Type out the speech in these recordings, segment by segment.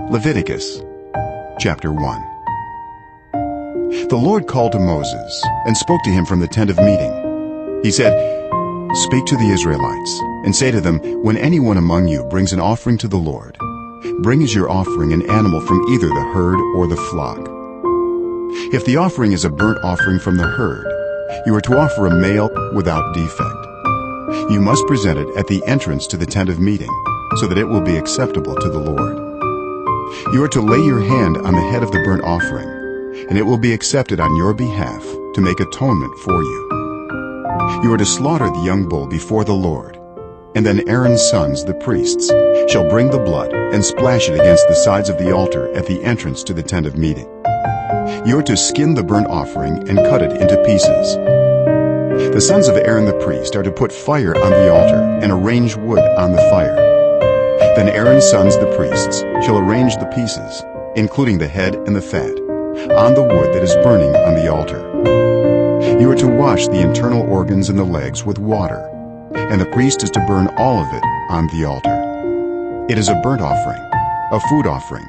Leviticus Chapter 1. The Lord called to Moses and spoke to him from the tent of meeting. He said, "Speak to the Israelites and say to them, when anyone among you brings an offering to the Lord, bring as your offering an animal from either the herd or the flock. If the offering is a burnt offering from the herd, you are to offer a male without defect. You must present it at the entrance to the tent of meeting, so that it will be acceptable to the Lord. You are to lay your hand on the head of the burnt offering, and it will be accepted on your behalf to make atonement for you. You are to slaughter the young bull before the Lord, and then Aaron's sons, the priests, shall bring the blood and splash it against the sides of the altar at the entrance to the tent of meeting. You are to skin the burnt offering and cut it into pieces. The sons of Aaron the priest are to put fire on the altar and arrange wood on the fire. Then Aaron's sons, the priests, shall arrange the pieces, including the head and the fat, on the wood that is burning on the altar. You are to wash the internal organs and the legs with water, and the priest is to burn all of it on the altar. It is a burnt offering, a food offering,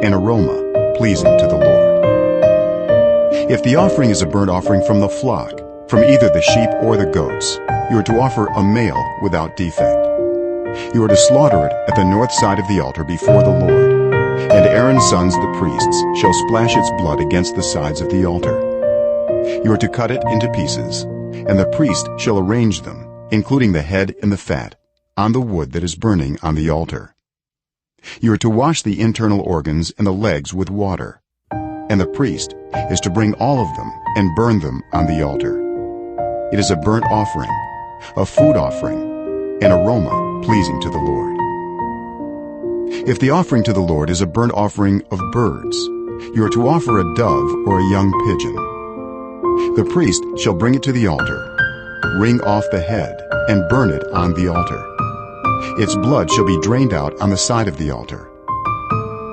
an aroma pleasing to the Lord. If the offering is a burnt offering from the flock, from either the sheep or the goats, you are to offer a male without defect. You are to slaughter it at the north side of the altar before the Lord, and Aaron's sons, the priests, shall splash its blood against the sides of the altar. You are to cut it into pieces, and the priest shall arrange them, including the head and the fat, on the wood that is burning on the altar. You are to wash the internal organs and the legs with water, and the priest is to bring all of them and burn them on the altar. It is a burnt offering, a food offering, an aroma pleasing to the Lord. If the offering to the Lord is a burnt offering of birds, you are to offer a dove or a young pigeon. The priest shall bring it to the altar, wring off the head, and burn it on the altar. Its blood shall be drained out on the side of the altar.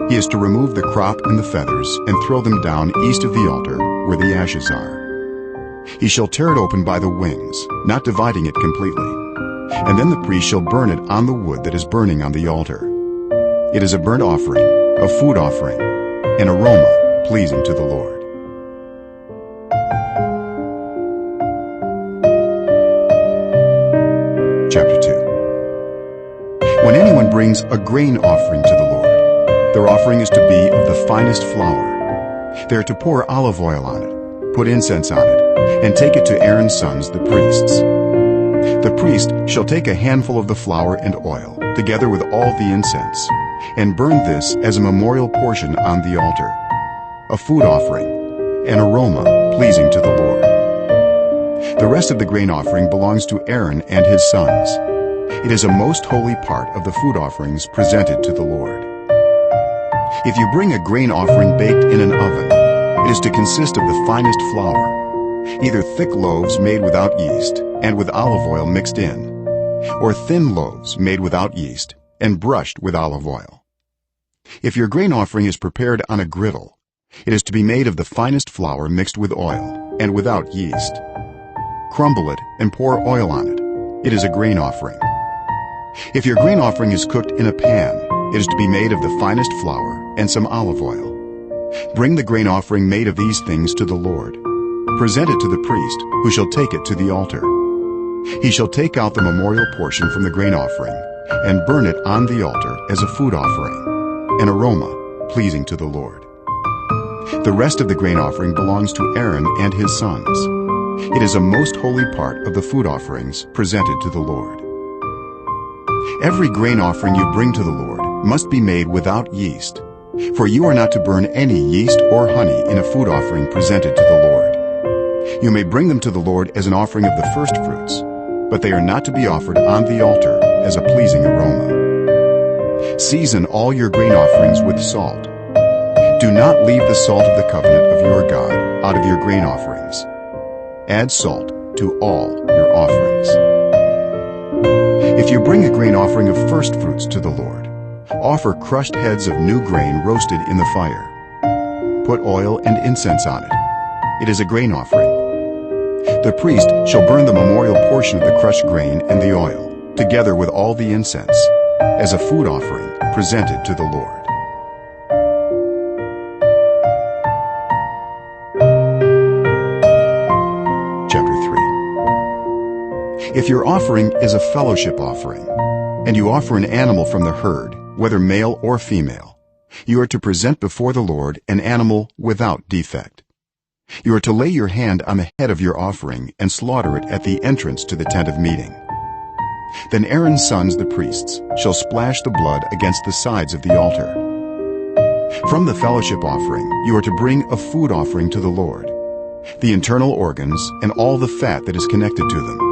He is to remove the crop and the feathers and throw them down east of the altar where the ashes are. He shall tear it open by the wings, not dividing it completely, and then the priest shall burn it on the wood that is burning on the altar. It is a burnt offering, a food offering, an aroma pleasing to the Lord. Chapter 2. When anyone brings a grain offering to the Lord, their offering is to be of the finest flour. They are to pour olive oil on it, put incense on it, and take it to Aaron's sons, the priests. The priest shall take a handful of the flour and oil, together with all the incense, and burn this as a memorial portion on the altar, a food offering, an aroma pleasing to the Lord. The rest of the grain offering belongs to Aaron and his sons. It is a most holy part of the food offerings presented to the Lord. If you bring a grain offering baked in an oven, it is to consist of the finest flour, either thick loaves made without yeast and with olive oil mixed in, or thin loaves made without yeast and brushed with olive oil. If your grain offering is prepared on a griddle, it is to be made of the finest flour mixed with oil and without yeast. Crumble it and pour oil on it. It is a grain offering. If your grain offering is cooked in a pan, it is to be made of the finest flour and some olive oil. Bring the grain offering made of these things to the Lord. Present it to the priest, who shall take it to the altar. He shall take out the memorial portion from the grain offering and burn it on the altar as a food offering, an aroma pleasing to the Lord. The rest of the grain offering belongs to Aaron and his sons. It is a most holy part of the food offerings presented to the Lord. Every grain offering you bring to the Lord must be made without yeast, for you are not to burn any yeast or honey in a food offering presented to the Lord. You may bring them to the Lord as an offering of the first fruits, but they are not to be offered on the altar as a pleasing aroma. Season all your grain offerings with salt. Do not leave the salt of the covenant of your God out of your grain offerings. Add salt to all your offerings. If you bring a grain offering of first fruits to the Lord, offer crushed heads of new grain roasted in the fire. Put oil and incense on it. It is a grain offering. The priest shall burn the memorial portion of the crushed grain and the oil, together with all the incense, as a food offering presented to the Lord. If your offering is a fellowship offering, and you offer an animal from the herd, whether male or female, you are to present before the Lord an animal without defect. You are to lay your hand on the head of your offering and slaughter it at the entrance to the tent of meeting. Then Aaron's sons, the priests, shall splash the blood against the sides of the altar. From the fellowship offering you are to bring a food offering to the Lord, the internal organs and all the fat that is connected to them,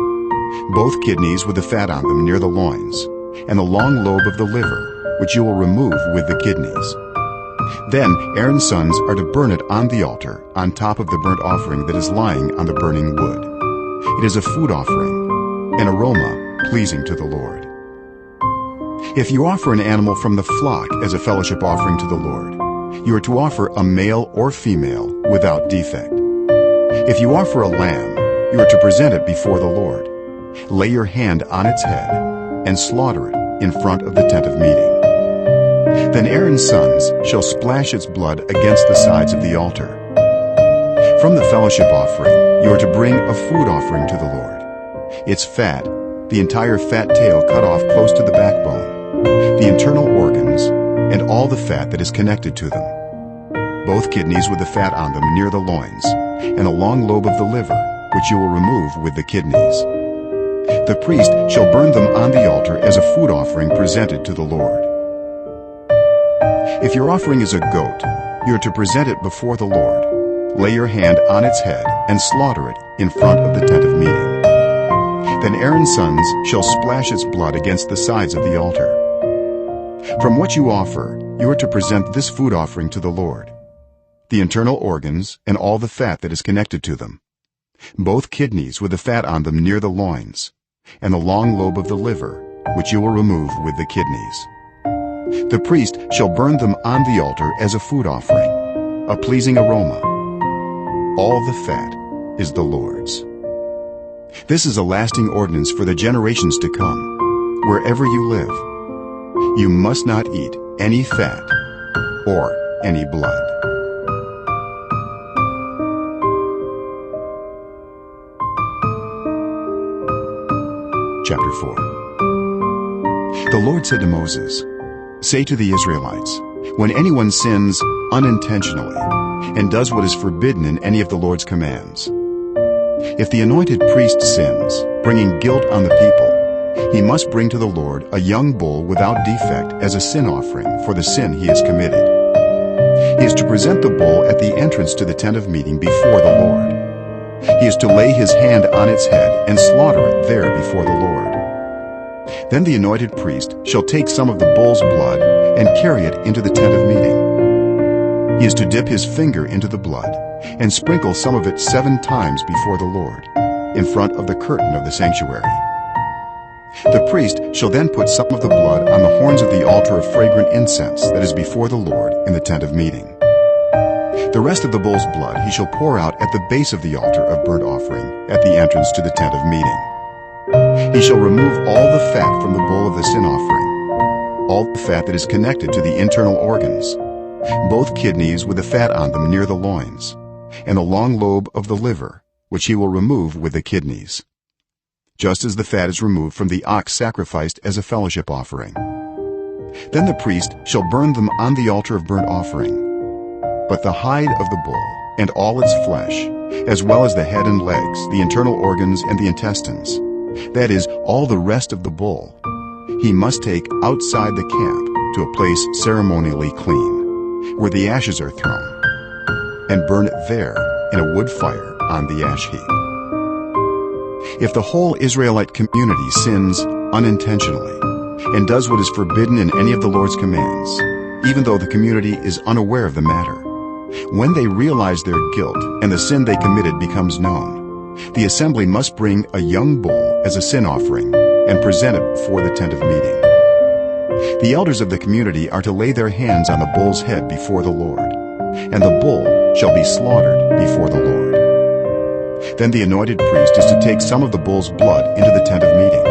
both kidneys with the fat on them near the loins, and the long lobe of the liver, which you will remove with the kidneys. Then Aaron's sons are to burn it on the altar on top of the burnt offering that is lying on the burning wood. It is a food offering, an aroma pleasing to the Lord. If you offer an animal from the flock as a fellowship offering to the Lord, you are to offer a male or female without defect. If you offer a lamb, you are to present it before the Lord. Lay your hand on its head and slaughter it in front of the tent of meeting. Then Aaron's sons shall splash its blood against the sides of the altar. From the fellowship offering you are to bring a food offering to the Lord. Its fat, the entire fat tail cut off close to the backbone, the internal organs, and all the fat that is connected to them, both kidneys with the fat on them near the loins, and a long lobe of the liver, which you will remove with the kidneys. The priest shall burn them on the altar as a food offering presented to the Lord. If your offering is a goat, you are to present it before the Lord. Lay your hand on its head and slaughter it in front of the tent of meeting. Then Aaron's sons shall splash its blood against the sides of the altar. From what you offer, you are to present this food offering to the Lord: the internal organs and all the fat that is connected to them, both kidneys with the fat on them near the loins, and the long lobe of the liver, which you will remove with the kidneys. The priest shall burn them on the altar as a food offering, a pleasing aroma. All the fat is the Lord's. This is a lasting ordinance for the generations to come. Wherever you live, you must not eat any fat or any blood. Chapter 4. The Lord said to Moses, "Say to the Israelites, when anyone sins unintentionally and does what is forbidden in any of the Lord's commands, if the anointed priest sins, bringing guilt on the people, he must bring to the Lord a young bull without defect as a sin offering for the sin he has committed. He is to present the bull at the entrance to the tent of meeting before the Lord. He is to lay his hand on its head and slaughter it there before the Lord. Then the anointed priest shall take some of the bull's blood and carry it into the tent of meeting. He is to dip his finger into the blood and sprinkle some of it 7 times before the Lord, in front of the curtain of the sanctuary. The priest shall then put some of the blood on the horns of the altar of fragrant incense that is before the Lord in the tent of meeting. The rest of the bull's blood he shall pour out at the base of the altar of burnt offering at the entrance to the tent of meeting. He shall remove all the fat from the bull of the sin offering, all the fat that is connected to the internal organs, both kidneys with the fat on them near the loins, and the long lobe of the liver, which he will remove with the kidneys, just as the fat is removed from the ox sacrificed as a fellowship offering. Then the priest shall burn them on the altar of burnt offering. But the hide of the bull and all its flesh, as well as the head and legs, the internal organs and the intestines, that is, all the rest of the bull, he must take outside the camp to a place ceremonially clean, where the ashes are thrown, and burn it there in a wood fire on the ash heap. If the whole Israelite community sins unintentionally and does what is forbidden in any of the Lord's commands, even though the community is unaware of the matter, when they realize their guilt and the sin they committed becomes known, the assembly must bring a young bull as a sin offering and present it before the tent of meeting. The elders of the community are to lay their hands on the bull's head before the Lord, and the bull shall be slaughtered before the Lord. Then the anointed priest is to take some of the bull's blood into the tent of meeting.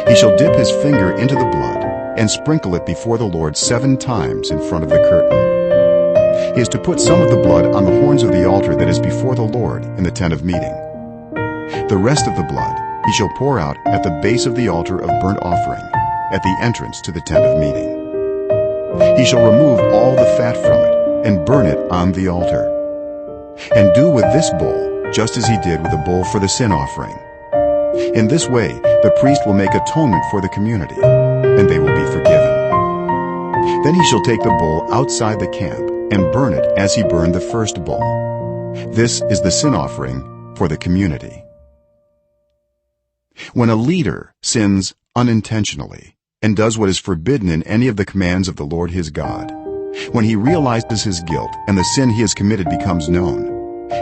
He shall dip his finger into the blood and sprinkle it before the Lord 7 times in front of the curtain. He is to put some of the blood on the horns of the altar that is before the Lord in the tent of meeting. The rest of the blood he shall pour out at the base of the altar of burnt offering, at the entrance to the tent of meeting. He shall remove all the fat from it, and burn it on the altar. And do with this bull just as he did with the bull for the sin offering. In this way the priest will make atonement for the community, and they will be forgiven. Then he shall take the bull outside the camp, and burn it as he burned the first bull. This is the sin offering for the community. When a leader sins unintentionally and does what is forbidden in any of the commands of the Lord his God, when he realizes his guilt and the sin he has committed becomes known,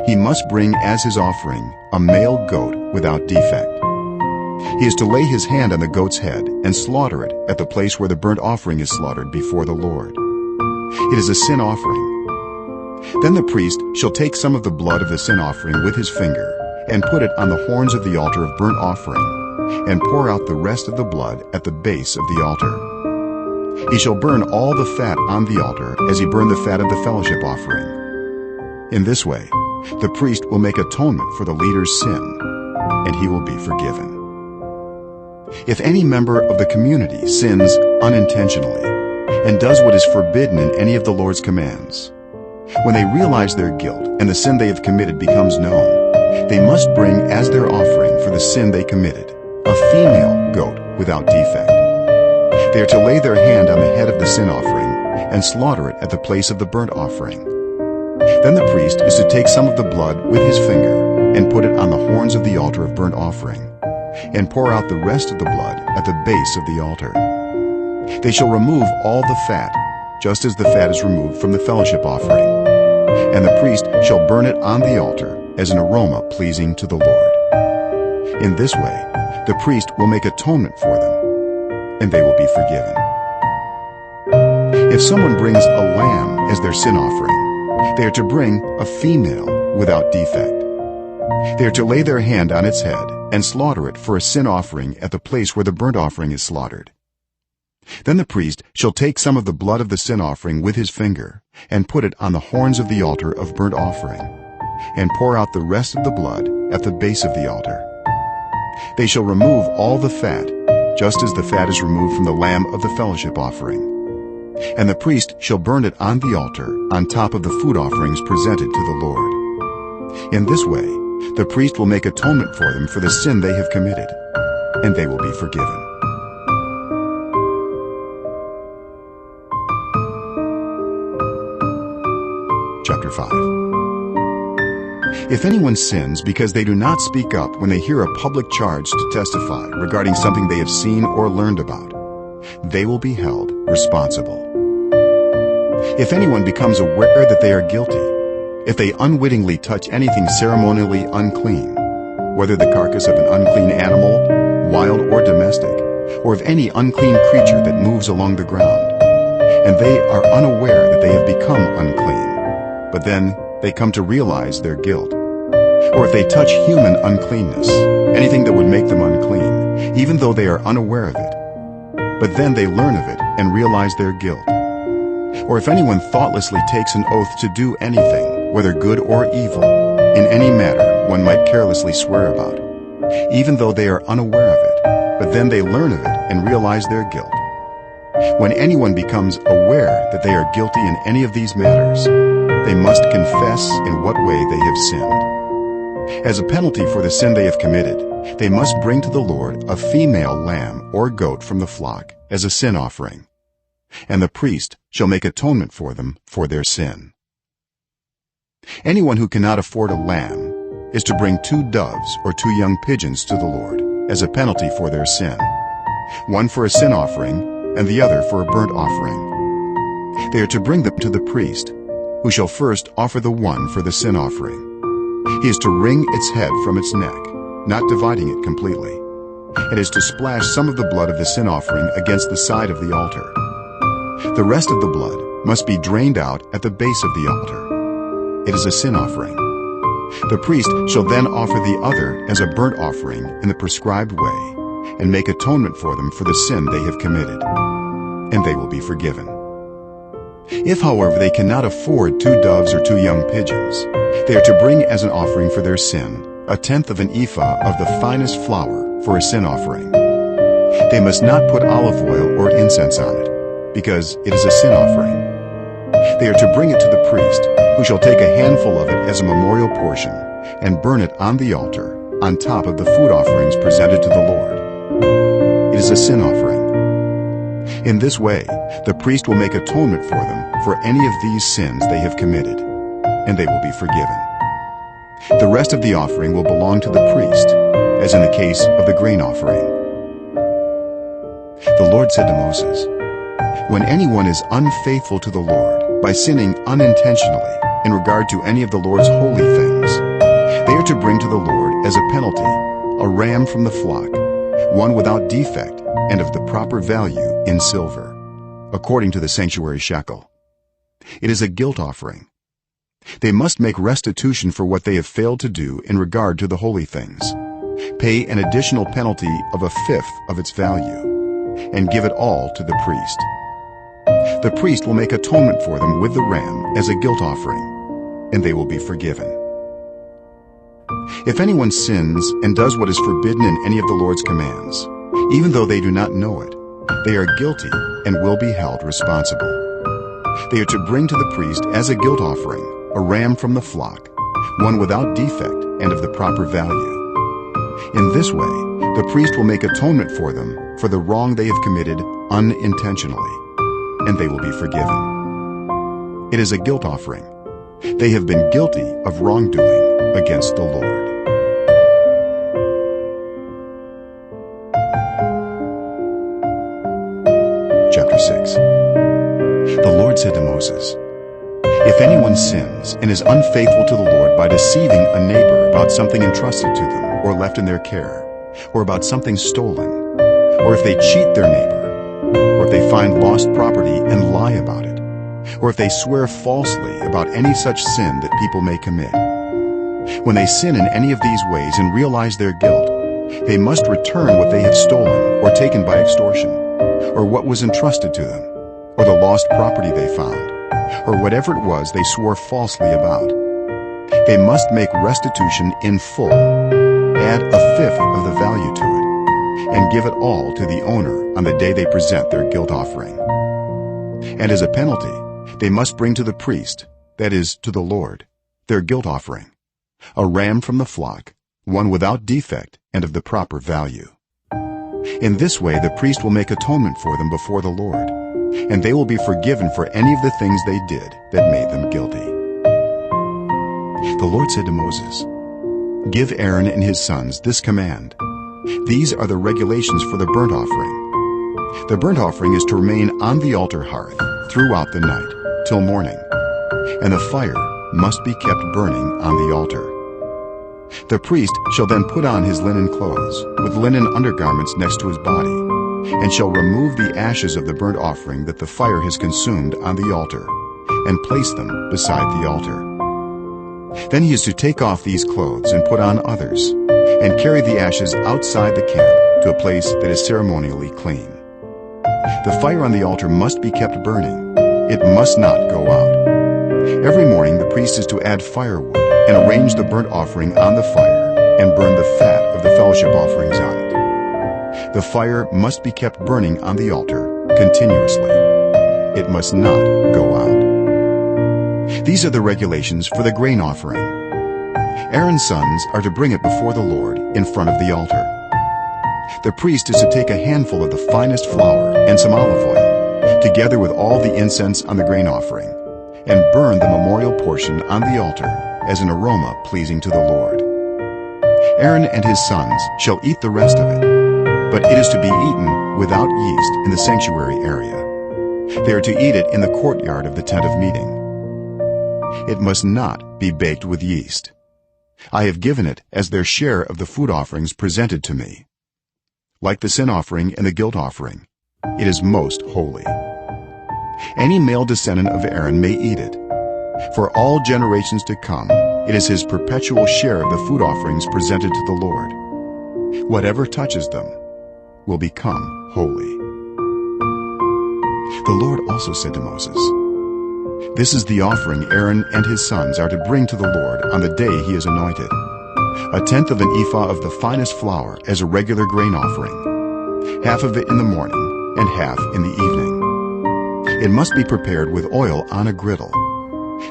he must bring as his offering a male goat without defect. He is to lay his hand on the goat's head and slaughter it at the place where the burnt offering is slaughtered before the Lord. It is a sin offering. Then the priest shall take some of the blood of the sin offering with his finger and put it on the horns of the altar of burnt offering, and pour out the rest of the blood at the base of the altar. He shall burn all the fat on the altar as he burned the fat of the fellowship offering. In this way the priest will make atonement for the leader's sin, and he will be forgiven. If any member of the community sins unintentionally and does what is forbidden in any of the Lord's commands, when they realize their guilt and the sin they have committed becomes known, they must bring as their offering for the sin they committed a female goat without defect. They are to lay their hand on the head of the sin offering and slaughter it at the place of the burnt offering. Then the priest is to take some of the blood with his finger and put it on the horns of the altar of burnt offering, and pour out the rest of the blood at the base of the altar. They shall remove all the fat, just as the fat is removed from the fellowship offering, and the priest shall burn it on the altar as an aroma pleasing to the Lord. In this way the priest will make atonement for them, and they will be forgiven. If someone brings a lamb as their sin offering, they are to bring a female without defect. They are to lay their hand on its head and slaughter it for a sin offering at the place where the burnt offering is slaughtered. Then the priest shall take some of the blood of the sin offering with his finger and put it on the horns of the altar of burnt offering, and pour out the rest of the blood at the base of the altar. They shall remove all the fat, just as the fat is removed from the lamb of the fellowship offering, and the priest shall burn it on the altar on top of the food offerings presented to the Lord. In this way the priest will make atonement for them for the sin they have committed, and they will be forgiven. Chapter 5. If anyone sins because they do not speak up when they hear a public charge to testify regarding something they have seen or learned about, they will be held responsible. If anyone becomes aware that they are guilty, if they unwittingly touch anything ceremonially unclean, whether the carcass of an unclean animal, wild or domestic, or of any unclean creature that moves along the ground, and they are unaware that they have become unclean, but then they come to realize their guilt, or if they touch human uncleanness, anything that would make them unclean, even though they are unaware of it, but then they learn of it and realize their guilt, or if anyone thoughtlessly takes an oath to do anything, whether good or evil, in any matter one might carelessly swear about, even though they are unaware of it, but then they learn of it and realize their guilt. When anyone becomes aware that they are guilty in any of these matters, they must confess in what way they have sinned. As a penalty for the sin they have committed, they must bring to the Lord a female lamb or goat from the flock as a sin offering, and the priest shall make atonement for them for their sin. Anyone who cannot afford a lamb is to bring 2 doves or 2 young pigeons to the Lord as a penalty for their sin, one for a sin offering and the other for a burnt offering. They are to bring them to the priest, who shall first offer the one for the sin offering. He is to wring its head from its neck, not dividing it completely, and is to splash some of the blood of the sin offering against the side of the altar. The rest of the blood must be drained out at the base of the altar. It is a sin offering. The priest shall then offer the other as a burnt offering in the prescribed way, and make atonement for them for the sin they have committed, and they will be forgiven. If, however, they cannot afford 2 doves or 2 young pigeons, they are to bring as an offering for their sin 1/10 of an ephah of the finest flour for a sin offering. They must not put olive oil or incense on it, because it is a sin offering. They are to bring it to the priest, who shall take a handful of it as a memorial portion and burn it on the altar on top of the food offerings presented to the Lord. It is a sin offering. In this way, the priest will make atonement for them for any of these sins they have committed, and they will be forgiven. The rest of the offering will belong to the priest, as in the case of the grain offering. The Lord said to Moses, "When anyone is unfaithful to the Lord by sinning unintentionally in regard to any of the Lord's holy things, they are to bring to the Lord as a penalty a ram from the flock, one without defect and of the proper value in silver, according to the sanctuary shekel. It is a guilt offering. They must make restitution for what they have failed to do in regard to the holy things, pay an additional penalty of a fifth of its value, and give it all to the priest. The priest will make atonement for them with the ram as a guilt offering, and they will be forgiven. If anyone sins and does what is forbidden in any of the Lord's commands, even though they do not know it, they are guilty and will be held responsible. They are to bring to the priest as a guilt offering a ram from the flock, one without defect and of the proper value. In this way, the priest will make atonement for them for the wrong they have committed unintentionally, and they will be forgiven. It is a guilt offering. They have been guilty of wrongdoing against the Lord. Chapter 6. The Lord said to Moses, "If anyone sins and is unfaithful to the Lord by deceiving a neighbor about something entrusted to them or left in their care, or about something stolen, or if they cheat their neighbor, or if they find lost property and lie about it, or if they swear falsely about any such sin that people may commit, when they sin in any of these ways and realize their guilt, they must return what they have stolen or taken by extortion, or what was entrusted to them, or the lost property they found, or whatever it was they swore falsely about. They must make restitution in full, add a fifth of the value to it, and give it all to the owner on the day they present their guilt offering. And as a penalty, they must bring to the priest, that is, to the Lord, their guilt offering, a ram from the flock, one without defect and of the proper value. In this way the priest will make atonement for them before the Lord, and they will be forgiven for any of the things they did that made them guilty." The Lord said to Moses, "Give Aaron and his sons this command. These are the regulations for the burnt offering. The burnt offering is to remain on the altar hearth throughout the night, till morning, and the fire must be kept burning on the altar. The priest shall then put on his linen clothes, with linen undergarments next to his body, and shall remove the ashes of the burnt offering that the fire has consumed on the altar, and place them beside the altar. Then he is to take off these clothes and put on others, and carry the ashes outside the camp to a place that is ceremonially clean. The fire on the altar must be kept burning. It must not go out. Every morning the priest is to add firewood and arrange the burnt offering on the fire and burn the fat of the fellowship offerings on it. The fire must be kept burning on the altar continuously. It must not go out. These are the regulations for the grain offering. Aaron's sons are to bring it before the Lord in front of the altar. The priest is to take a handful of the finest flour and some olive oil, together with all the incense on the grain offering, and burn the memorial portion on the altar as an aroma pleasing to the Lord. Aaron and his sons shall eat the rest of it, but it is to be eaten without yeast in the sanctuary area. They are to eat it in the courtyard of the tent of meeting. It must not be baked with yeast. I have given it as their share of the food offerings presented to me. Like the sin offering and the guilt offering, it is most holy. Any male descendant of Aaron may eat it. For all generations to come, it is his perpetual share of the food offerings presented to the Lord. Whatever touches them will become holy. The Lord also said to Moses, "This is the offering Aaron and his sons are to bring to the Lord on the day he is anointed: 1/10 of an ephah of the finest flour as a regular grain offering, half of it in the morning and half in the evening. It must be prepared with oil on a griddle.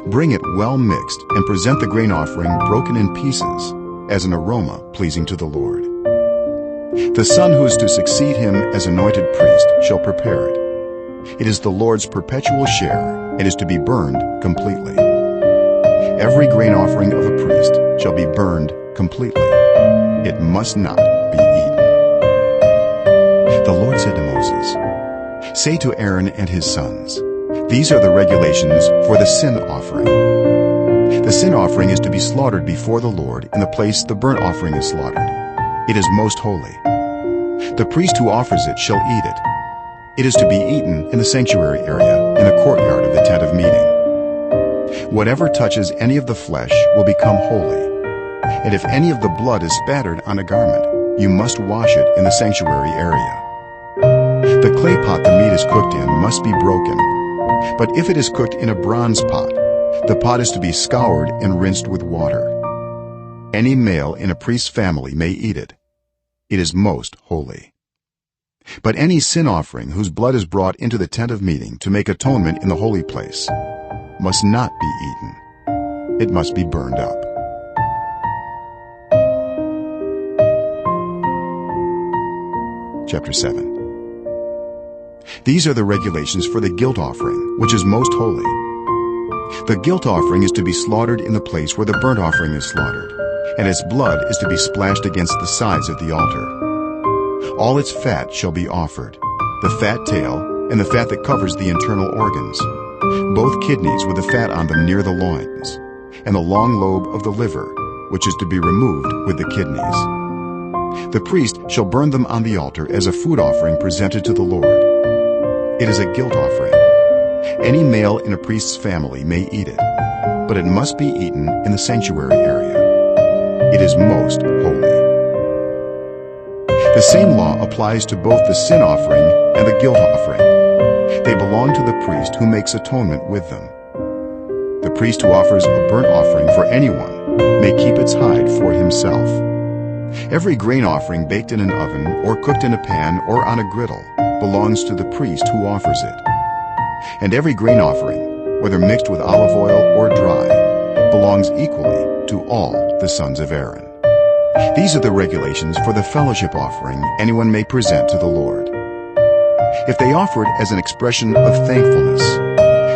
Bring it well mixed and present the grain offering broken in pieces as an aroma pleasing to the Lord. The son who is to succeed him as anointed priest shall prepare it. It is the Lord's perpetual share and is to be burned completely. Every grain offering of a priest shall be burned completely. It must not be eaten. The Lord said to Moses, "Say to Aaron and his sons, these are the regulations for the sin offering. The sin offering is to be slaughtered before the Lord in the place the burnt offering is slaughtered. It is most holy. The priest who offers it shall eat it. It is to be eaten in the sanctuary area in the courtyard of the tent of meeting. Whatever touches any of the flesh will become holy. And if any of the blood is spattered on a garment, you must wash it in the sanctuary area. The clay pot the meat is cooked in must be broken. But if it is cooked in a bronze pot, the pot is to be scoured and rinsed with water. Any male in a priest's family may eat it. It is most holy. But any sin offering whose blood is brought into the tent of meeting to make atonement in the holy place must not be eaten. It must be burned up." Chapter 7. These are the regulations for the guilt offering, which is most holy. The guilt offering is to be slaughtered in the place where the burnt offering is slaughtered, and its blood is to be splashed against the sides of the altar. All its fat shall be offered, the fat tail and the fat that covers the internal organs, both kidneys with the fat on them near the loins, and the long lobe of the liver, which is to be removed with the kidneys. The priest shall burn them on the altar as a food offering presented to the Lord. It is a guilt offering. Any male in a priest's family may eat it, but it must be eaten in the sanctuary area. It is most holy. The same law applies to both the sin offering and the guilt offering. They belong to the priest who makes atonement with them. The priest who offers a burnt offering for anyone may keep its hide for himself. Every grain offering baked in an oven or cooked in a pan or on a griddle belongs to the priest who offers it. And every grain offering, whether mixed with olive oil or dry, belongs equally to all the sons of Aaron. These are the regulations for the fellowship offering anyone may present to the Lord. If they offer it as an expression of thankfulness,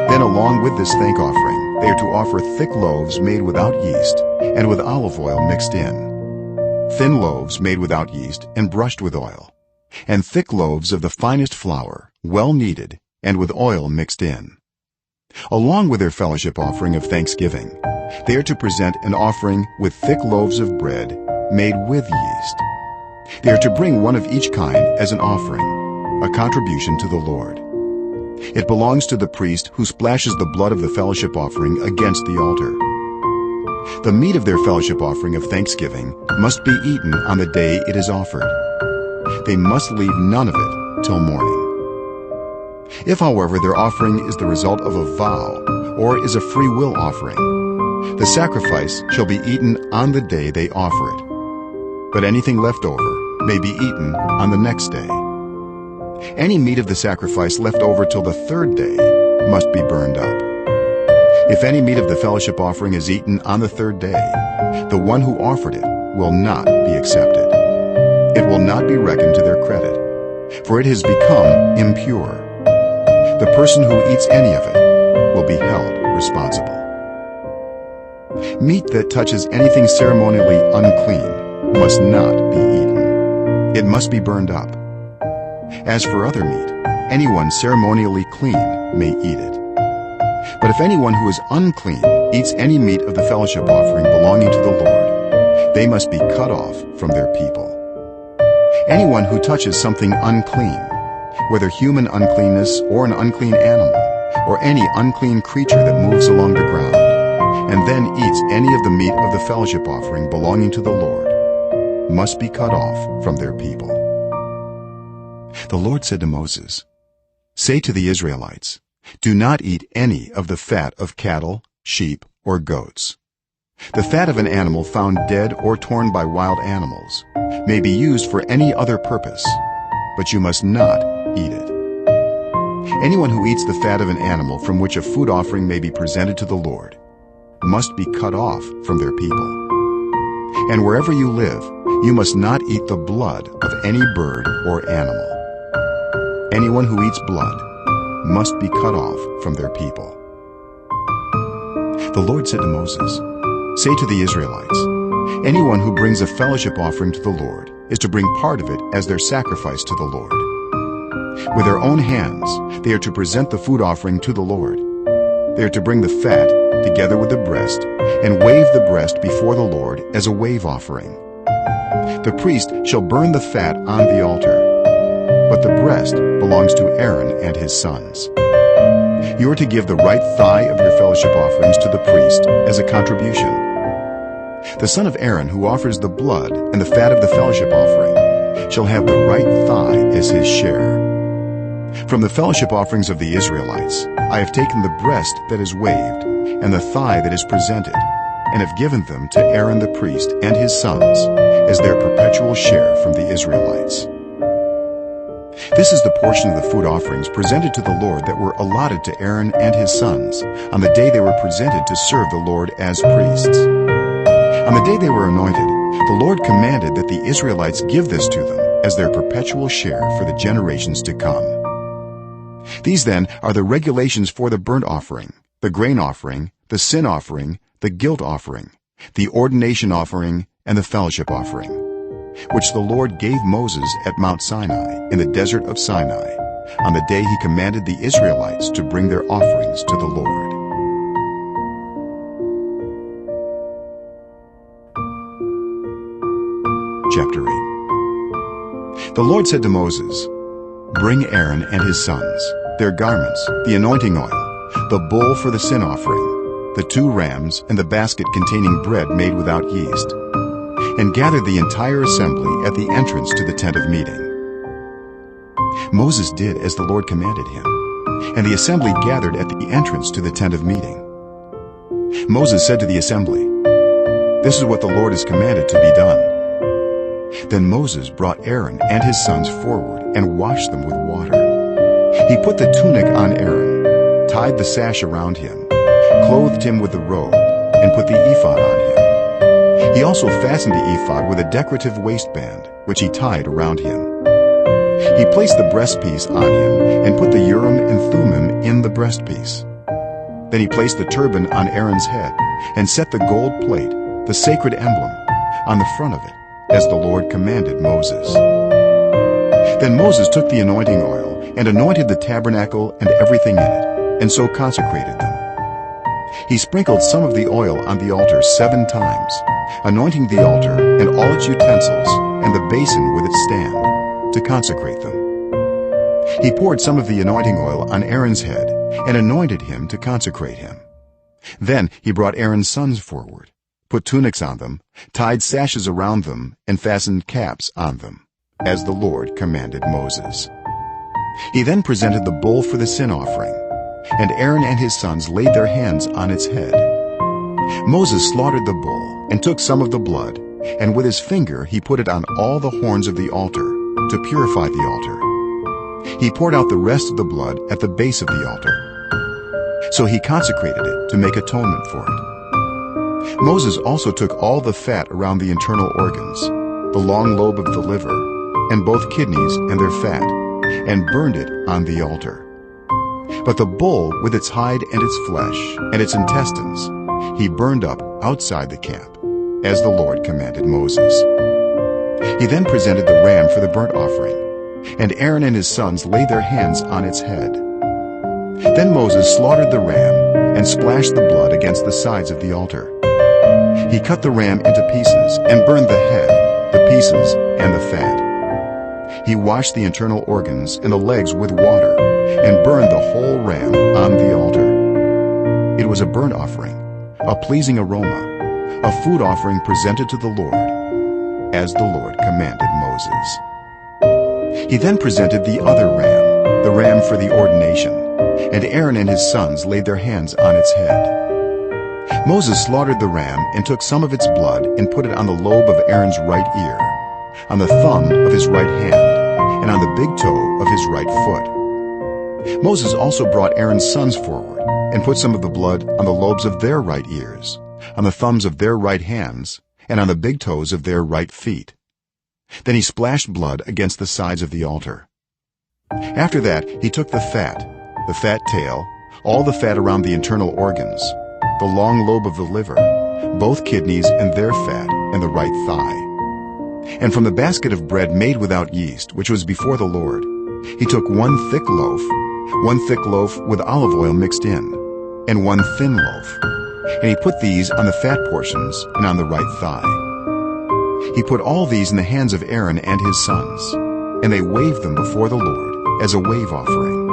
then along with this thank offering, they are to offer thick loaves made without yeast and with olive oil mixed in, thin loaves made without yeast and brushed with oil, and thick loaves of the finest flour, well kneaded and with oil mixed in. Along with their fellowship offering of thanksgiving, they are to present an offering with thick loaves of bread made with yeast. They are to bring one of each kind as an offering, a contribution to the Lord. It belongs to the priest who splashes the blood of the fellowship offering against the altar. The meat of their fellowship offering of thanksgiving must be eaten on the day it is offered. They must leave none of it till morning. If, however, their offering is the result of a vow or is a free will offering, the sacrifice shall be eaten on the day they offer it. But anything left over may be eaten on the next day. Any meat of the sacrifice left over till the third day must be burned up. If any meat of the fellowship offering is eaten on the third day, the one who offered it will not be accepted. It will not be reckoned to their credit, for it has become impure. The person who eats any of it will be held responsible. Meat that touches anything ceremonially unclean must not be eaten. It must be burned up. As for other meat, anyone ceremonially clean may eat it. But if anyone who is unclean eats any meat of the fellowship offering belonging to the Lord, they must be cut off from their people. Anyone who touches something unclean, whether human uncleanness or an unclean animal, or any unclean creature that moves along the ground, and then eats any of the meat of the fellowship offering belonging to the Lord, must be cut off from their people. The Lord said to Moses, "Say to the Israelites, do not eat any of the fat of cattle, sheep, or goats. The fat of an animal found dead or torn by wild animals may be used for any other purpose, but you must not eat it. Anyone who eats the fat of an animal from which a food offering may be presented to the Lord must be cut off from their people. And wherever you live, you must not eat the blood of any bird or animal. Anyone who eats blood must be cut off from their people. The Lord said to Moses, "Say to the Israelites, anyone who brings a fellowship offering to the Lord is to bring part of it as their sacrifice to the Lord. With their own hands, they are to present the food offering to the Lord. They are to bring the fat together with the breast and wave the breast before the Lord as a wave offering. The priest shall burn the fat on the altar, but the breast belongs to Aaron and his sons. You are to give the right thigh of your fellowship offerings to the priest as a contribution. The son of Aaron who offers the blood and the fat of the fellowship offering shall have the right thigh as his share. From the fellowship offerings of the Israelites, I have taken the breast that is waved and the thigh that is presented, and have given them to Aaron the priest and his sons as their perpetual share from the Israelites. This is the portion of the food offerings presented to the Lord that were allotted to Aaron and his sons on the day they were presented to serve the Lord as priests. On the day they were anointed, the Lord commanded that the Israelites give this to them as their perpetual share for the generations to come. These then are the regulations for the burnt offering, the grain offering, the sin offering, the guilt offering, the ordination offering, and the fellowship offering, which the Lord gave Moses at Mount Sinai in the desert of Sinai on the day he commanded the Israelites to bring their offerings to the Lord. Chapter 8. The Lord said to Moses, "Bring Aaron and his sons, their garments, the anointing oil, the bull for the sin offering, the 2 rams, and the basket containing bread made without yeast, and gather the entire assembly at the entrance to the tent of meeting." Moses did as the Lord commanded him, and the assembly gathered at the entrance to the tent of meeting. Moses said to the assembly, "This is what the Lord has commanded to be done." Then Moses brought Aaron and his sons forward and washed them with water. He put the tunic on Aaron, tied the sash around him, clothed him with the robe, and put the ephod on him. He also fastened the ephod with a decorative waistband, which he tied around him. He placed the breastpiece on him and put the Urim and Thummim in the breastpiece. Then he placed the turban on Aaron's head and set the gold plate, the sacred emblem, on the front of it, as the Lord commanded Moses. Then Moses took the anointing oil and anointed the tabernacle and everything in it, and so consecrated them. He sprinkled some of the oil on the altar 7 times, anointing the altar and all its utensils and the basin with its stand, to consecrate them. He poured some of the anointing oil on Aaron's head and anointed him to consecrate him. Then he brought Aaron's sons forward, put tunics on them, tied sashes around them, and fastened caps on them, as the Lord commanded Moses. He then presented the bull for the sin offering, and Aaron and his sons laid their hands on its head. Moses slaughtered the bull and took some of the blood, and with his finger he put it on all the horns of the altar to purify the altar. He poured out the rest of the blood at the base of the altar. So he consecrated it to make atonement for it. Moses also took all the fat around the internal organs, the long lobe of the liver, and both kidneys and their fat, and burned it on the altar. But the bull with its hide and its flesh and its intestines he burned up outside the camp, as the Lord commanded Moses. He then presented the ram for the burnt offering, and Aaron and his sons laid their hands on its head. Then Moses slaughtered the ram and splashed the blood against the sides of the altar. He cut the ram into pieces and burned the head, the pieces, and the fat. He washed the internal organs and the legs with water and burned the whole ram on the altar. It was a burnt offering, a pleasing aroma, a food offering presented to the Lord, as the Lord commanded Moses. He then presented the other ram, the ram for the ordination, and Aaron and his sons laid their hands on its head. Moses slaughtered the ram and took some of its blood and put it on the lobe of Aaron's right ear, on the thumb of his right hand, and on the big toe of his right foot. Moses also brought Aaron's sons forward and put some of the blood on the lobes of their right ears, on the thumbs of their right hands, and on the big toes of their right feet. Then he splashed blood against the sides of the altar. After that he took the fat tail, all the fat around the internal organs, the long lobe of the liver, both kidneys and their fat, and the right thigh. And from the basket of bread made without yeast, which was before the Lord, he took one thick loaf with olive oil mixed in, and one thin loaf, and he put these on the fat portions and on the right thigh. He put all these in the hands of Aaron and his sons, and they waved them before the Lord as a wave offering.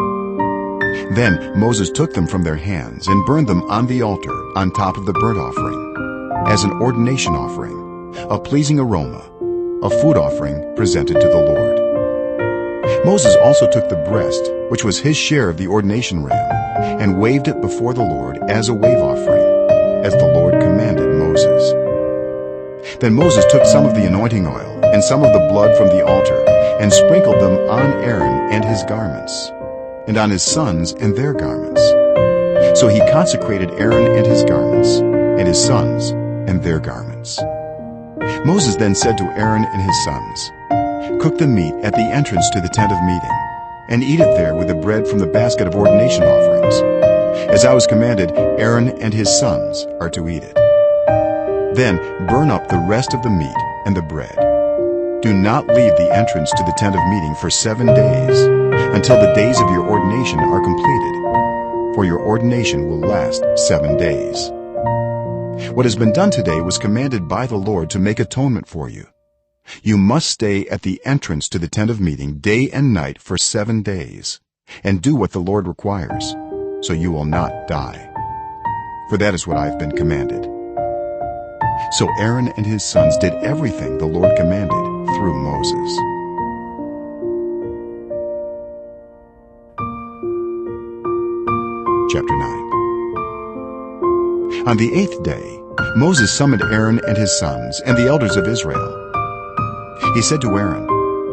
Then Moses took them from their hands and burned them on the altar on top of the burnt offering, as an ordination offering, a pleasing aroma, a food offering presented to the Lord. Moses also took the breast, which was his share of the ordination ram, and waved it before the Lord as a wave offering, as the Lord commanded Moses. Then Moses took some of the anointing oil and some of the blood from the altar and sprinkled them on Aaron and his garments, and on his sons and their garments. So he consecrated Aaron and his garments, and his sons and their garments. Moses then said to Aaron and his sons, "Cook the meat at the entrance to the tent of meeting, and eat it there with the bread from the basket of ordination offerings. As I was commanded, Aaron and his sons are to eat it. Then burn up the rest of the meat and the bread. Do not leave the entrance to the tent of meeting for 7 days, until the days of your ordination are completed, for your ordination will last 7 days. What has been done today was commanded by the Lord to make atonement for you. You must stay at the entrance to the tent of meeting day and night for 7 days, and do what the Lord requires, so you will not die. For that is what I have been commanded." So Aaron and his sons did everything the Lord commanded through Moses. Chapter 9. On the 8th day, Moses summoned Aaron and his sons and the elders of Israel. He said to Aaron,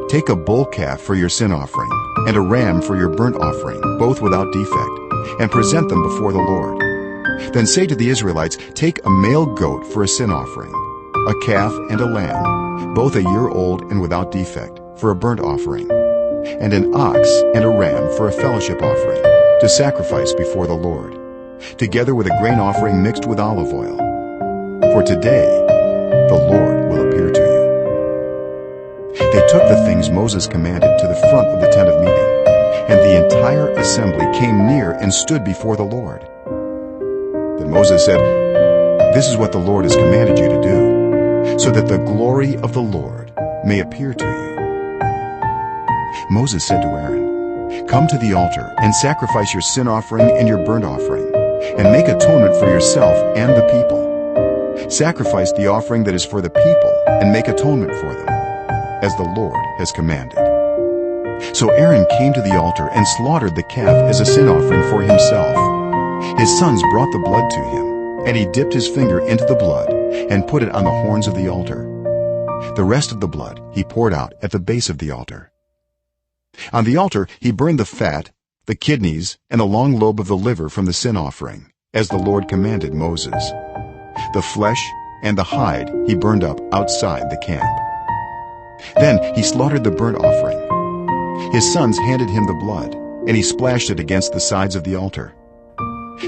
"Take a bull calf for your sin offering and a ram for your burnt offering, both without defect, and present them before the Lord. Then say to the Israelites, take a male goat for a sin offering, a calf and a lamb, both a year old and without defect, for a burnt offering, and an ox and a ram for a fellowship offering, to sacrifice before the Lord, together with a grain offering mixed with olive oil. For today the Lord will appear to you." They took the things Moses commanded to the front of the tent of meeting, and the entire assembly came near and stood before the Lord. Then Moses said, "This is what the Lord has commanded you to do, so that the glory of the Lord may appear to you." Moses said to Aaron, "Come to the altar and sacrifice your sin offering and your burnt offering, and make atonement for yourself and the people. Sacrifice the offering that is for the people and make atonement for them, as the Lord has commanded." So Aaron came to the altar and slaughtered the calf as a sin offering for himself. His sons brought the blood to him, and he dipped his finger into the blood and put it on the horns of the altar. The rest of the blood he poured out at the base of the altar. On the altar he burned the fat, the kidneys, and the long lobe of the liver from the sin offering, as the Lord commanded Moses. The flesh and the hide he burned up outside the camp. Then he slaughtered the burnt offering. His sons handed him the blood, and he splashed it against the sides of the altar.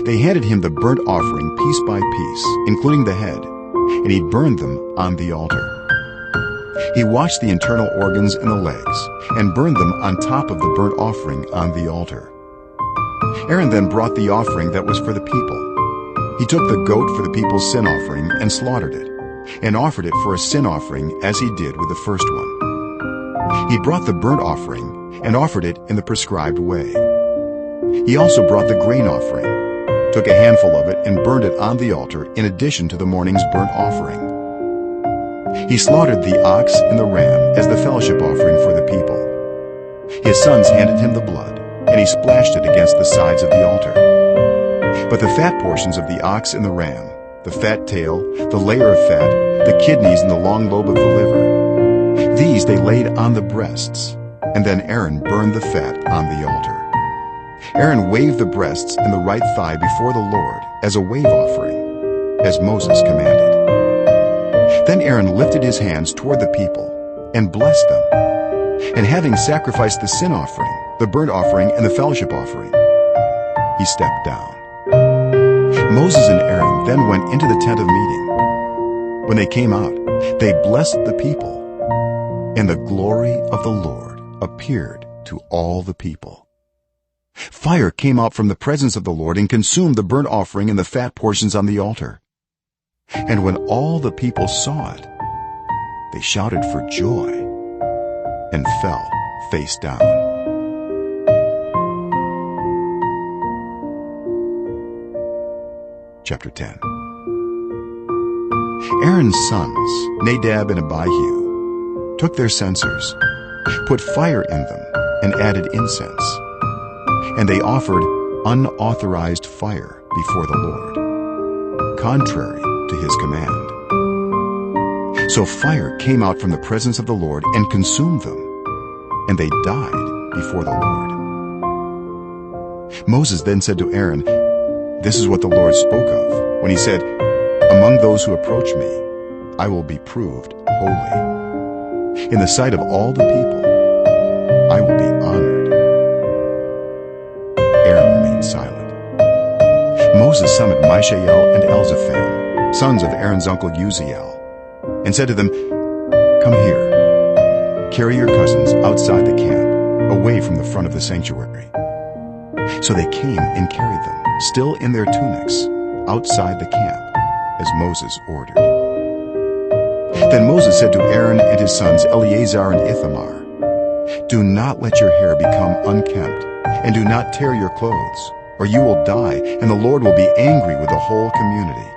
They handed him the burnt offering piece by piece, including the head, and he burned them on the altar. He washed the internal organs and the legs, and burned them on top of the burnt offering on the altar. Aaron then brought the offering that was for the people. He took the goat for the people's sin offering and slaughtered it, and offered it for a sin offering as he did with the first one. He brought the burnt offering and offered it in the prescribed way. He also brought the grain offering, took a handful of it and burned it on the altar in addition to the morning's burnt offering. He slaughtered the ox and the ram as the fellowship offering for the people. His sons handed him the blood, and he splashed it against the sides of the altar. But the fat portions of the ox and the ram the fat tail, the layer of fat, the kidneys, and the long lobe of the liver. These they laid on the breasts, and then Aaron burned the fat on the altar. Aaron waved the breasts and the right thigh before the Lord as a wave offering, as Moses commanded. Then Aaron lifted his hands toward the people and blessed them. And having sacrificed the sin offering, the burnt offering, and the fellowship offering, he stepped down. Moses and Aaron then went into the tent of meeting. When they came out, they blessed the people, and the glory of the Lord appeared to all the people. Fire came out from the presence of the Lord and consumed the burnt offering and the fat portions on the altar. And when all the people saw it, they shouted for joy and fell face down. Chapter 10. Aaron's sons, Nadab and Abihu, took their censers, put fire in them, and added incense. And they offered unauthorized fire before the Lord, contrary to his command. So fire came out from the presence of the Lord and consumed them, and they died before the Lord. Moses then said to Aaron, "This is what the Lord spoke of when he said, 'Among those who approach me, I will be proved holy. In the sight of all the people, I will be honored.'" Aaron remained silent. Moses summoned Mishael and Elzaphan, sons of Aaron's uncle Uziel, and said to them, "Come here. Carry your cousins outside the camp, away from the front of the sanctuary." So they came and carried them, still in their tunics, outside the camp, as Moses ordered. Then Moses said to Aaron and his sons Eleazar and Ithamar, "Do not let your hair become unkempt, and do not tear your clothes, or you will die, and the Lord will be angry with the whole community.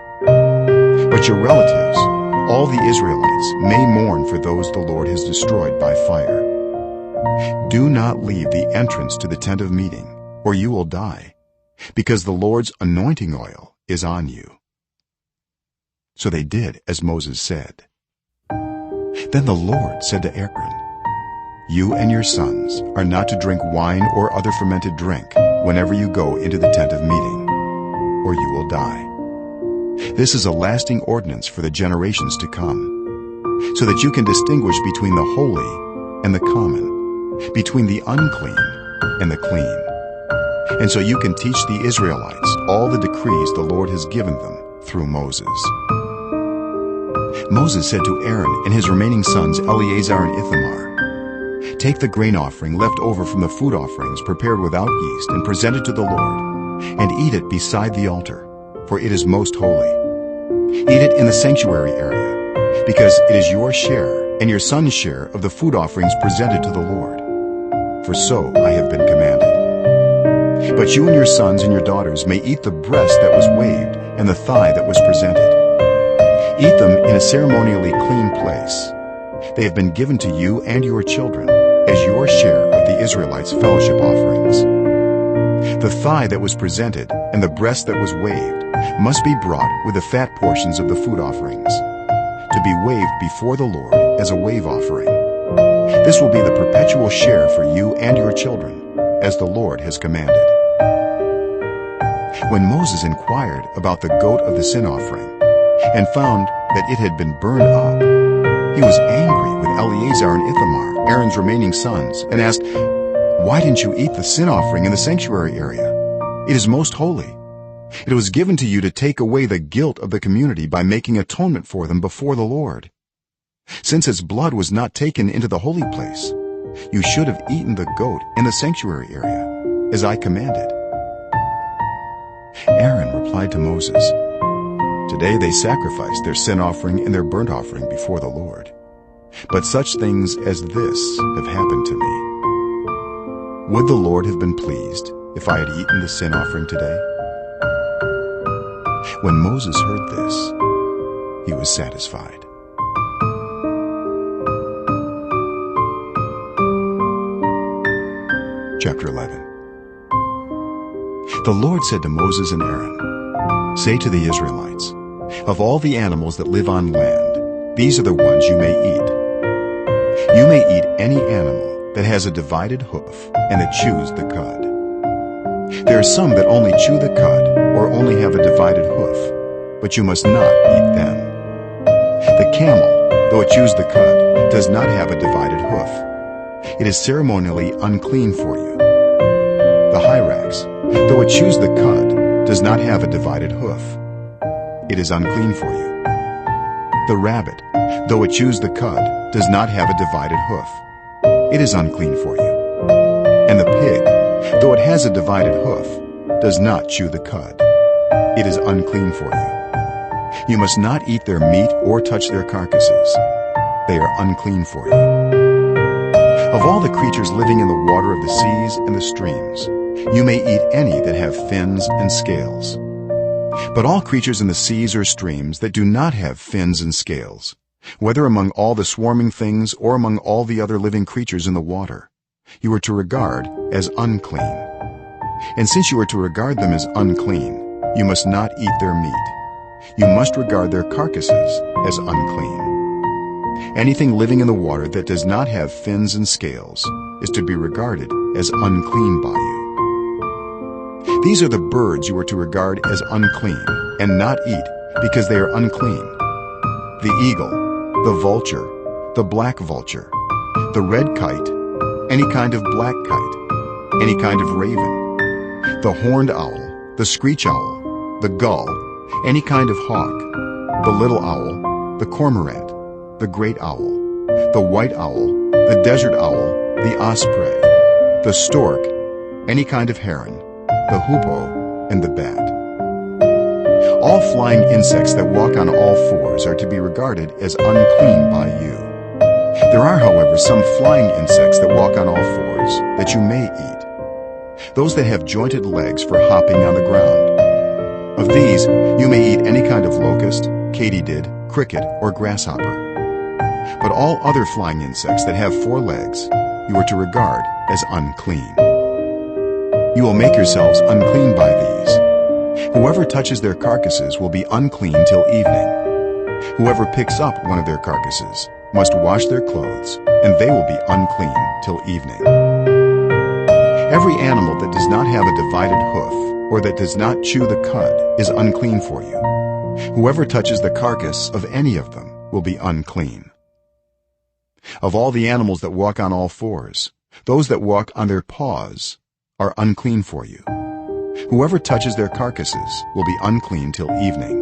But your relatives, all the Israelites, may mourn for those the Lord has destroyed by fire. Do not leave the entrance to the tent of meeting, or you will die, because the Lord's anointing oil is on you." So they did as Moses said. Then the Lord said to Aaron, "You and your sons are not to drink wine or other fermented drink whenever you go into the tent of meeting, or you will die. This is a lasting ordinance for the generations to come, so that you can distinguish between the holy and the common, between the unclean and the clean, and so you can teach the Israelites all the decrees the Lord has given them through Moses." Moses said to Aaron and his remaining sons Eleazar and Ithamar, "Take the grain offering left over from the food offerings prepared without yeast and presented to the Lord, and eat it beside the altar, for it is most holy. Eat it in the sanctuary area, because it is your share and your son's share of the food offerings presented to the Lord. For so I have been commanded. But you and your sons and your daughters may eat the breast that was waved and the thigh that was presented. Eat them in a ceremonially clean place. They have been given to you and your children as your share of the Israelites' fellowship offerings. The thigh that was presented and the breast that was waved must be brought with the fat portions of the food offerings, to be waved before the Lord as a wave offering. This will be the perpetual share for you and your children, as the Lord has commanded." When Moses inquired about the goat of the sin offering and found that it had been burned up, he was angry with Eleazar and Ithamar, Aaron's remaining sons, and asked, "Why didn't you eat the sin offering in the sanctuary area? It is most holy. It was given to you to take away the guilt of the community by making atonement for them before the Lord. Since its blood was not taken into the holy place, you should have eaten the goat in the sanctuary area, as I commanded." Aaron replied to Moses, "Today they sacrificed their sin offering and their burnt offering before the Lord. But such things as this have happened to me. Would the Lord have been pleased if I had eaten the sin offering today?" When Moses heard this, he was satisfied. Chapter 11. The Lord said to Moses and Aaron, "Say to the Israelites, Of all the animals that live on land, these are the ones you may eat. You may eat any animal that has a divided hoof and that chews the cud. There are some that only chew the cud or only have a divided hoof, but you must not eat them. The camel, though it chews the cud, does not have a divided hoof. It is ceremonially unclean for you. The hyrax, though it chews the cud, does not have a divided hoof. It is unclean for you. The rabbit, though it chews the cud, does not have a divided hoof. It is unclean for you. And the pig, though it has a divided hoof, does not chew the cud. It is unclean for you. You must not eat their meat or touch their carcasses. They are unclean for you. Of all the creatures living in the water of the seas and the streams, you may eat any that have fins and scales. But all creatures in the seas or streams that do not have fins and scales, whether among all the swarming things or among all the other living creatures in the water, you are to regard as unclean. And since you are to regard them as unclean, you must not eat their meat. You must regard their carcasses as unclean. Anything living in the water that does not have fins and scales is to be regarded as unclean by you. These are the birds you are to regard as unclean and not eat because they are unclean: the eagle, the vulture, the black vulture, the red kite, any kind of black kite, any kind of raven, the horned owl, the screech owl, the gull, any kind of hawk, the little owl, the cormorant, the great owl, the white owl, the desert owl, the osprey, the stork, any kind of heron, the hoopoe, and the bat. All flying insects that walk on all fours are to be regarded as unclean by you. There are, however, some flying insects that walk on all fours that you may eat, those that have jointed legs for hopping on the ground. Of these, you may eat any kind of locust, katydid, cricket, or grasshopper. But all other flying insects that have 4 legs, you are to regard as unclean. You will make yourselves unclean by these. Whoever touches their carcasses will be unclean till evening. Whoever picks up one of their carcasses must wash their clothes, and they will be unclean till evening. Every animal that does not have a divided hoof, or that does not chew the cud, is unclean for you. Whoever touches the carcass of any of them will be unclean. Of all the animals that walk on all fours, those that walk on their paws are unclean for you. Whoever touches their carcasses will be unclean till evening.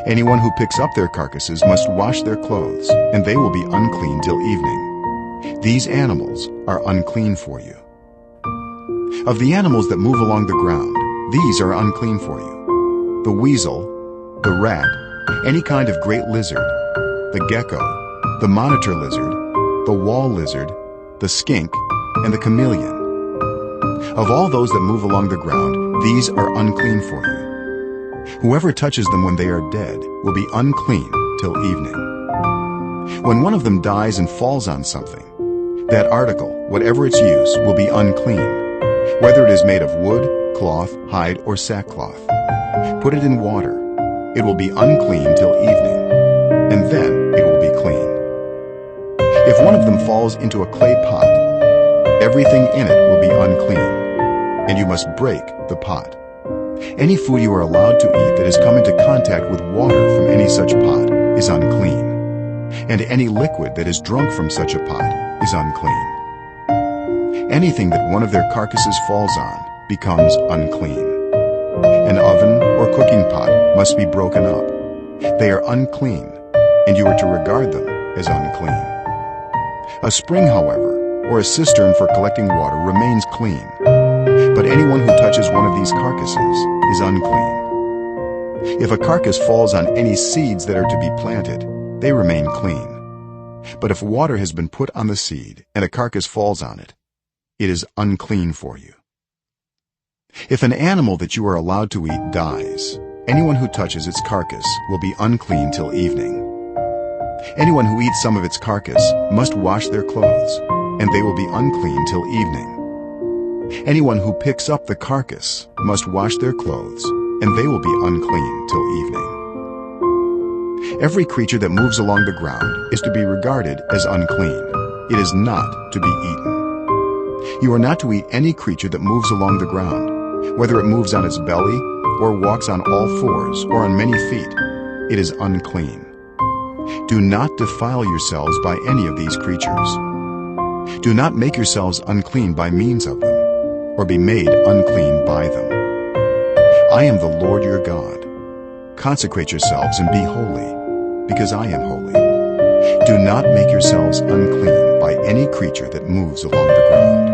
Anyone who picks up their carcasses must wash their clothes, and they will be unclean till evening. These animals are unclean for you. Of the animals that move along the ground, these are unclean for you: the weasel, the rat, any kind of great lizard, the gecko, the monitor lizard, the wall lizard, the skink, and the chameleon. Of all those that move along the ground, these are unclean for you. Whoever touches them when they are dead will be unclean till evening. When one of them dies and falls on something, that article, whatever its use, will be unclean, whether it is made of wood, cloth, hide, or sackcloth. Put it in water. It will be unclean till evening, and then it will be clean. If one of them falls into a clay pot, everything in it will be unclean, and you must break the pot. Any food you are allowed to eat that has come into contact with water from any such pot is unclean, and any liquid that is drunk from such a pot is unclean. Anything that one of their carcasses falls on becomes unclean. An oven or cooking pot must be broken up. They are unclean, and you are to regard them as unclean. A spring, however, or a cistern for collecting water remains clean, but anyone who touches one of these carcasses is unclean. If a carcass falls on any seeds that are to be planted, they remain clean. But if water has been put on the seed and a carcass falls on it, it is unclean for you. If an animal that you are allowed to eat dies, anyone who touches its carcass will be unclean till evening. Anyone who eats some of its carcass must wash their clothes, and they will be unclean till evening. Anyone who picks up the carcass must wash their clothes, and they will be unclean till evening. Every creature that moves along the ground is to be regarded as unclean. It is not to be eaten. You are not to eat any creature that moves along the ground, whether it moves on its belly or walks on all fours or on many feet. It is unclean. Do not defile yourselves by any of these creatures. Do not make yourselves unclean by means of them, or be made unclean by them. I am the Lord your God. Consecrate yourselves and be holy, because I am holy. Do not make yourselves unclean by any creature that moves along the ground.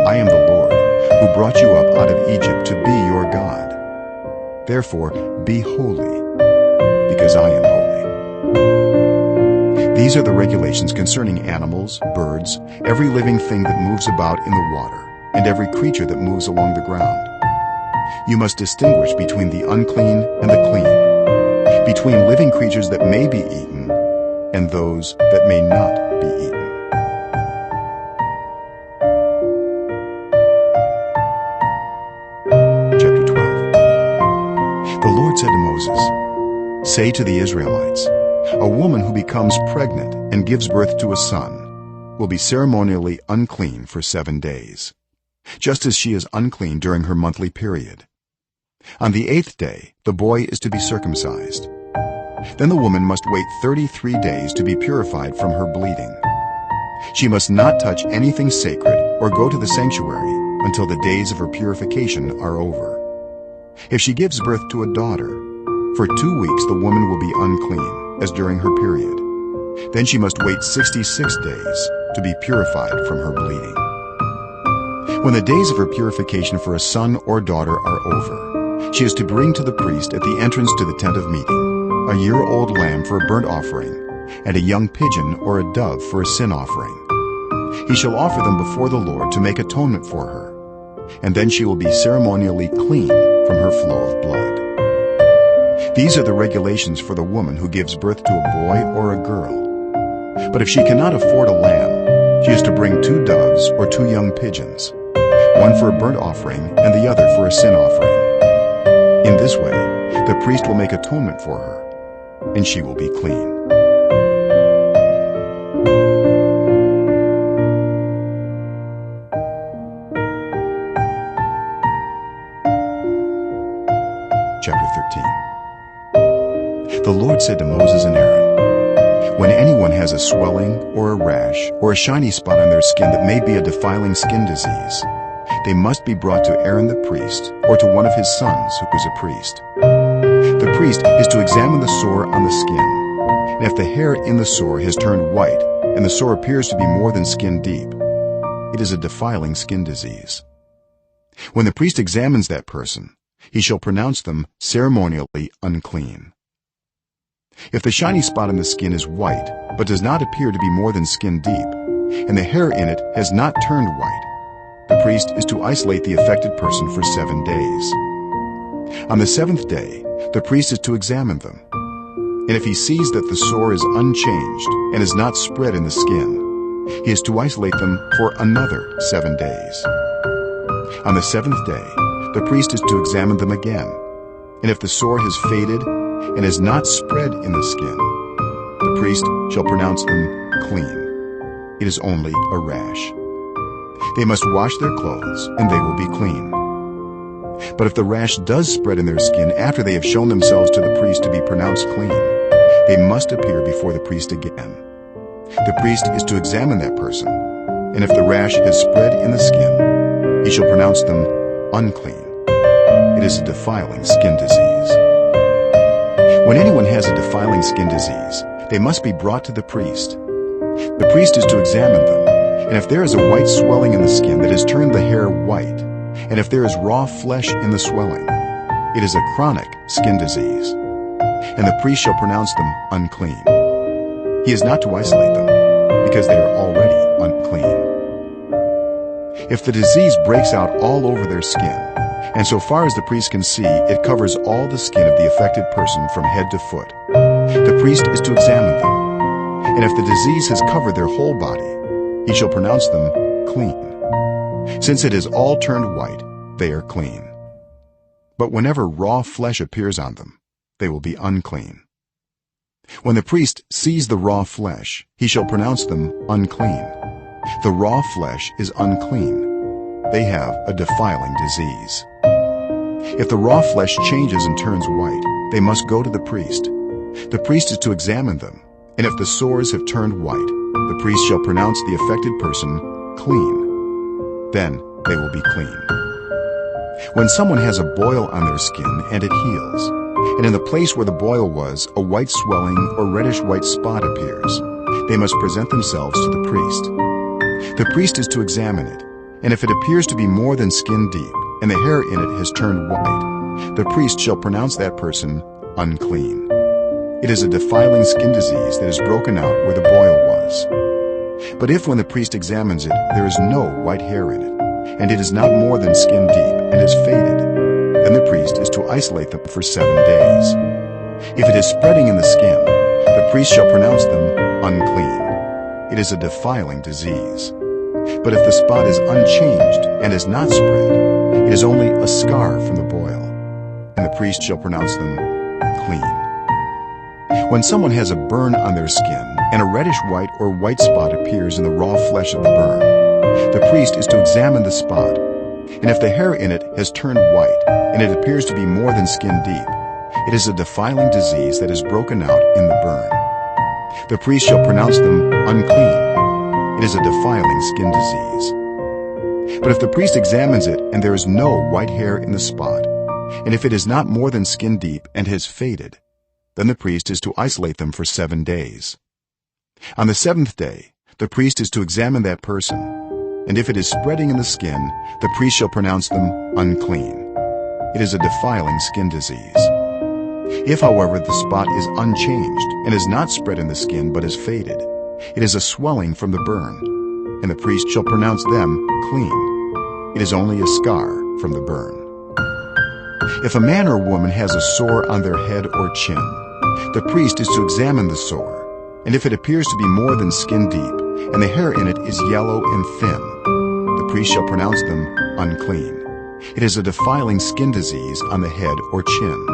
I am the Lord, who brought you up out of Egypt to be your God. Therefore, be holy, because I am holy. These are the regulations concerning animals, birds, every living thing that moves about in the water, and every creature that moves along the ground. You must distinguish between the unclean and the clean, between living creatures that may be eaten and those that may not be eaten. Chapter 12. The Lord said to Moses, "Say to the Israelites, a woman who becomes pregnant and gives birth to a son will be ceremonially unclean for 7 days, just as she is unclean during her monthly period. On the 8th day, the boy is to be circumcised. Then the woman must wait 33 days to be purified from her bleeding. She must not touch anything sacred or go to the sanctuary until the days of her purification are over. If she gives birth to a daughter, for 2 weeks the woman will be unclean, as during her period. Then she must wait 66 days to be purified from her bleeding. When the days of her purification for a son or daughter are over, she is to bring to the priest at the entrance to the tent of meeting a year-old lamb for a burnt offering and a young pigeon or a dove for a sin offering. He shall offer them before the Lord to make atonement for her, and then she will be ceremonially clean from her flow of blood. These are the regulations for the woman who gives birth to a boy or a girl. But if she cannot afford a lamb, she is to bring 2 doves or 2 young pigeons, one for a burnt offering and the other for a sin offering. In this way, the priest will make atonement for her, and she will be clean. Chapter 13. The Lord said to Moses and Aaron, "When anyone has a swelling or a rash or a shiny spot on their skin that may be a defiling skin disease, they must be brought to Aaron the priest or to one of his sons who is a priest. The priest is to examine the sore on the skin, and if the hair in the sore has turned white and the sore appears to be more than skin deep, it is a defiling skin disease. When the priest examines that person, he shall pronounce them ceremonially unclean. If the shiny spot on the skin is white but does not appear to be more than skin deep, and the hair in it has not turned white, the priest is to isolate the affected person for 7 days. On the 7th day, the priest is to examine them, and if he sees that the sore is unchanged and is not spread in the skin, he is to isolate them for another 7 days. On the 7th day, the priest is to examine them again, and if the sore has faded and is not spread in the skin, the priest shall pronounce them clean. It is only a rash. They must wash their clothes, and they will be clean. But if the rash does spread in their skin after they have shown themselves to the priest to be pronounced clean, they must appear before the priest again. The priest is to examine that person, and if the rash has spread in the skin, he shall pronounce them unclean. It is a defiling skin disease. When anyone has a defiling skin disease, they must be brought to the priest. The priest is to examine them, and if there is a white swelling in the skin that has turned the hair white, and if there is raw flesh in the swelling, it is a chronic skin disease, and the priest shall pronounce them unclean. He is not to isolate them, because they are already unclean. If the disease breaks out all over their skin, and so far as the priest can see, it covers all the skin of the affected person from head to foot, the priest is to examine them, and if the disease has covered their whole body, he shall pronounce them clean. Since it is all turned white, they are clean. But whenever raw flesh appears on them, they will be unclean. When the priest sees the raw flesh, he shall pronounce them unclean. The raw flesh is unclean. They have a defiling disease. If the raw flesh changes and turns white, they must go to the priest. The priest is to examine them, and if the sores have turned white, the priest shall pronounce the affected person clean. Then they will be clean. When someone has a boil on their skin and it heals, and in the place where the boil was, a white swelling or reddish-white spot appears, they must present themselves to the priest. The priest is to examine it, and if it appears to be more than skin deep, and the hair in it has turned white, the priest shall pronounce that person unclean. It is a defiling skin disease that is broken out where the boil was. But if when the priest examines it, there is no white hair in it, and it is not more than skin deep and is faded, then the priest is to isolate them for 7 days. If it is spreading in the skin, the priest shall pronounce them unclean. It is a defiling disease. But if the spot is unchanged and is not spread, it is only a scar from the boil, and the priest shall pronounce them clean. When someone has a burn on their skin, and a reddish-white or white spot appears in the raw flesh of the burn, the priest is to examine the spot, and if the hair in it has turned white, and it appears to be more than skin deep, it is a defiling disease that is broken out in the burn. The priest shall pronounce them unclean. It is a defiling skin disease. But if the priest examines it, and there is no white hair in the spot, and if it is not more than skin deep and has faded, then the priest is to isolate them for 7 days. On the 7th day, the priest is to examine that person, and if it is spreading in the skin, the priest shall pronounce them unclean. It is a defiling skin disease. If, however, the spot is unchanged and is not spread in the skin but is faded, it is a swelling from the burn, and the priest shall pronounce them clean. It is only a scar from the burn. If a man or woman has a sore on their head or chin, the priest is to examine the sore, and if it appears to be more than skin deep, and the hair in it is yellow and thin, the priest shall pronounce them unclean. It is a defiling skin disease on the head or chin.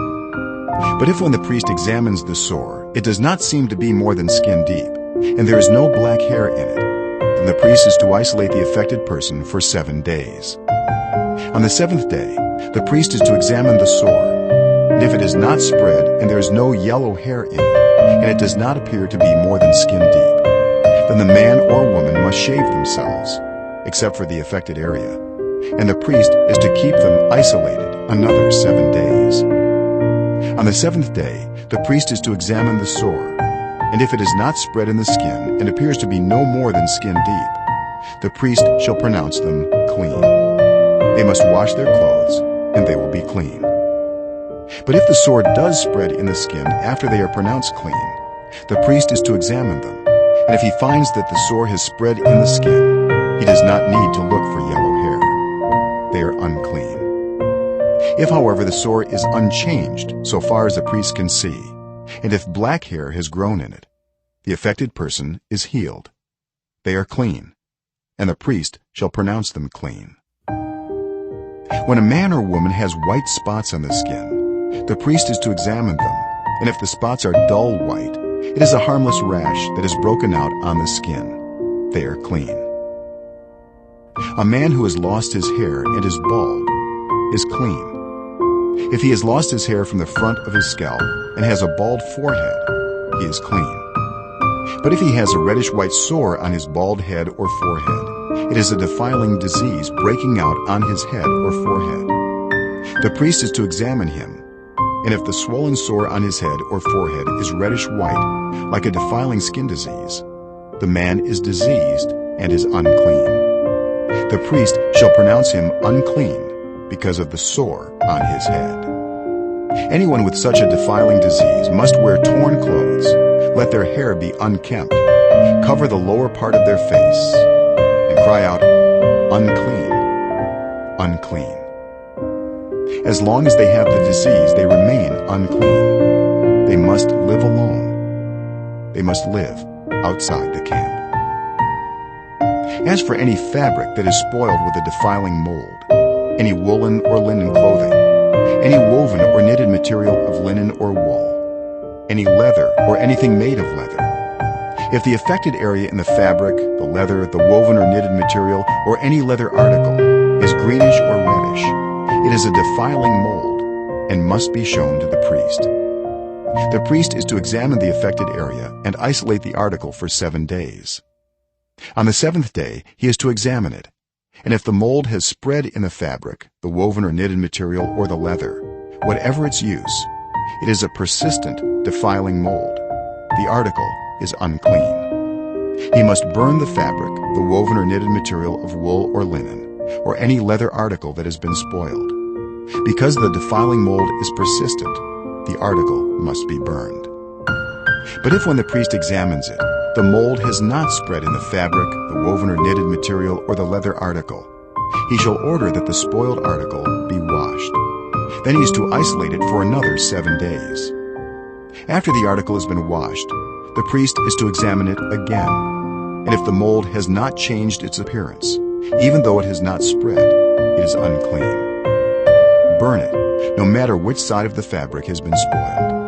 But if when the priest examines the sore, it does not seem to be more than skin deep, and there is no black hair in it, then the priest is to isolate the affected person for 7 days. On the 7th day, the priest is to examine the sore, and if it is not spread and there is no yellow hair in it, and it does not appear to be more than skin deep, then the man or woman must shave themselves, except for the affected area, and the priest is to keep them isolated another 7 days. On the 7th day, the priest is to examine the sore, and if it is not spread in the skin and appears to be no more than skin deep, the priest shall pronounce them clean. They must wash their clothes, and they will be clean. But if the sore does spread in the skin after they are pronounced clean, the priest is to examine them, and if he finds that the sore has spread in the skin, he does not need to look for yellow hair. They are unclean. If, however, the sore is unchanged so far as the priest can see, and if black hair has grown in it, the affected person is healed. They are clean, and the priest shall pronounce them clean. When a man or woman has white spots on the skin, the priest is to examine them, and if the spots are dull white, it is a harmless rash that is broken out on the skin. They are clean. A man who has lost his hair and is bald is clean. If he has lost his hair from the front of his scalp and has a bald forehead, he is clean. But if he has a reddish-white sore on his bald head or forehead, it is a defiling disease breaking out on his head or forehead. The priest is to examine him, and if the swollen sore on his head or forehead is reddish-white, like a defiling skin disease, the man is diseased and is unclean. The priest shall pronounce him unclean because of the sore on his head. Anyone with such a defiling disease must wear torn clothes, let their hair be unkempt, cover the lower part of their face, and cry out, "Unclean, unclean." As long as they have the disease, they remain unclean. They must live alone. They must live outside the camp. As for any fabric that is spoiled with a defiling mold, any woolen or linen clothing, any woven or knitted material of linen or wool, any leather or anything made of leather. If the affected area in the fabric, the leather, the woven or knitted material, or any leather article is greenish or reddish, it is a defiling mold and must be shown to the priest. The priest is to examine the affected area and isolate the article for 7 days. On the 7th day he is to examine it, and if the mold has spread in the fabric, the woven or knitted material, or the leather, whatever its use, it is a persistent, defiling mold. The article is unclean. He must burn the fabric, the woven or knitted material of wool or linen, or any leather article that has been spoiled. Because the defiling mold is persistent, the article must be burned. But if when the priest examines it, the mold has not spread in the fabric, the woven or knitted material, or the leather article, he shall order that the spoiled article be washed. Then he is to isolate it for another 7 days. After the article has been washed, the priest is to examine it again, and if the mold has not changed its appearance, even though it has not spread, it is unclean. Burn it, no matter which side of the fabric has been spoiled.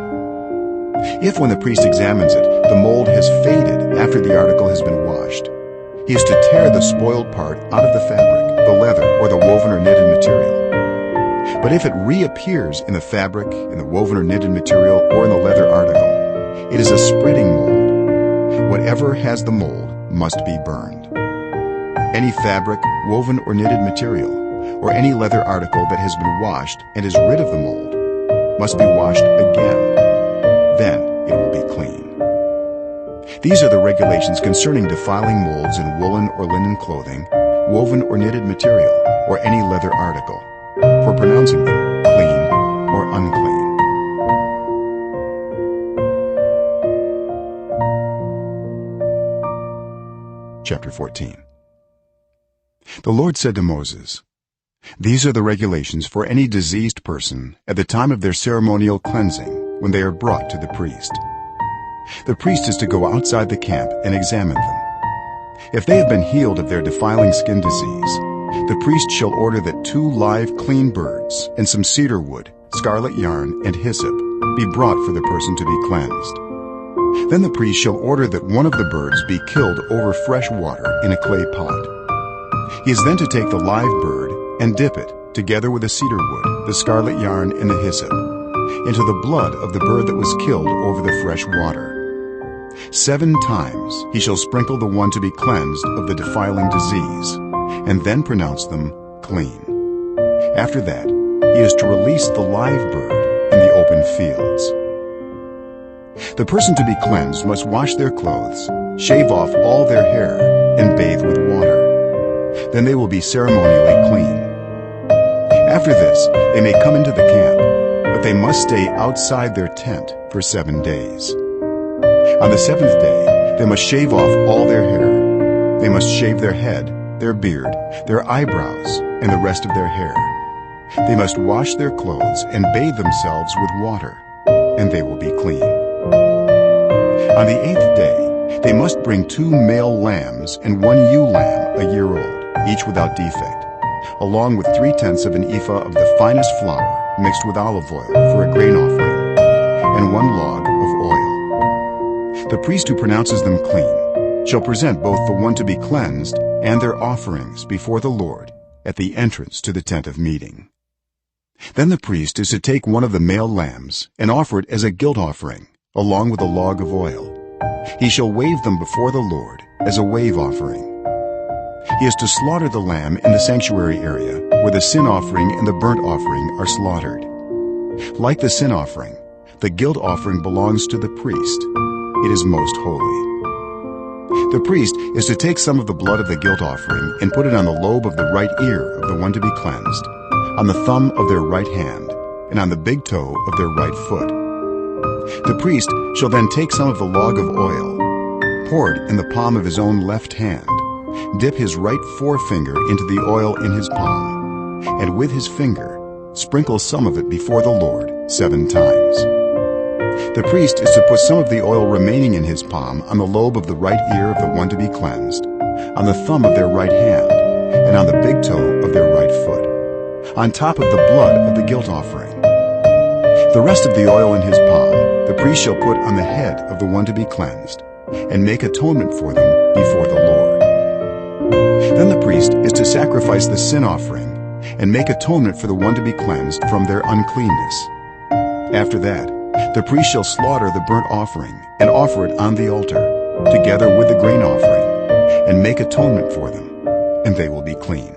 If when the priest examines it, the mold has faded after the article has been washed, he is to tear the spoiled part out of the fabric, the leather, or the woven or knitted material. But if it reappears in the fabric, in the woven or knitted material, or in the leather article, it is a spreading mold. Whatever has the mold must be burned. Any fabric, woven or knitted material, or any leather article that has been washed and is rid of the mold must be washed again. Then it will be clean. These are the regulations concerning defiling molds in woolen or linen clothing, woven or knitted material, or any leather article, for pronouncing them clean or unclean. Chapter 14. The Lord said to Moses, "These are the regulations for any diseased person at the time of their ceremonial cleansing when they are brought to the priest. The priest is to go outside the camp and examine them. If they have been healed of their defiling skin disease, the priest shall order that 2 live clean birds and some cedar wood, scarlet yarn, and hyssop be brought for the person to be cleansed. Then the priest shall order that one of the birds be killed over fresh water in a clay pot. He is then to take the live bird and dip it, together with the cedar wood, the scarlet yarn, and the hyssop, into the blood of the bird that was killed over the fresh water. 7 times he shall sprinkle the one to be cleansed of the defiling disease, and then pronounce them clean. After that, he is to release the live bird in the open fields. The person to be cleansed must wash their clothes, shave off all their hair, and bathe with water. Then they will be ceremonially clean. After this, they may come into the camp, but they must stay outside their tent for 7 days. On the 7th day, they must shave off all their hair. They must shave their head, their beard, their eyebrows, and the rest of their hair. They must wash their clothes and bathe themselves with water, and they will be clean. On the 8th day, they must bring 2 male lambs and 1 ewe lamb a year old, each without defect, along with 3/10 of an ephah of the finest flour mixed with olive oil for a grain offering, and 1 log of oil. The priest who pronounces them clean shall present both the one to be cleansed and their offerings before the Lord at the entrance to the tent of meeting. Then the priest is to take one of the male lambs and offer it as a guilt offering, along with a log of oil. He shall wave them before the Lord as a wave offering. He is to slaughter the lamb in the sanctuary area where the sin offering and the burnt offering are slaughtered. Like the sin offering, the guilt offering belongs to the priest. It is most holy. The priest is to take some of the blood of the guilt offering and put it on the lobe of the right ear of the one to be cleansed, on the thumb of their right hand, and on the big toe of their right foot. The priest shall then take some of the log of oil, pour it in the palm of his own left hand, dip his right forefinger into the oil in his palm, and with his finger sprinkle some of it before the Lord 7 times. The priest is to put some of the oil remaining in his palm on the lobe of the right ear of the one to be cleansed, on the thumb of their right hand, and on the big toe of their right foot, on top of the blood of the guilt offering. The rest of the oil in his palm the priest shall put on the head of the one to be cleansed, and make atonement for them before the Lord. Then the priest is to sacrifice the sin offering and make atonement for the one to be cleansed from their uncleanness. After that, the priest shall slaughter the burnt offering and offer it on the altar, together with the grain offering, and make atonement for them, and they will be clean.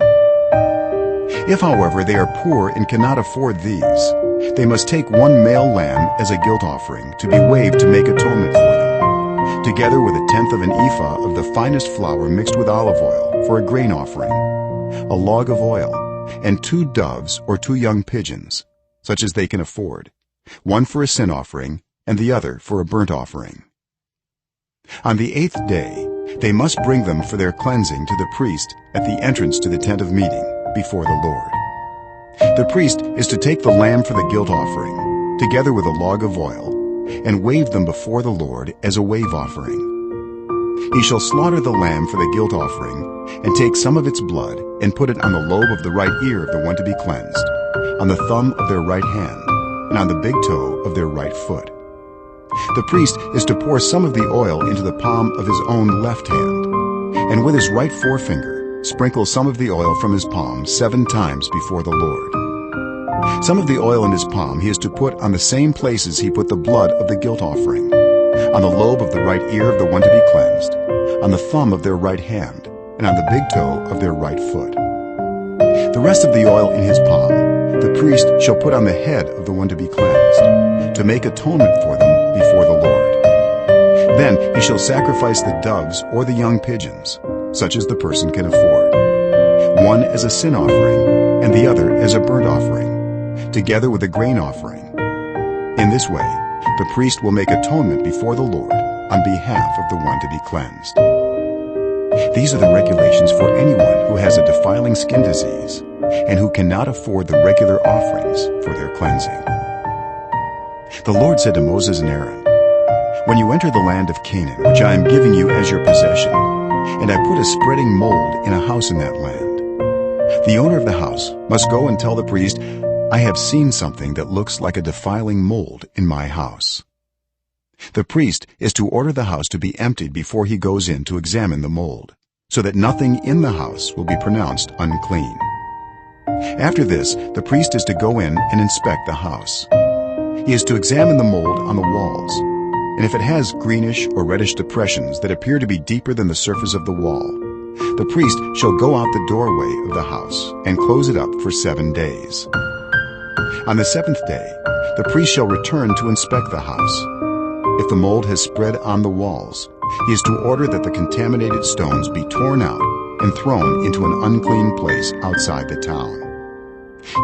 If, however, they are poor and cannot afford these, they must take one male lamb as a guilt offering to be waved to make atonement for them, together with 1/10 of an ephah of the finest flour mixed with olive oil for a grain offering, a log of oil, and 2 doves or 2 young pigeons, such as they can afford, one for a sin offering and the other for a burnt offering. On the 8th day, they must bring them for their cleansing to the priest at the entrance to the tent of meeting before the Lord. The priest is to take the lamb for the guilt offering, together with a log of oil, and wave them before the Lord as a wave offering. He shall slaughter the lamb for the guilt offering, and take some of its blood and put it on the lobe of the right ear of the one to be cleansed, on the thumb of their right hand, and on the big toe of their right foot. The priest is to pour some of the oil into the palm of his own left hand, and with his right forefinger sprinkle some of the oil from his palm 7 times before the Lord. Some of the oil in his palm he is to put on the same places he put the blood of the guilt offering, on the lobe of the right ear of the one to be cleansed, on the thumb of their right hand, and on the big toe of their right foot. The rest of the oil in his palm the priest shall put on the head of the one to be cleansed, to make atonement for them before the Lord. Then he shall sacrifice the doves or the young pigeons, such as the person can afford, one as a sin offering and the other as a burnt offering, together with a grain offering. In this way, the priest will make atonement before the Lord on behalf of the one to be cleansed. These are the regulations for anyone who has a defiling skin disease and who cannot afford the regular offerings for their cleansing. The Lord said to Moses and Aaron, "When you enter the land of Canaan, which I am giving you as your possession, and I put a spreading mold in a house in that land, the owner of the house must go and tell the priest, 'I have seen something that looks like a defiling mold in my house.' The priest is to order the house to be emptied before he goes in to examine the mold, so that nothing in the house will be pronounced unclean. After this, the priest is to go in and inspect the house. He is to examine the mold on the walls, and if it has greenish or reddish depressions that appear to be deeper than the surface of the wall, the priest shall go out the doorway of the house and close it up for 7 days. On the 7th day, the priest shall return to inspect the house. If the mold has spread on the walls, he is to order that the contaminated stones be torn out and thrown into an unclean place outside the town.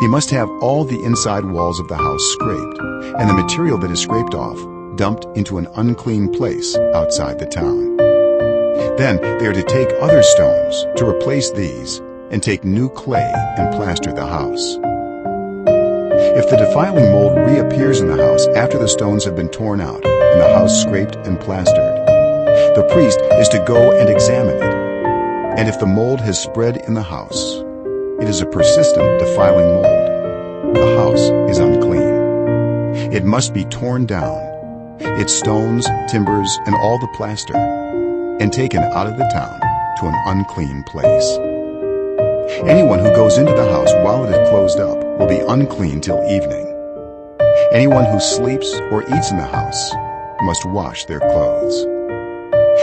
He must have all the inside walls of the house scraped, and the material that is scraped off dumped into an unclean place outside the town. Then they are to take other stones to replace these and take new clay and plaster the house. If the defiling mold reappears in the house after the stones have been torn out and the house scraped and plastered, the priest is to go and examine it. And if the mold has spread in the house, it is a persistent defiling mold. The house is unclean. It must be torn down, its stones, timbers, and all the plaster, and taken out of the town to an unclean place. Anyone who goes into the house while it is closed up will be unclean till evening. Anyone who sleeps or eats in the house must wash their clothes.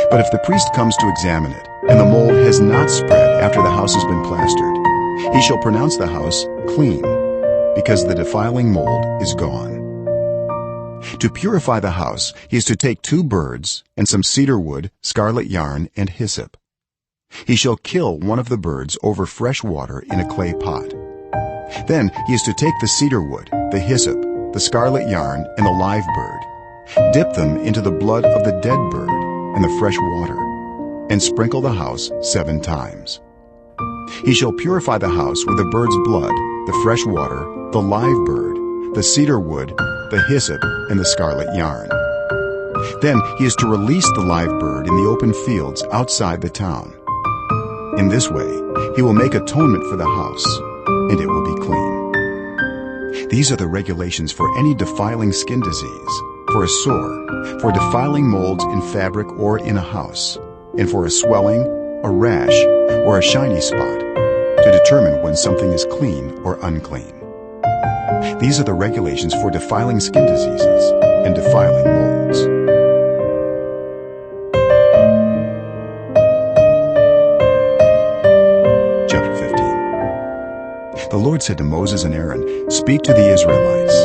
But if the priest comes to examine it, and the mold has not spread after the house has been plastered, he shall pronounce the house clean, because the defiling mold is gone. To purify the house, he is to take 2 birds and some cedar wood, scarlet yarn, and hyssop. He shall kill one of the birds over fresh water in a clay pot. Then he is to take the cedar wood, the hyssop, the scarlet yarn, and the live bird, dip them into the blood of the dead bird and the fresh water, and sprinkle the house 7 times. He shall purify the house with the bird's blood, the fresh water, the live bird, the cedar wood, the hyssop, and the scarlet yarn. Then he is to release the live bird in the open fields outside the town. In this way, he will make atonement for the house, and it will be clean. These are the regulations for any defiling skin disease, for a sore, for defiling molds in fabric or in a house, and for a swelling, a rash, or a shiny spot, to determine when something is clean or unclean. These are the regulations for defiling skin diseases and defiling molds. Chapter 15. The Lord said to Moses and Aaron, "Speak to the Israelites,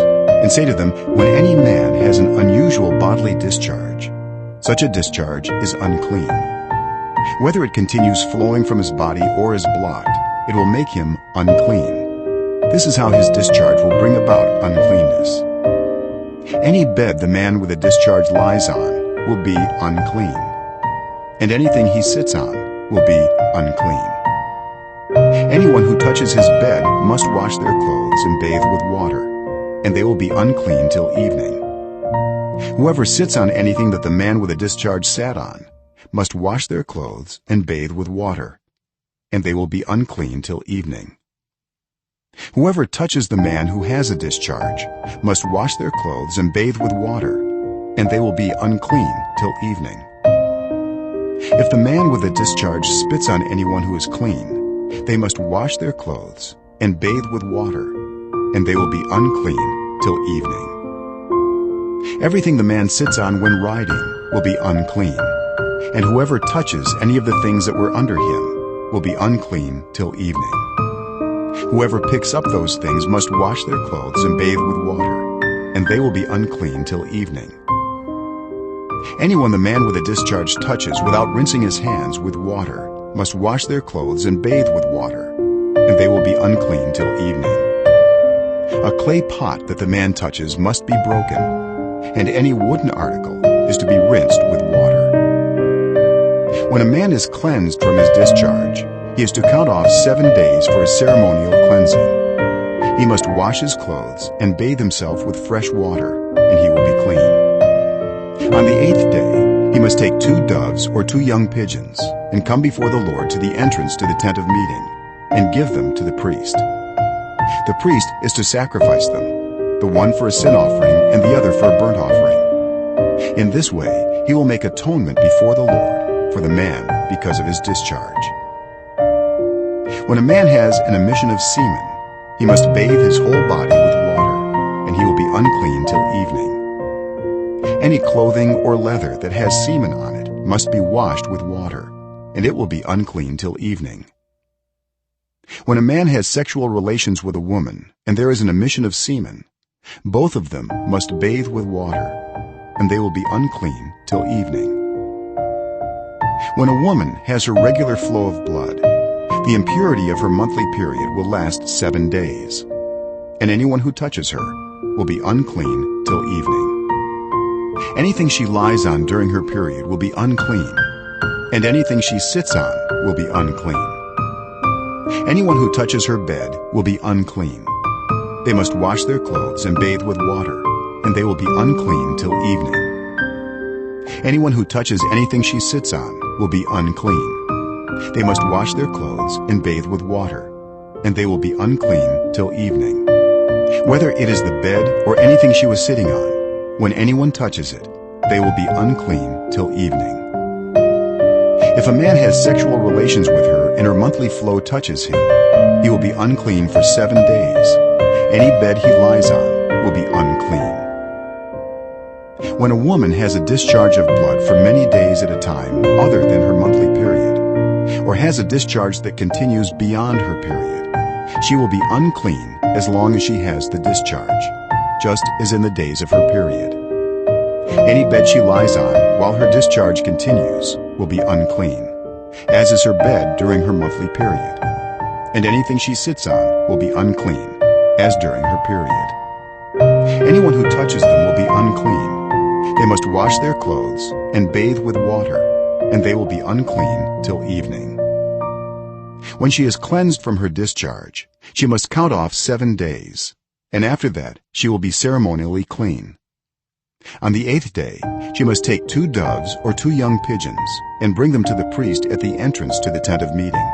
and say to them, when any man has an unusual bodily discharge, such a discharge is unclean. Whether it continues flowing from his body or is blocked, it will make him unclean. This is how his discharge will bring about uncleanness. Any bed the man with a discharge lies on will be unclean, and anything he sits on will be unclean. Anyone who touches his bed must wash their clothes and bathe with water, and they will be unclean till evening. Whoever sits on anything that the man with a discharge sat on must wash their clothes and bathe with water, and they will be unclean till evening. Whoever touches the man who has a discharge must wash their clothes and bathe with water, and they will be unclean till evening. If the man with a discharge spits on anyone who is clean, they must wash their clothes and bathe with water, and they will be unclean till evening. Everything the man sits on when riding will be unclean, and whoever touches any of the things that were under him will be unclean till evening. Whoever picks up those things must wash their clothes and bathe with water, and they will be unclean till evening. Anyone the man with a discharge touches without rinsing his hands with water must wash their clothes and bathe with water, and they will be unclean till evening. A clay pot that the man touches must be broken, and any wooden article is to be rinsed with water. When a man is cleansed from his discharge, he is to count off 7 days for his ceremonial cleansing. He must wash his clothes and bathe himself with fresh water, and he will be clean. On the 8th day, he must take 2 doves or 2 young pigeons and come before the Lord to the entrance to the tent of meeting and give them to the priest. The priest is to sacrifice them, the one for a sin offering and the other for a burnt offering. In this way, he will make atonement before the Lord for the man because of his discharge. When a man has an emission of semen, he must bathe his whole body with water, and he will be unclean till evening. Any clothing or leather that has semen on it must be washed with water, and it will be unclean till evening. When a man has sexual relations with a woman, and there is an emission of semen, both of them must bathe with water, and they will be unclean till evening. When a woman has her regular flow of blood, the impurity of her monthly period will last 7 days, and anyone who touches her will be unclean till evening. Anything she lies on during her period will be unclean, and anything she sits on will be unclean. Anyone who touches her bed will be unclean. They must wash their clothes and bathe with water, and they will be unclean till evening. Anyone who touches anything she sits on will be unclean. They must wash their clothes and bathe with water, and they will be unclean till evening. Whether it is the bed or anything she was sitting on, when anyone touches it, they will be unclean till evening. If a man has sexual relations with her and her monthly flow touches him, he will be unclean for 7 days. Any bed he lies on will be unclean. When a woman has a discharge of blood for many days at a time other than her monthly period, or has a discharge that continues beyond her period, she will be unclean as long as she has the discharge, just as in the days of her period. Any bed she lies on while her discharge continues will be unclean, as is her bed during her monthly period, and anything she sits on will be unclean, as during her period. Anyone who touches them will be unclean. They must wash their clothes and bathe with water, and they will be unclean till evening. When she is cleansed from her discharge, she must count off 7 days, and after that she will be ceremonially clean. On the 8th day, she must take 2 doves or 2 young pigeons and bring them to the priest at the entrance to the tent of meeting.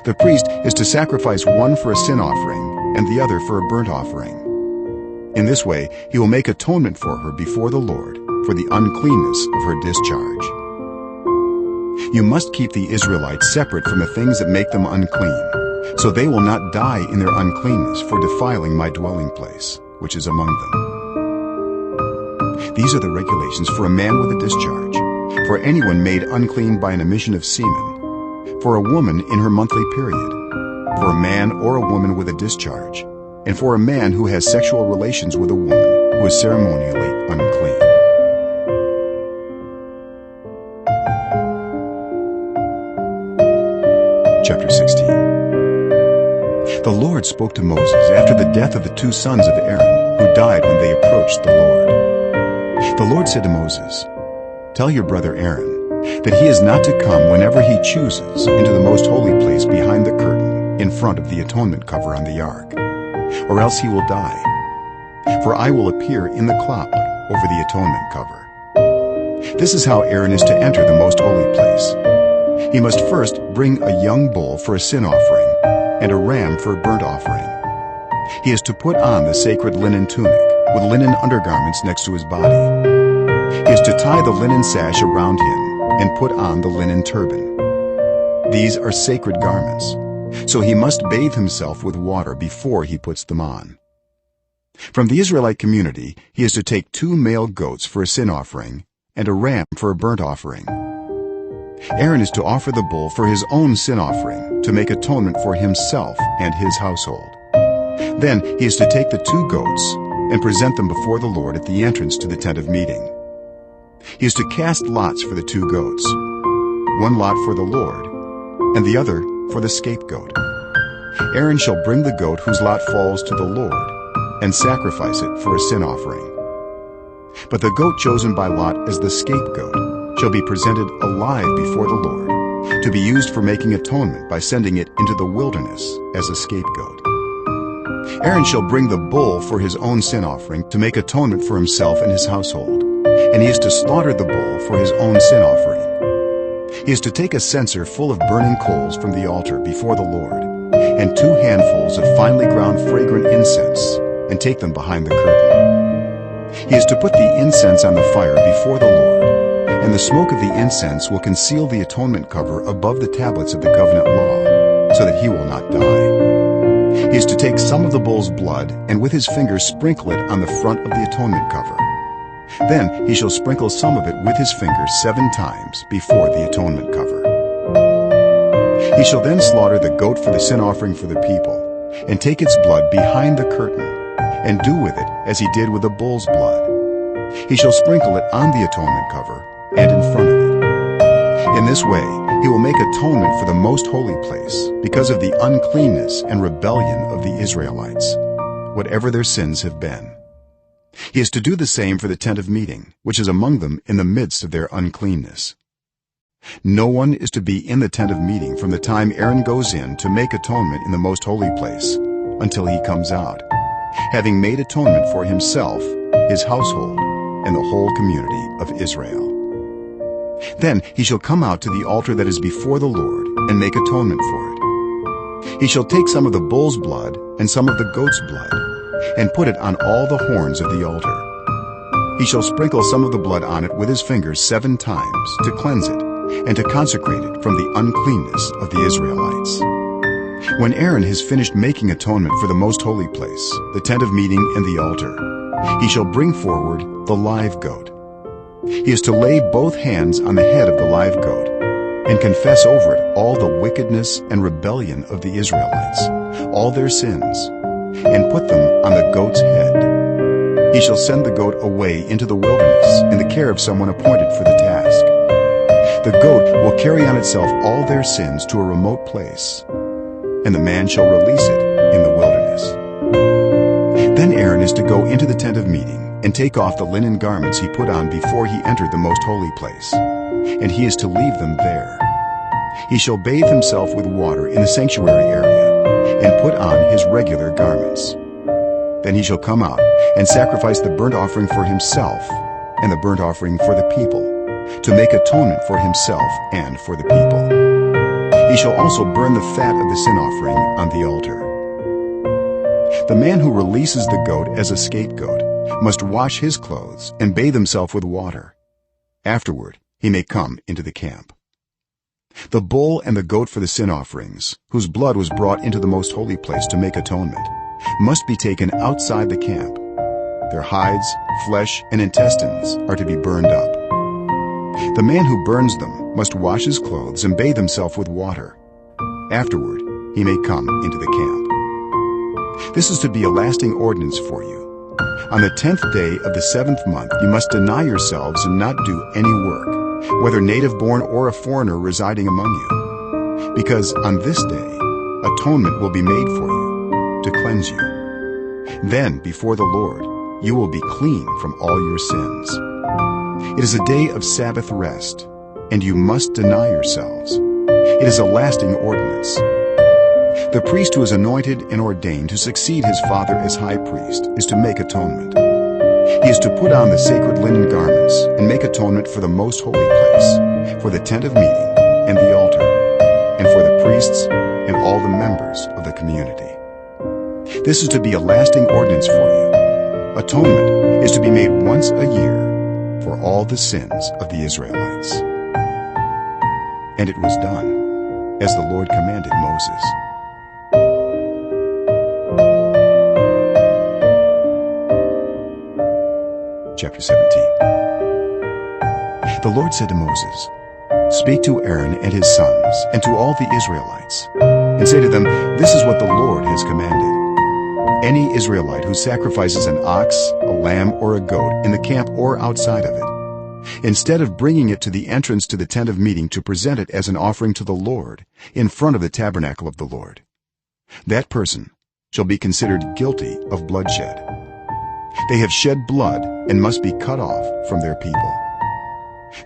The priest is to sacrifice one for a sin offering and the other for a burnt offering. In this way he will make atonement for her before the Lord for the uncleanness of her discharge. You must keep the Israelites separate from the things that make them unclean, so they will not die in their uncleanness for defiling my dwelling place, which is among them. These are the regulations for a man with a discharge, for anyone made unclean by an emission of semen, for a woman in her monthly period, for a man or a woman with a discharge, and for a man who has sexual relations with a woman who is ceremonially unclean. Chapter 16. The Lord spoke to Moses after the death of the two sons of Aaron, who died when they approached the Lord. The Lord said to Moses, "Tell your brother Aaron that he is not to come whenever he chooses into the most holy place behind the curtain in front of the atonement cover on the ark, or else he will die. For I will appear in the cloud over the atonement cover. This is how Aaron is to enter the most holy place. He must first bring a young bull for a sin offering and a ram for a burnt offering. He is to put on the sacred linen tunic with linen undergarments next to his body. He is to tie the linen sash around him and put on the linen turban. These are sacred garments, so he must bathe himself with water before he puts them on. From the Israelite community, he is to take 2 male goats for a sin offering and a ram for a burnt offering. Aaron is to offer the bull for his own sin offering to make atonement for himself and his household. Then he is to take the 2 goats and present them before the Lord at the entrance to the tent of meeting. He is to cast lots for the 2 goats, one lot for the Lord and the other for the scapegoat. Aaron shall bring the goat whose lot falls to the Lord and sacrifice it for a sin offering. But the goat chosen by lot as the scapegoat shall be presented alive before the Lord, to be used for making atonement by sending it into the wilderness as a scapegoat. Aaron shall bring the bull for his own sin offering to make atonement for himself and his household, and he is to slaughter the bull for his own sin offering. He is to take a censer full of burning coals from the altar before the Lord, and 2 handfuls of finely ground fragrant incense, and take them behind the curtain. He is to put the incense on the fire before the Lord, and the smoke of the incense will conceal the atonement cover above the tablets of the covenant law, so that he will not die. He is to take some of the bull's blood and with his fingers sprinkle it on the front of the atonement cover. Then he shall sprinkle some of it with his fingers 7 times before the atonement cover. He shall then slaughter the goat for the sin offering for the people, and take its blood behind the curtain, and do with it as he did with the bull's blood. He shall sprinkle it on the atonement cover and in front of it. In this way he will make atonement for the most holy place because of the uncleanness and rebellion of the Israelites, whatever their sins have been. He is to do the same for the tent of meeting, which is among them in the midst of their uncleanness. No one is to be in the tent of meeting from the time Aaron goes in to make atonement in the most holy place until he comes out, having made atonement for himself, his household, and the whole community of Israel. Then he shall come out to the altar that is before the Lord and make atonement for it. He shall take some of the bull's blood and some of the goat's blood and put it on all the horns of the altar. He shall sprinkle some of the blood on it with his fingers 7 times to cleanse it and to consecrate it from the uncleanness of the Israelites. When Aaron has finished making atonement for the most holy place, the tent of meeting and the altar, he shall bring forward the live goat. He is to lay both hands on the head of the live goat and confess over it all the wickedness and rebellion of the Israelites, all their sins, and put them on the goat's head. He shall send the goat away into the wilderness in the care of someone appointed for the task. The goat will carry on itself all their sins to a remote place, and the man shall release it in the wilderness. Then Aaron is to go into the tent of meeting and take off the linen garments he put on before he entered the most holy place, and he is to leave them there. He shall bathe himself with water in the sanctuary area and put on his regular garments. Then he shall come out and sacrifice the burnt offering for himself and the burnt offering for the people, to make atonement for himself and for the people. He shall also burn the fat of the sin offering on the altar. The man who releases the goat as a scapegoat must wash his clothes and bathe himself with water. Afterward, he may come into the camp. The bull and the goat for the sin offerings, whose blood was brought into the most holy place to make atonement, must be taken outside the camp. Their hides, flesh, and intestines are to be burned up. The man who burns them must wash his clothes and bathe himself with water. Afterward, he may come into the camp. This is to be a lasting ordinance for you. On the 10th day of the 7th month, you must deny yourselves and not do any work, whether native-born or a foreigner residing among you, because on this day atonement will be made for you, to cleanse you. Then, before the Lord, you will be clean from all your sins. It is a day of Sabbath rest, and you must deny yourselves. It is a lasting ordinance. The priest who is anointed and ordained to succeed his father as high priest is to make atonement. He is to put on the sacred linen garments and make atonement for the most holy place, for the tent of meeting and the altar, and for the priests and all the members of the community. This is to be a lasting ordinance for you. Atonement is to be made once a year for all the sins of the Israelites. And it was done as the Lord commanded Moses. Chapter 17. The Lord said to Moses, "Speak to Aaron and his sons and to all the Israelites, and say to them, this is what the Lord has commanded. Any Israelite who sacrifices an ox, a lamb, or a goat in the camp or outside of it, instead of bringing it to the entrance to the tent of meeting to present it as an offering to the Lord in front of the tabernacle of the Lord, that person shall be considered guilty of bloodshed. They have shed blood and must be cut off from their people.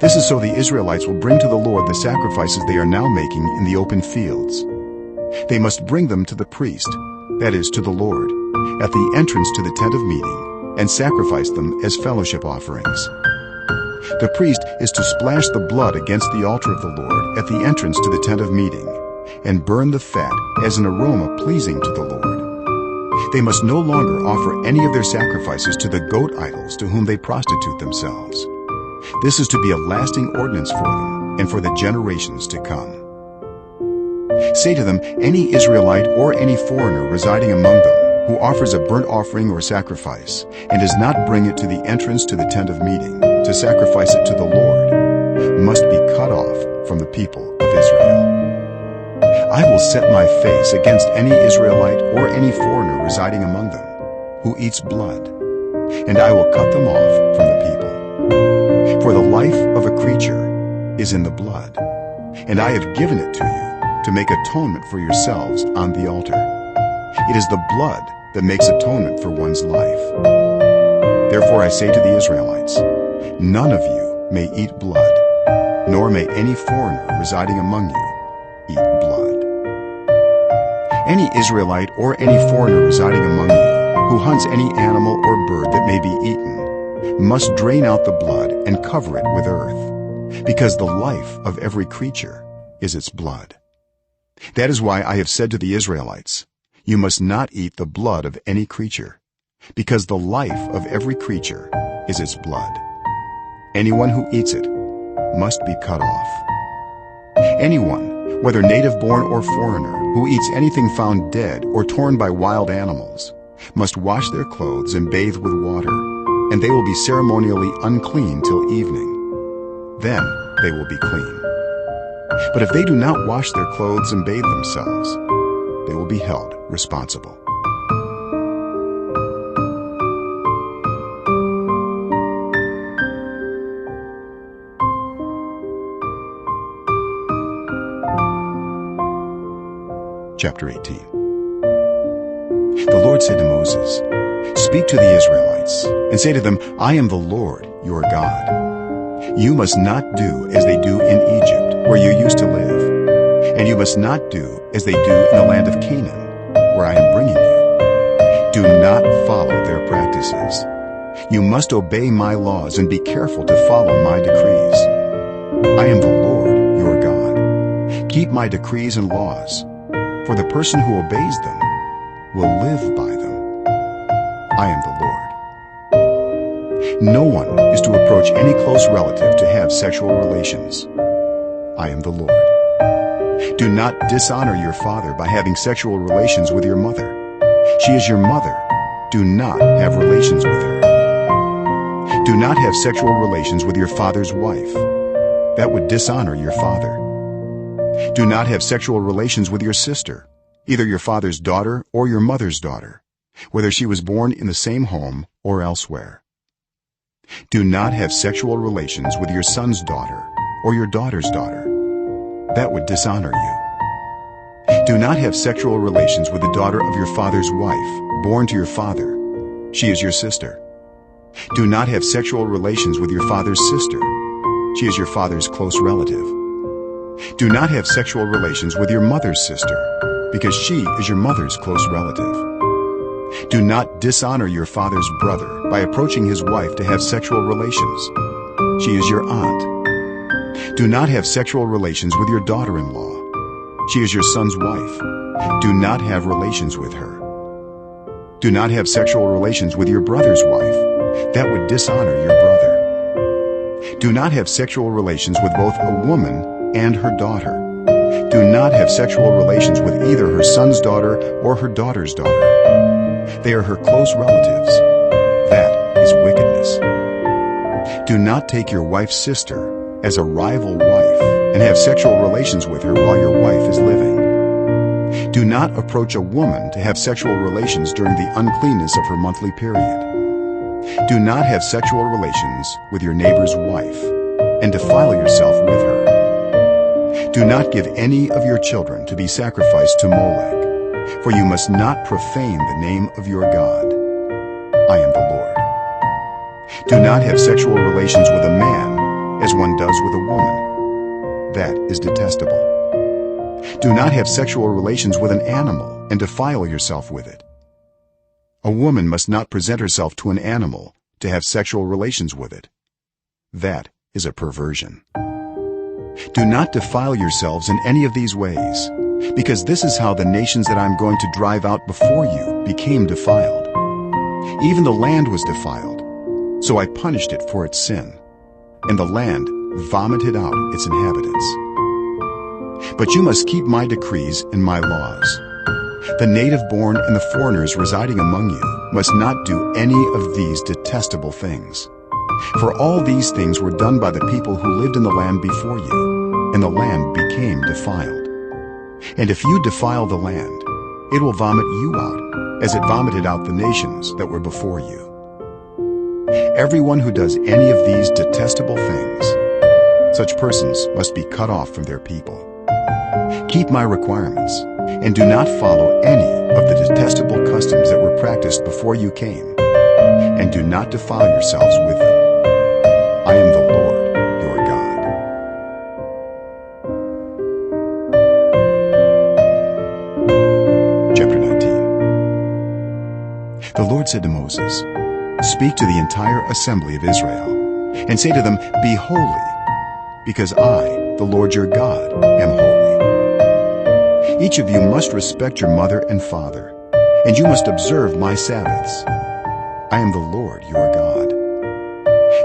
This is so the Israelites will bring to the Lord the sacrifices they are now making in the open fields. They must bring them to the priest, that is, to the Lord, at the entrance to the tent of meeting, and sacrifice them as fellowship offerings. The priest is to splash the blood against the altar of the Lord at the entrance to the tent of meeting, and burn the fat as an aroma pleasing to the Lord. They must no longer offer any of their sacrifices to the goat idols to whom they prostitute themselves. This is to be a lasting ordinance for them and for the generations to come. Say to them, any Israelite or any foreigner residing among them who offers a burnt offering or sacrifice and does not bring it to the entrance to the tent of meeting to sacrifice it to the Lord must be cut off from the people of Israel. I will set my face against any Israelite or any foreigner residing among them who eats blood, and I will cut them off from the people. For the life of a creature is in the blood, and I have given it to you to make atonement for yourselves on the altar. It is the blood that makes atonement for one's life. Therefore I say to the Israelites, none of you may eat blood, nor may any foreigner residing among you eat blood. Any Israelite or any foreigner residing among you who hunts any animal or bird that may be eaten must drain out the blood and cover it with earth, because the life of every creature is its blood. That is why I have said to the Israelites, you must not eat the blood of any creature, because the life of every creature is its blood. Anyone who eats it must be cut off. Anyone, whether native-born or foreigner, who eats anything found dead or torn by wild animals, must wash their clothes and bathe with water, and they will be ceremonially unclean till evening. Then they will be clean. But if they do not wash their clothes and bathe themselves, they will be held responsible. Chapter 18. The Lord said to Moses, "Speak to the Israelites, and say to them, I am the Lord your God. You must not do as they do in Egypt, where you used to live, and you must not do as they do in the land of Canaan, where I am bringing you. Do not follow their practices. You must obey my laws and be careful to follow my decrees. I am the Lord your God. Keep my decrees and laws, for the person who obeys them will live by them. I am the Lord. No one is to approach any close relative to have sexual relations. I am the Lord. Do not dishonor your father by having sexual relations with your mother. She is your mother. Do not have relations with her. Do not have sexual relations with your father's wife. That would dishonor your father. Do not have sexual relations with your sister, either your father's daughter or your mother's daughter, whether she was born in the same home or elsewhere. Do not have sexual relations with your son's daughter or your daughter's daughter. That would dishonor you. Do not have sexual relations with the daughter of your father's wife, born to your father. She is your sister. Do not have sexual relations with your father's sister. She is your father's close relative. Do not have sexual relations with your mother's sister, because she is your mother's close relative. Do not dishonor your father's brother by approaching his wife to have sexual relations. She is your aunt. Do not have sexual relations with your daughter-in-law. She is your son's wife. Do not have relations with her. Do not have sexual relations with your brother's wife. That would dishonor your brother. Do not have sexual relations with both a woman and her daughter. Do not have sexual relations with either her son's daughter or her daughter's daughter. They are her close relatives. That is wickedness. Do not take your wife's sister as a rival wife and have sexual relations with her while your wife is living. Do not approach a woman to have sexual relations during the uncleanness of her monthly period. Do not have sexual relations with your neighbor's wife and defile yourself with her. Do not give any of your children to be sacrificed to Molech, for you must not profane the name of your God. I am the Lord. Do not have sexual relations with a man as one does with a woman. That is detestable. Do not have sexual relations with an animal and defile yourself with it. A woman must not present herself to an animal to have sexual relations with it. That is a perversion. Do not defile yourselves in any of these ways, because this is how the nations that I'm going to drive out before you became defiled. Even the land was defiled, so I punished it for its sin, and the land vomited out its inhabitants. But you must keep my decrees and my laws. The native-born and the foreigners residing among you must not do any of these detestable things. For all these things were done by the people who lived in the land before you, and the land became defiled. And if you defile the land, it will vomit you out, as it vomited out the nations that were before you. Everyone who does any of these detestable things, such persons must be cut off from their people. Keep my requirements, and do not follow any of the detestable customs that were practiced before you came, and do not defile yourselves with them. I am the Lord, your God. Chapter 19. The Lord said to Moses, "Speak to the entire assembly of Israel, and say to them, 'Be holy, because I, the Lord your God, am holy. Each of you must respect your mother and father, and you must observe my Sabbaths. I am the Lord your God.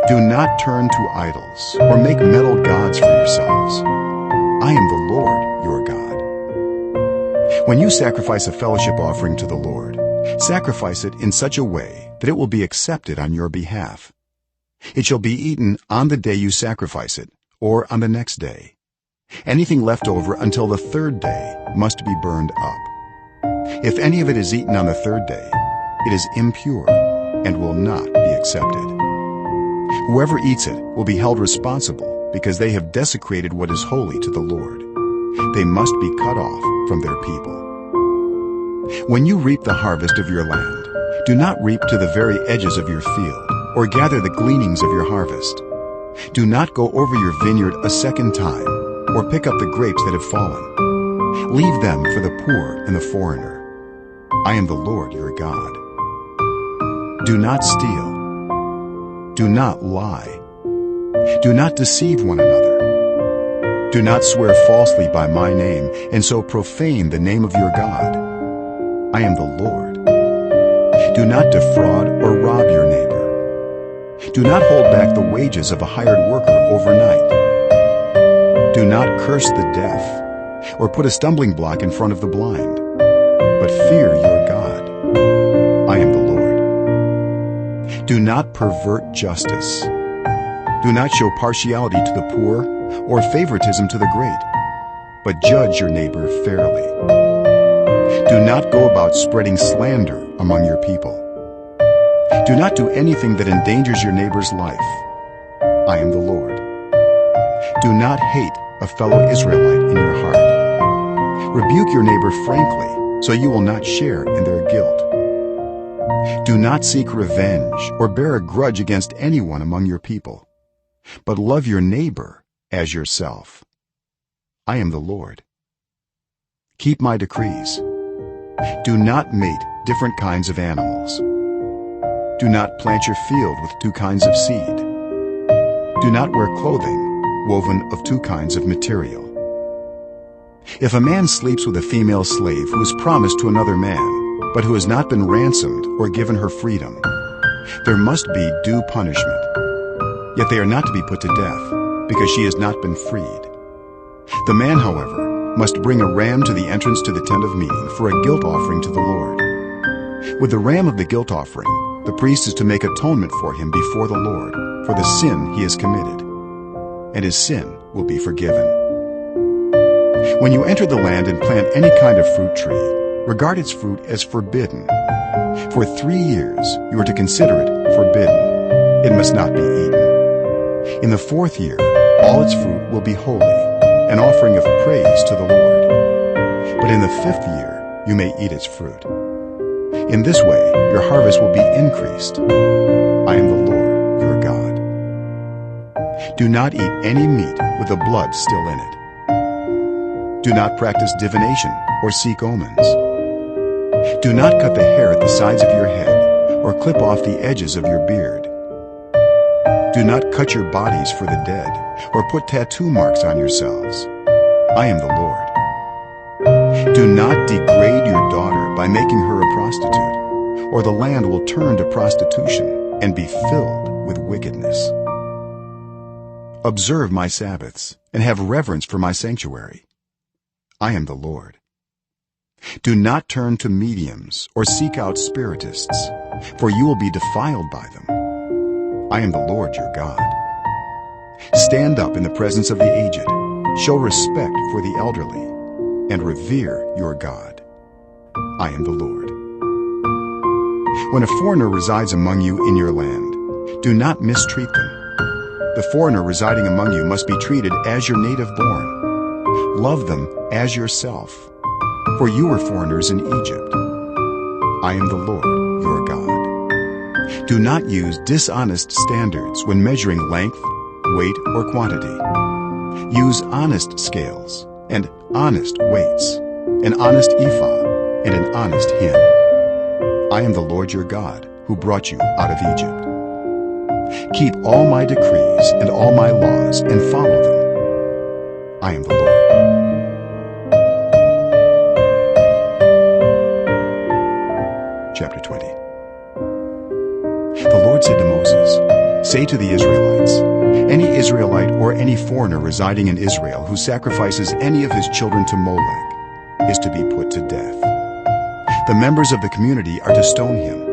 Do not turn to idols or make metal gods for yourselves. I am the Lord your God. When you sacrifice a fellowship offering to the Lord, sacrifice it in such a way that it will be accepted on your behalf. It shall be eaten on the day you sacrifice it, or on the next day. Anything left over until the third day must be burned up. If any of it is eaten on the third day, it is impure and will not be accepted. Whoever eats it will be held responsible because they have desecrated what is holy to the Lord. They must be cut off from their people. When you reap the harvest of your land, do not reap to the very edges of your field or gather the gleanings of your harvest. Do not go over your vineyard a second time or pick up the grapes that have fallen. Leave them for the poor and the foreigner. I am the Lord your God. Do not steal. Do not lie. Do not deceive one another. Do not swear falsely by my name and so profane the name of your God. I am the Lord. Do not defraud or rob your neighbor. Do not hold back the wages of a hired worker overnight. Do not curse the deaf or put a stumbling block in front of the blind, but fear your God. I am the Lord. Do not pervert justice. Do not show partiality to the poor or favoritism to the great, but judge your neighbor fairly. Do not go about spreading slander among your people. Do not do anything that endangers your neighbor's life. I am the Lord. Do not hate a fellow Israelite in your heart. Rebuke your neighbor frankly, so you will not share in their guilt. Do not seek revenge or bear a grudge against anyone among your people, but love your neighbor as yourself. I am the Lord. Keep my decrees. Do not mate different kinds of animals. Do not plant your field with two kinds of seed. Do not wear clothing woven of two kinds of material. If a man sleeps with a female slave who is promised to another man, but who has not been ransomed or given her freedom, there must be due punishment. Yet they are not to be put to death, because she has not been freed. The man, however, must bring a ram to the entrance to the tent of meeting for a guilt offering to the Lord. With the ram of the guilt offering, the priest is to make atonement for him before the Lord for the sin he has committed, and his sin will be forgiven. When you enter the land and plant any kind of fruit tree, regard its fruit as forbidden. For 3 years you are to consider it forbidden. It must not be eaten. In the 4th year, all its fruit will be holy, an offering of praise to the Lord. But in the 5th year you may eat its fruit. In this way your harvest will be increased. I am the Lord your God. Do not eat any meat with the blood still in it. Do not practice divination or seek omens. Do not cut the hair at the sides of your head or clip off the edges of your beard. Do not cut your bodies for the dead or put tattoo marks on yourselves. I am the Lord. Do not degrade your daughter by making her a prostitute, or the land will turn to prostitution and be filled with wickedness. Observe my Sabbaths and have reverence for my sanctuary. I am the Lord. Do not turn to mediums or seek out spiritists, for you will be defiled by them. I am the Lord your God. Stand up in the presence of the aged, show respect for the elderly, and revere your God. I am the Lord. When a foreigner resides among you in your land, do not mistreat them. The foreigner residing among you must be treated as your native born. Love them as yourself, for you were foreigners in Egypt. I am the Lord your God. Do not use dishonest standards when measuring length, weight, or quantity. Use honest scales and honest weights, an honest ephah and an honest hin. I am the Lord your God, who brought you out of Egypt. Keep all my decrees and all my laws and follow them. I am the Lord. Chapter 20. The Lord said to Moses, "Say to the Israelites, any Israelite or any foreigner residing in Israel who sacrifices any of his children to Molech is to be put to death. The members of the community are to stone him.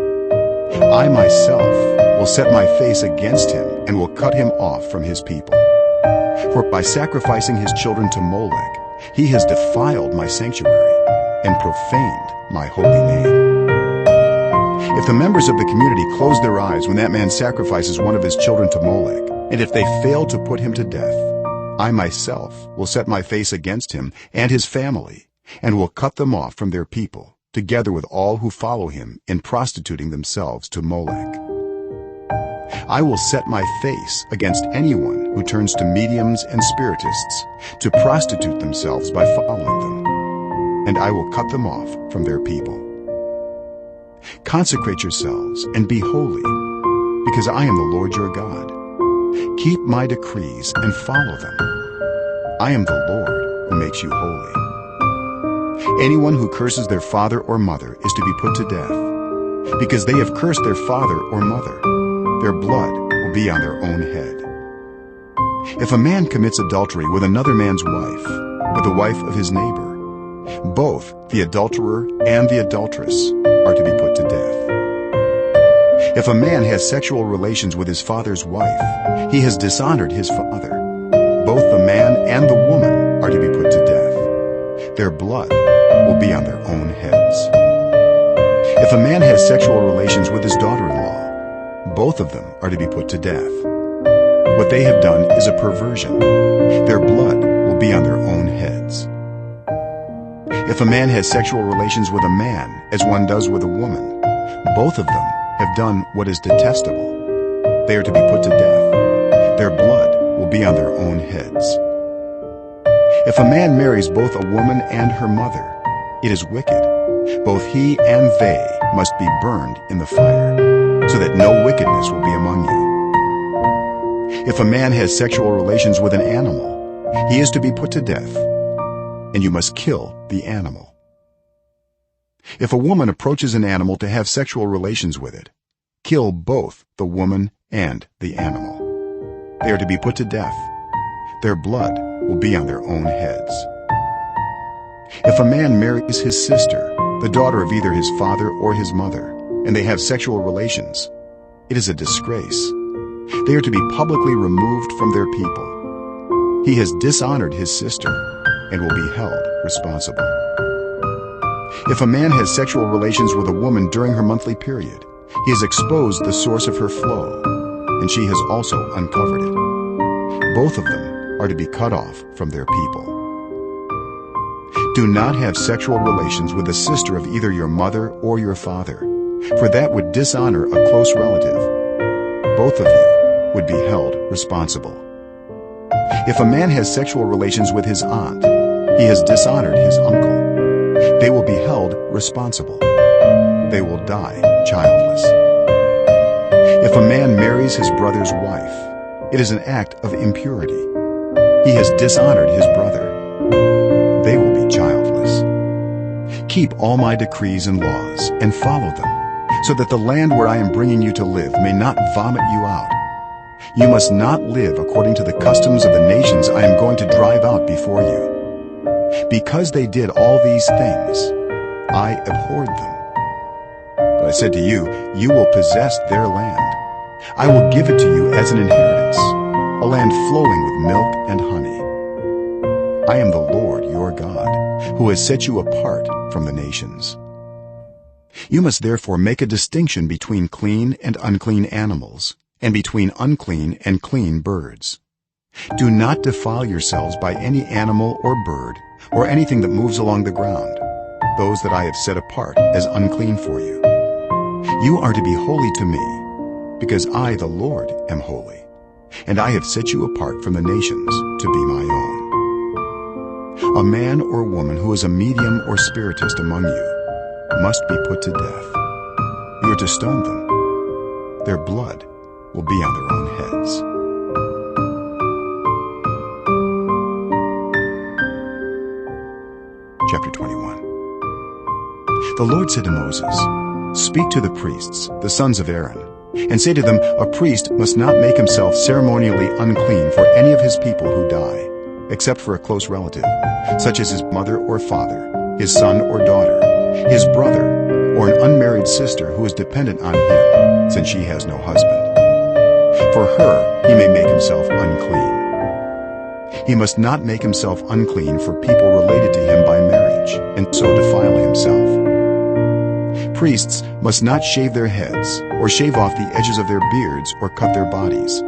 I myself will set my face against him and will cut him off from his people. For by sacrificing his children to Molech, he has defiled my sanctuary and profaned my holy name. If the members of the community close their eyes when that man sacrifices one of his children to Molech, and if they fail to put him to death, I myself will set my face against him and his family, and will cut them off from their people, together with all who follow him in prostituting themselves to Molech. I will set my face against anyone who turns to mediums and spiritists to prostitute themselves by following them, and I will cut them off from their people. Consecrate yourselves and be holy, because I am the Lord your God. Keep my decrees and follow them. I am the Lord who makes you holy. Anyone who curses their father or mother is to be put to death. because they have cursed their father or mother. Their blood will be on their own head. If a man commits adultery with another man's wife, with the wife of his neighbor, both the adulterer and the adulteress are to be put to death. If a man has sexual relations with his father's wife, he has dishonored his father. Both the man and the woman are to be put to death. Their blood will be on their own heads. If a man has sexual relations with his daughter-in-law, both of them are to be put to death. What they have done is a perversion. Their blood will be on their own heads. If a man has sexual relations with a man, as one does with a woman, both of them have done what is detestable. They are to be put to death. Their blood will be on their own heads. If a man marries both a woman and her mother, it is wicked. Both he and they must be burned in the fire, so that no wickedness will be among you. If a man has sexual relations with an animal, he is to be put to death, and you must kill the animal. If a woman approaches an animal to have sexual relations with it, kill both the woman and the animal. They are to be put to death. Their blood will be on their own heads. If a man marries his sister, the daughter of either his father or his mother, and they have sexual relations, it is a disgrace. They are to be publicly removed from their people. He has dishonored his sister and will be held responsible. If a man has sexual relations with a woman during her monthly period, he has exposed the source of her flow, and she has also uncovered it. Both of them are to be cut off from their people. Do not have sexual relations with the sister of either your mother or your father, for that would dishonor a close relative. Both of you would be held responsible. If a man has sexual relations with his aunt, he has dishonored his uncle. They will be held responsible. They will die childless. If a man marries his brother's wife, it is an act of impurity. He has dishonored his brother. They will be childless. Keep all my decrees and laws and follow them, so that the land where I am bringing you to live may not vomit you out. You must not live according to the customs of the nations I am going to drive out before you. Because they did all these things, I abhorred them. But I said to you, you will possess their land. I will give it to you as an inheritance, a land flowing with milk and honey. I am the Lord your God, who has set you apart from the nations. You must therefore make a distinction between clean and unclean animals, and between unclean and clean birds. Do not defile yourselves by any animal or bird, or anything that moves along the ground, those that I have set apart as unclean for you. You are to be holy to me, because I, the Lord, am holy, and I have set you apart from the nations to be my own. A man or woman who is a medium or spiritist among you must be put to death. You are to stone them. Their blood will be on their own heads. Chapter 21. The Lord said to Moses, "Speak to the priests, the sons of Aaron, and say to them, a priest must not make himself ceremonially unclean for any of his people who die, except for a close relative, such as his mother or father, his son or daughter, his brother, or an unmarried sister who is dependent on him, since she has no husband. For her he may make himself unclean. He must not make himself unclean for people related to him by marriage, and so defile himself. Priests must not shave their heads, or shave off the edges of their beards, or cut their bodies.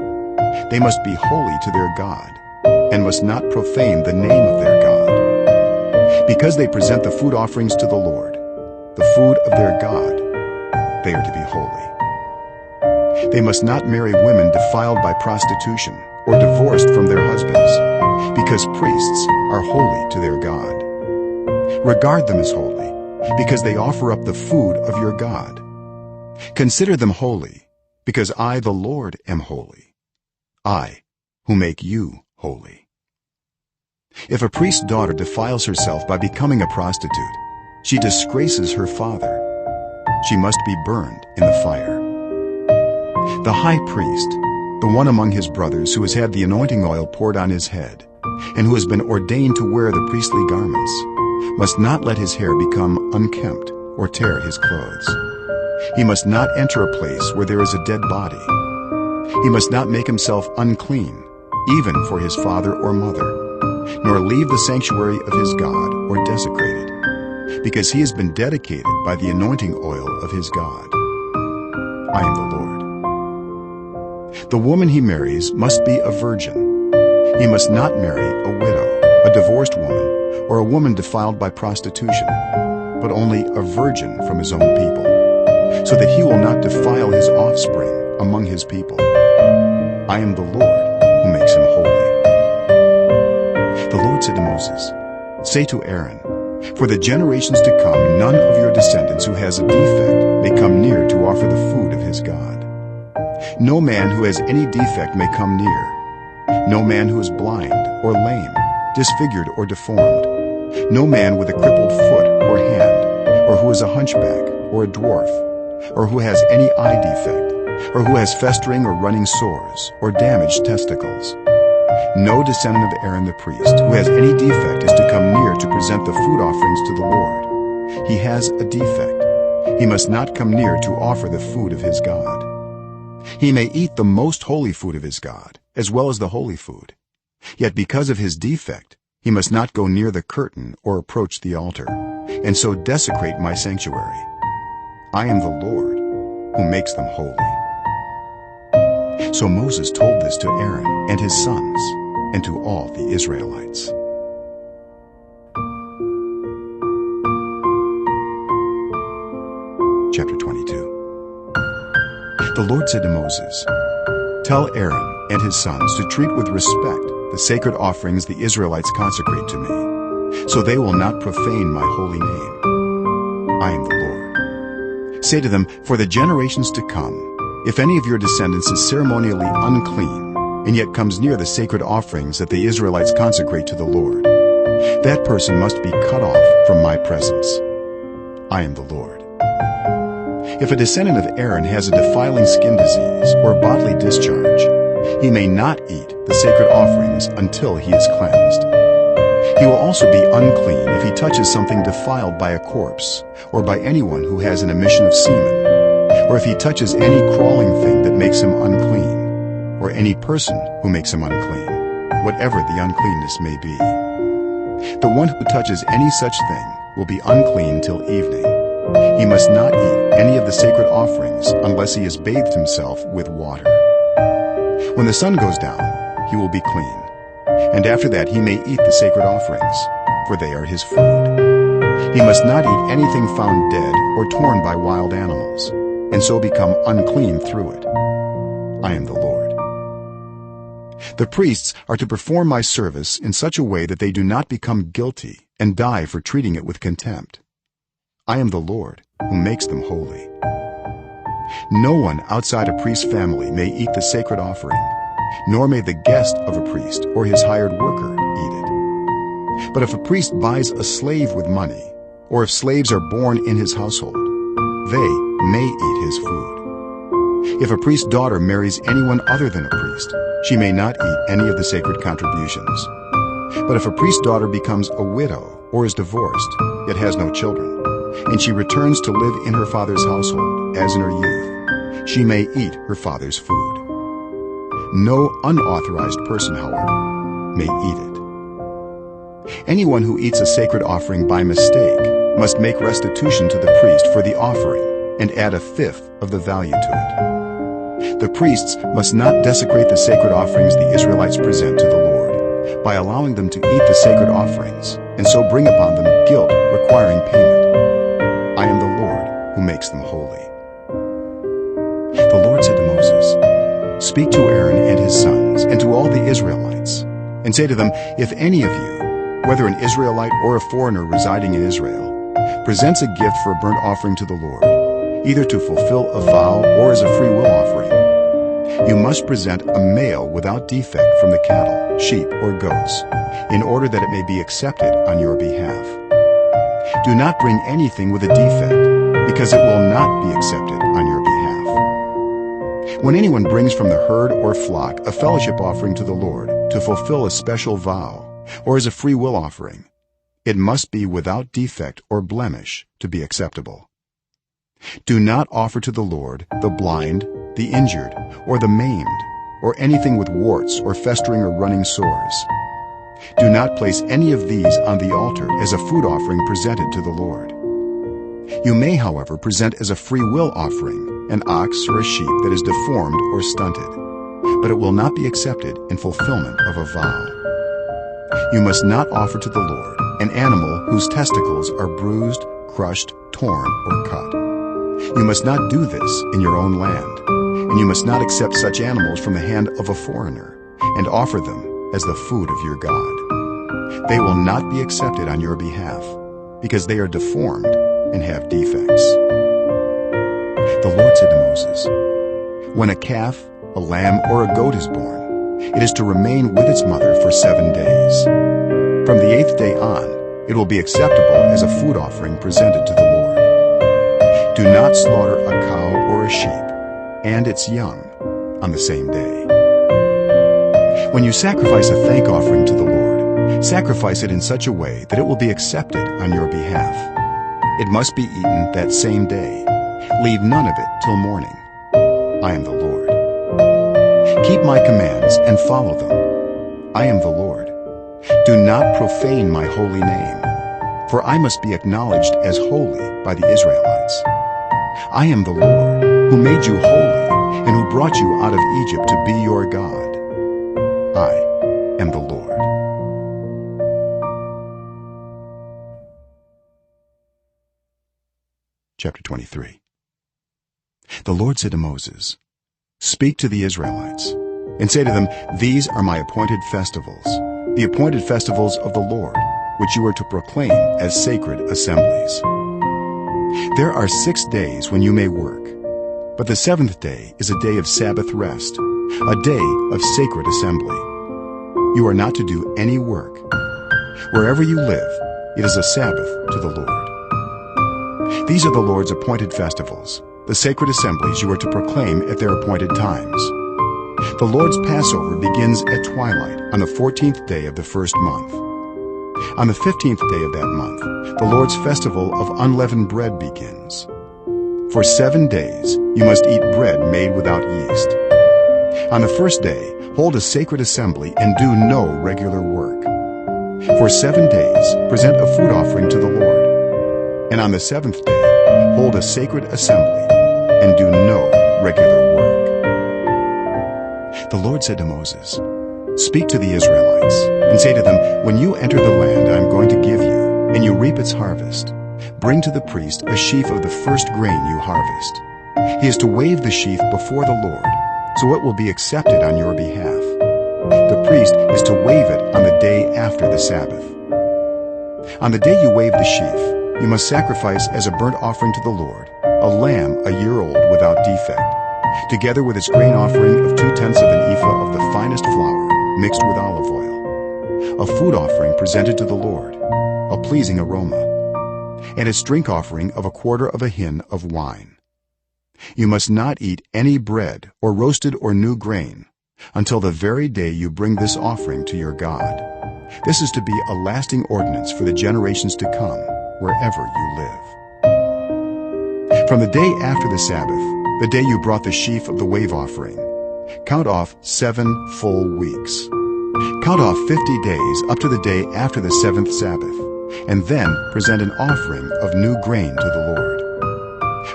They must be holy to their God, and must not profane the name of their God. Because they present the food offerings to the Lord, the food of their God, they are to be holy. They must not marry women defiled by prostitution, or divorced from their husbands, because priests are holy to their God. Regard them as holy, because they offer up the food of your God. Consider them holy, because I, the Lord, am holy, I, who make you holy. If a priest's daughter defiles herself by becoming a prostitute, she disgraces her father. she must be burned in the fire. The high priest, the one among his brothers who has had the anointing oil poured on his head, and who has been ordained to wear the priestly garments, must not let his hair become unkempt or tear his clothes. He must not enter a place where there is a dead body. He must not make himself unclean, even for his father or mother, nor leave the sanctuary of his God or desecrate it, because he has been dedicated by the anointing oil of his God. I am the Lord. The woman he marries must be a virgin. He must not marry a widow, a divorced woman, or a woman defiled by prostitution, but only a virgin from his own people, so that he will not defile his offspring among his people. I am the Lord who makes him holy. The Lord said to Moses, "Say to Aaron, for the generations to come, none of your descendants who has a defect may come near to offer the food of his God. No man who has any defect may come near. No man who is blind or lame, disfigured or deformed. No man with a crippled foot or hand, or who is a hunchback or a dwarf, or who has any eye defect, or who has festering or running sores, or damaged testicles. No descendant of Aaron the priest who has any defect is to come near to present the food offerings to the Lord. He has a defect. He must not come near to offer the food of his God. He may eat the most holy food of his God, as well as the holy food. Yet because of his defect, he must not go near the curtain or approach the altar, and so desecrate my sanctuary. I am the Lord who makes them holy." So Moses told this to Aaron and his sons and to all the Israelites. Chapter 22. The Lord said to Moses, "Tell Aaron and his sons to treat with respect the sacred offerings the Israelites consecrate to me, so they will not profane my holy name. I am the Lord. Say to them, for the generations to come, if any of your descendants is ceremonially unclean, and yet comes near the sacred offerings that the Israelites consecrate to the Lord, that person must be cut off from my presence. I am the Lord. If a descendant of Aaron has a defiling skin disease or bodily discharge, he may not eat the sacred offerings until he is cleansed. He will also be unclean if he touches something defiled by a corpse, or by anyone who has an emission of semen, or if he touches any crawling thing that makes him unclean, or any person who makes him unclean, whatever the uncleanness may be. The one who touches any such thing will be unclean till evening. He must not eat any of the sacred offerings unless he has bathed himself with water. When the sun goes down, he will be clean, and after that he may eat the sacred offerings, for they are his food. He must not eat anything found dead or torn by wild animals, and so become unclean through it. I am the Lord. The priests are to perform my service in such a way that they do not become guilty and die for treating it with contempt. I am the Lord who makes them holy. No one outside a priest's family may eat the sacred offering, nor may the guest of a priest or his hired worker eat it. But if a priest buys a slave with money, or if slaves are born in his household, they may eat his food. If a priest's daughter marries anyone other than a priest, she may not eat any of the sacred contributions. But if a priest's daughter becomes a widow or is divorced, yet has no children, and she returns to live in her father's household as in her youth, she may eat her father's food. No unauthorized person, however, may eat it. Anyone who eats a sacred offering by mistake must make restitution to the priest for the offering and add a fifth of the value to it. The priests must not desecrate the sacred offerings the Israelites present to the Lord by allowing them to eat the sacred offerings and so bring upon them guilt requiring payment. I am the Lord who makes them holy. The Lord said to Moses, "Speak to Aaron and his sons and to all the Israelites, and say to them, if any of you, whether an Israelite or a foreigner residing in Israel, presents a gift for a burnt offering to the Lord, either to fulfill a vow or as a free will offering, you must present a male without defect from the cattle, sheep, or goats, in order that it may be accepted on your behalf. Do not bring anything with a defect, because it will not be accepted on your behalf. When anyone brings from the herd or flock a fellowship offering to the Lord to fulfill a special vow, or as a free will offering, it must be without defect or blemish to be acceptable. Do not offer to the Lord the blind, the injured, or the maimed, or anything with warts or festering or running sores. Do not place any of these on the altar as a food offering presented to the Lord. You may, however, present as a free will offering an ox or a sheep that is deformed or stunted, but it will not be accepted in fulfillment of a vow. You must not offer to the Lord an animal whose testicles are bruised, crushed, torn, or cut. You must not do this in your own land, and you must not accept such animals from the hand of a foreigner and offer them as the food of your God. They will not be accepted on your behalf, because they are deformed and have defects. The Lord said to Moses, "When a calf, a lamb, or a goat is born, it is to remain with its mother for 7 days. From the 8th day on, it will be acceptable as a food offering presented to the Lord. Do not slaughter a cow or a sheep and its young on the same day." When you sacrifice a thank offering to the Lord, sacrifice it in such a way that it will be accepted on your behalf. It must be eaten that same day. Leave none of it till morning. I am the Lord. Keep my commands and follow them. I am the Lord. Do not profane my holy name, for I must be acknowledged as holy by the Israelites. I am the Lord, who made you holy and who brought you out of Egypt to be your God. I am the Lord. Chapter 23. The Lord said to Moses, "Speak to the Israelites, and say to them, These are my appointed festivals, the appointed festivals of the Lord, which you are to proclaim as sacred assemblies. There are 6 days when you may work, but the 7th day is a day of Sabbath rest, a day of sacred assembly. You are not to do any work. Wherever you live, it is a Sabbath to the Lord. These are the Lord's appointed festivals, the sacred assemblies you are to proclaim at their appointed times. The Lord's Passover begins at twilight on the 14th day of the first month. On the 15th day of that month, the Lord's festival of unleavened bread begins. For 7 days you must eat bread made without yeast. On the first day, hold a sacred assembly and do no regular work. For 7 days, present a food offering to the Lord. And on the 7th day, hold a sacred assembly and do no regular work. The Lord said to Moses, "Speak to the Israelites and say to them, When you enter the land I am going to give you, and you reap its harvest, bring to the priest a sheaf of the first grain you harvest. He is to wave the sheaf before the Lord, so it will be accepted on your behalf. The priest is to wave it on the day after the Sabbath. On the day you wave the sheaf, you must sacrifice as a burnt offering to the Lord a lamb a year old without defect, together with its grain offering of 2/10 of an ephah of the finest flour mixed with olive oil, a food offering presented to the Lord, a pleasing aroma, and its drink offering of 1/4 of a hin of wine. You must not eat any bread or roasted or new grain until the very day you bring this offering to your God. This is to be a lasting ordinance for the generations to come, wherever you live. From the day after the Sabbath, the day you brought the sheaf of the wave offering, count off 7 full weeks. Count off 50 days up to the day after the 7th Sabbath, and then present an offering of new grain to the Lord.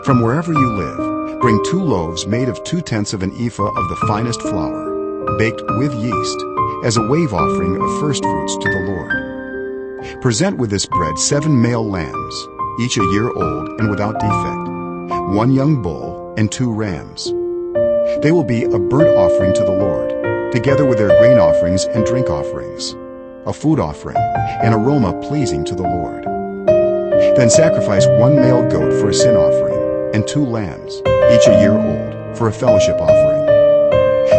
From wherever you live, bring 2 loaves made of 2/10 of an ephah of the finest flour, baked with yeast, as a wave offering of firstfruits to the Lord. Present with this bread 7 male lambs, each a year old and without defect, 1 young bull and 2 rams. They will be a burnt offering to the Lord, together with their grain offerings and drink offerings, a food offering, an aroma pleasing to the Lord. Then sacrifice 1 male goat for a sin offering, and 2 lambs, each a year old, for a fellowship offering.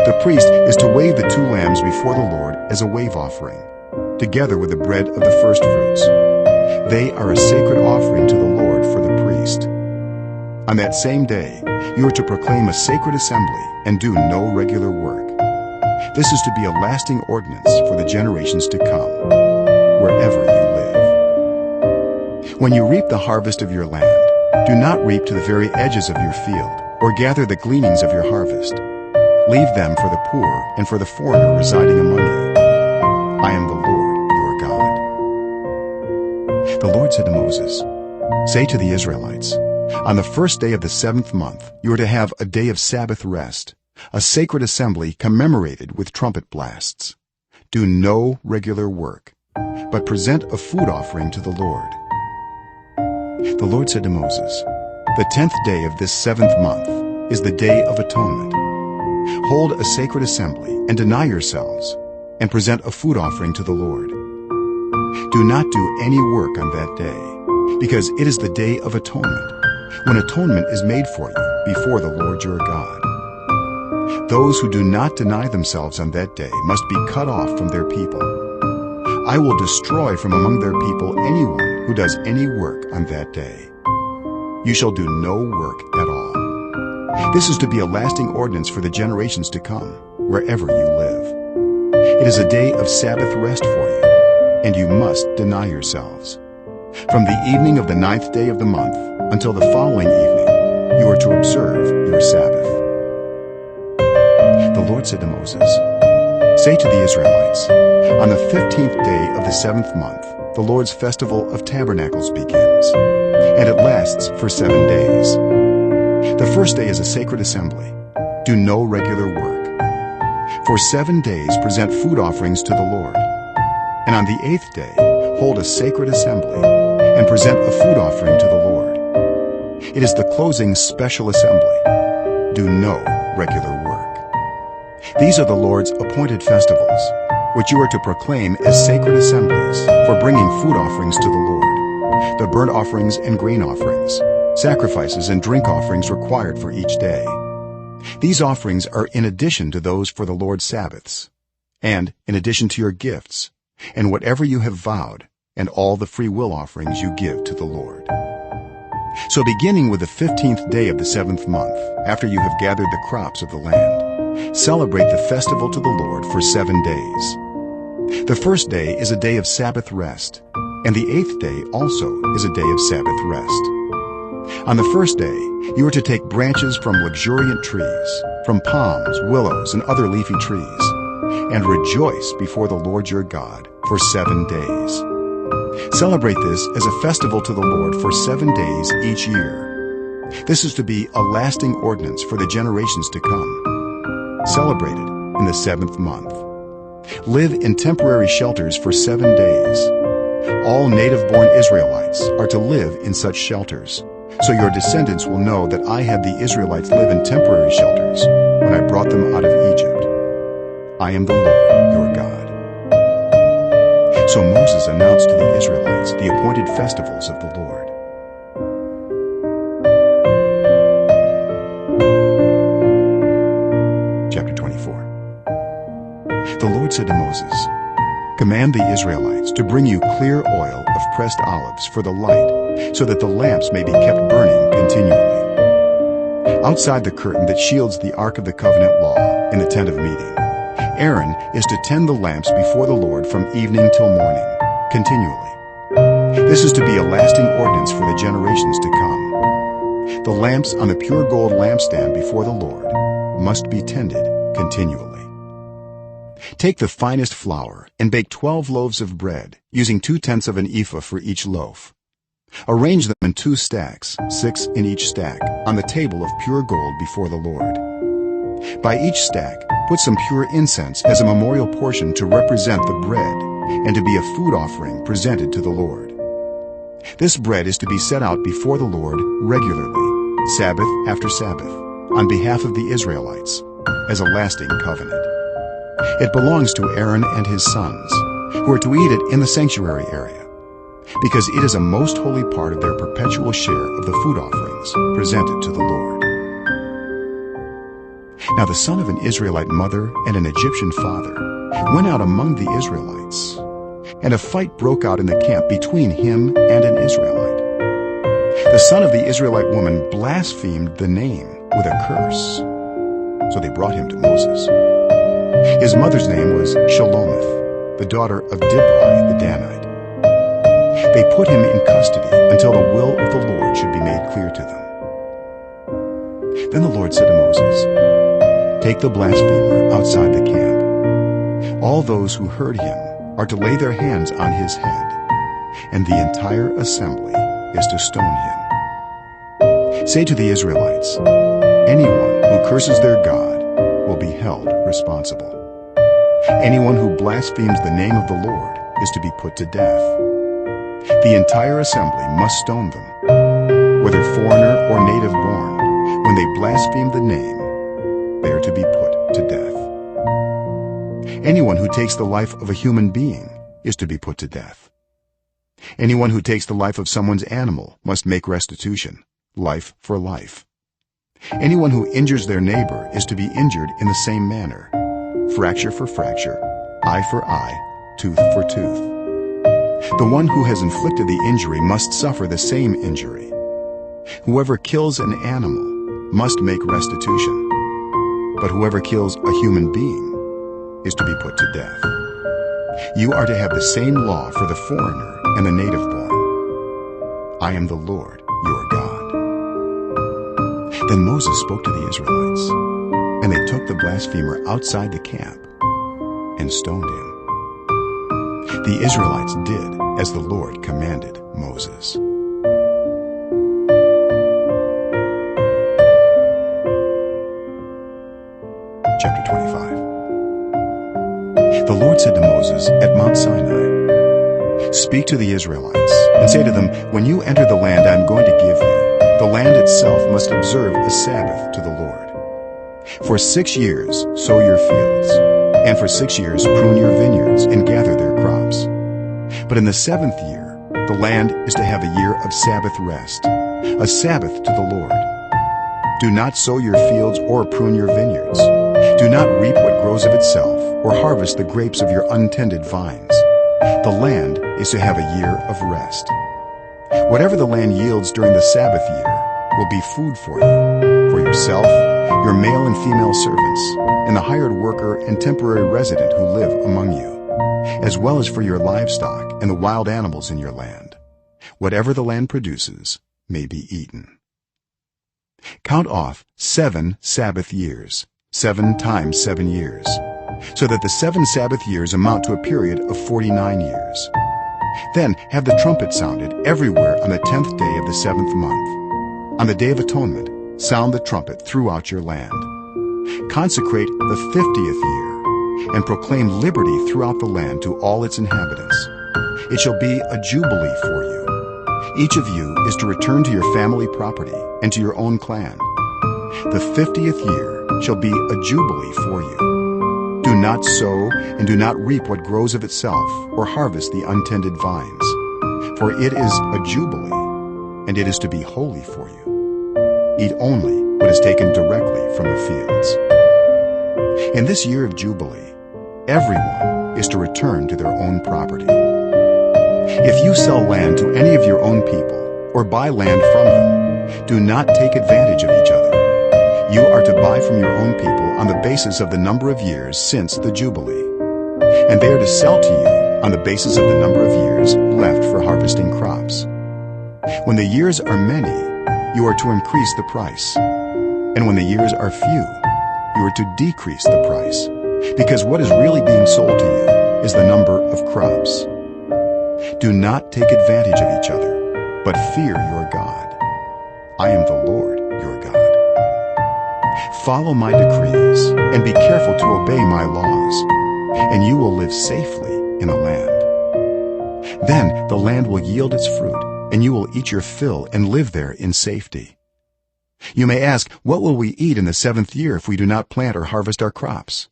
The priest is to wave the 2 lambs before the Lord as a wave offering, together with the bread of the firstfruits. They are a sacred offering to the Lord for the priest. On that same day, you are to proclaim a sacred assembly and do no regular work. This is to be a lasting ordinance for the generations to come, wherever you live. When you reap the harvest of your land, do not reap to the very edges of your field, or gather the gleanings of your harvest. Leave them for the poor and for the foreigner residing among you. I am the Lord your God. The Lord said to Moses, "Say to the Israelites, on the first day of the 7th month you are to have a day of Sabbath rest, a sacred assembly commemorated with trumpet blasts. Do no regular work, but present a food offering to the Lord." The Lord said to Moses, "The 10th day of this 7th month is the Day of Atonement. Hold a sacred assembly and deny yourselves, and present a food offering to the Lord. Do not do any work on that day, because it is the Day of Atonement, when atonement is made for you before the Lord your God. Those who do not deny themselves on that day must be cut off from their people. I will destroy from among their people anyone who does any work on that day. You shall do no work at all. This is to be a lasting ordinance for the generations to come, wherever you live. It is a day of Sabbath rest for you, and you must deny yourselves. From the evening of the 9th day of the month until the following evening, you are to observe your Sabbath." The Lord said to Moses, "Say to the Israelites, on the 15th day of the 7th month, the Lord's festival of tabernacles begins, and it lasts for 7 days. The first day is a sacred assembly. Do no regular work. For 7 days present food offerings to the Lord. And on the 8th day, hold a sacred assembly and present a food offering to the Lord. It is the closing special assembly. Do no regular work. These are the Lord's appointed festivals, which you are to proclaim as sacred assemblies for bringing food offerings to the Lord, the burnt offerings and grain offerings, sacrifices and drink offerings required for each day. These offerings are in addition to those for the Lord's Sabbaths, and in addition to your gifts, and whatever you have vowed, and all the free will offerings you give to the Lord. So beginning with the 15th day of the 7th month, after you have gathered the crops of the land, celebrate the festival to the Lord for 7 days. The first day is a day of Sabbath rest, and the 8th day also is a day of Sabbath rest. On the first day, you are to take branches from luxuriant trees, from palms, willows, and other leafy trees, and rejoice before the Lord your God for 7 days. Celebrate this as a festival to the Lord for 7 days each year. This is to be a lasting ordinance for the generations to come. Celebrate it in the 7th month. Live in temporary shelters for 7 days. All native-born Israelites are to live in such shelters, so your descendants will know that I had the Israelites live in temporary shelters when I brought them out of Egypt. I am the Lord your God. So Moses announced to the Israelites the appointed festivals of the Lord. Chapter 24. The Lord said to Moses, "Command the Israelites to bring you clear oil of pressed olives for the light, so that the lamps may be kept burning continually. Outside the curtain that shields the Ark of the Covenant law in the tent of meeting, Aaron is to tend the lamps before the Lord from evening till morning, continually. This is to be a lasting ordinance for the generations to come. The lamps on the pure gold lampstand before the Lord must be tended continually. Take the finest flour and bake 12 loaves of bread, using 2/10 of an ephah for each loaf. Arrange them in 2 stacks, 6 in each stack, on the table of pure gold before the Lord. By each stack, put some pure incense as a memorial portion to represent the bread and to be a food offering presented to the Lord. This bread is to be set out before the Lord regularly, Sabbath after Sabbath, on behalf of the Israelites, as a lasting covenant. It belongs to Aaron and his sons, who are to eat it in the sanctuary area, because it is a most holy part of their perpetual share of the food offerings presented to the Lord." Now the son of an Israelite mother and an Egyptian father went out among the Israelites, and a fight broke out in the camp between him and an Israelite. The son of the Israelite woman blasphemed the name with a curse. So they brought him to Moses. His mother's name was Shelomith, the daughter of Dibri the Danite. They put him in custody until the will of the Lord should be made clear to them. Then the Lord said to Moses, "Take the blasphemer outside the camp. All those who heard him are to lay their hands on his head, and the entire assembly is to stone him. Say to the Israelites, anyone who curses their God will be held responsible. Anyone who blasphemes the name of the Lord is to be put to death. The entire assembly must stone them, whether foreigner or native born. When they blaspheme the name, they are to be put to death. Anyone who takes the life of a human being is to be put to death. Anyone who takes the life of someone's animal must make restitution, life for life. Anyone who injures their neighbor is to be injured in the same manner, fracture for fracture, eye for eye, tooth for tooth. The one who has inflicted the injury must suffer the same injury. Whoever kills an animal must make restitution, but whoever kills a human being is to be put to death. You are to have the same law for the foreigner and the native born. I am the Lord your God." Then Moses spoke to the Israelites, and they took the blasphemer outside the camp and stoned him. The Israelites did as the Lord commanded Moses. Chapter 25. The Lord said to Moses at Mount Sinai, "Speak to the Israelites and say to them, when you enter the land I am going to give you, the land itself must observe a Sabbath to the Lord. For 6 years sow your fields, and for 6 years prune your vineyards and gather their crops. But in the 7th year, the land is to have a year of Sabbath rest, a Sabbath to the Lord. Do not sow your fields or prune your vineyards. Do not reap what grows of itself, or harvest the grapes of your untended vines. The land is to have a year of rest. Whatever the land yields during the Sabbath year will be food for you, for yourself, your male and female servants, and the hired worker and temporary resident who live among you, as well as for your livestock and the wild animals in your land. Whatever the land produces may be eaten. Count off 7 Sabbath years, 7 times 7 years, so that the 7 Sabbath years amount to a period of 49 years. Then have the trumpet sounded everywhere on the 10th day of the 7th month. On the Day of Atonement, sound the trumpet throughout your land. Consecrate the 50th year, and proclaim liberty throughout the land to all its inhabitants. It shall be a jubilee for you. Each of you is to return to your family property and to your own clan. The 50th year shall be a jubilee for you. Do not sow and do not reap what grows of itself, or harvest the untended vines. For it is a jubilee, and it is to be holy for you. Eat only what is taken directly from the fields. In this year of jubilee, everyone is to return to their own property. If you sell land to any of your own people, or buy land from them, do not take advantage of each other. You are to buy from your own people on the basis of the number of years since the Jubilee, and they are to sell to you on the basis of the number of years left for harvesting crops. When the years are many, you are to increase the price, and when the years are few, you are to decrease the price, because what is really being sold to you is the number of crops. Do not take advantage of each other, but fear your God. I am the Lord your God. Follow my decrees and be careful to obey my laws, and you will live safely in the land. Then the land will yield its fruit, and you will eat your fill and live there in safety. You may ask, what will we eat in the 7th year if we do not plant or harvest our crops?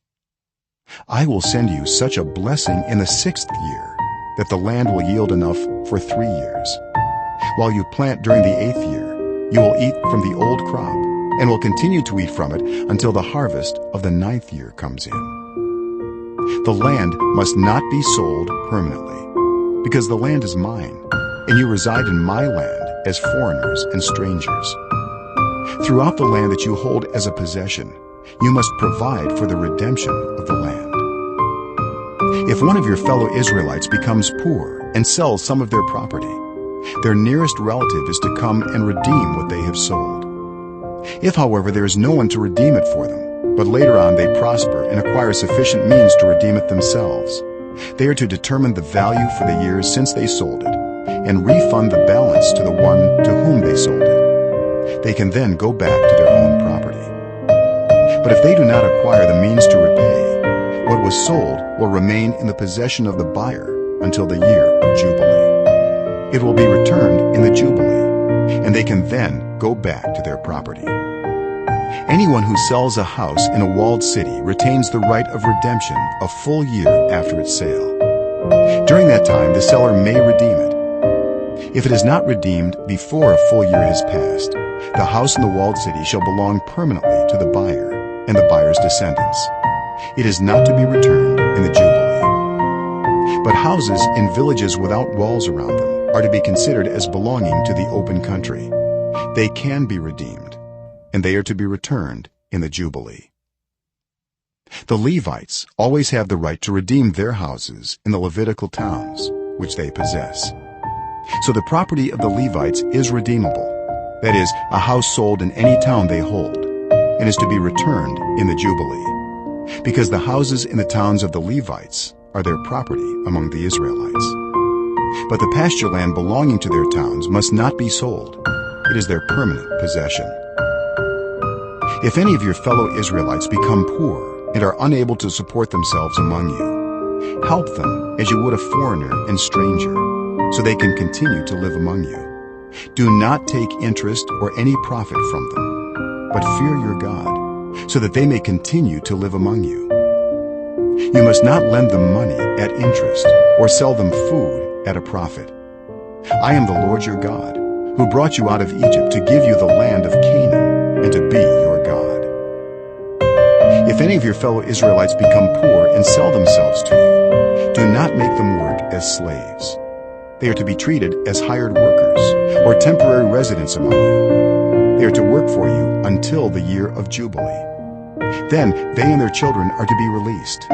I will send you such a blessing in the 6th year that the land will yield enough for 3 years. While you plant during the 8th year, you will eat from the old crop, and will continue to eat from it until the harvest of the 9th year comes in. The land must not be sold permanently, because the land is mine, and you reside in my land as foreigners and strangers. Throughout the land that you hold as a possession, you must provide for the redemption of the land. If one of your fellow Israelites becomes poor and sells some of their property, their nearest relative is to come and redeem what they have sold. If, however, there is no one to redeem it for them, but later on they prosper and acquire sufficient means to redeem it themselves, they are to determine the value for the years since they sold it and refund the balance to the one to whom they sold it. They can then go back to their own property. But if they do not acquire the means to repay, what was sold will remain in the possession of the buyer until the year of Jubilee. It will be returned in the Jubilee, and they can then go back to their property. Anyone who sells a house in a walled city retains the right of redemption a full year after its sale. During that time, the seller may redeem it. If it is not redeemed before a full year has passed, the house in the walled city shall belong permanently to the buyer and the buyer's descendants. It is not to be returned in the Jubilee. But houses in villages without walls around them are to be considered as belonging to the open country. They can be redeemed, and they are to be returned in the Jubilee. The Levites always have the right to redeem their houses in the Levitical towns, which they possess. So the property of the Levites is redeemable, that is, a house sold in any town they hold, and is to be returned in the Jubilee, because the houses in the towns of the Levites are their property among the Israelites. But the pasture land belonging to their towns must not be sold. It is their permanent possession. If any of your fellow Israelites become poor and are unable to support themselves among you, help them as you would a foreigner and stranger, so they can continue to live among you. Do not take interest or any profit from them, but fear your God, so that they may continue to live among you. You must not lend them money at interest or sell them food at a profit. I am the Lord your God, who brought you out of Egypt to give you the land of Canaan and to be your God. If any of your fellow Israelites become poor and sell themselves to you, do not make them work as slaves. They are to be treated as hired workers or temporary residents among you. They are to work for you until the year of Jubilee. Then they and their children are to be released,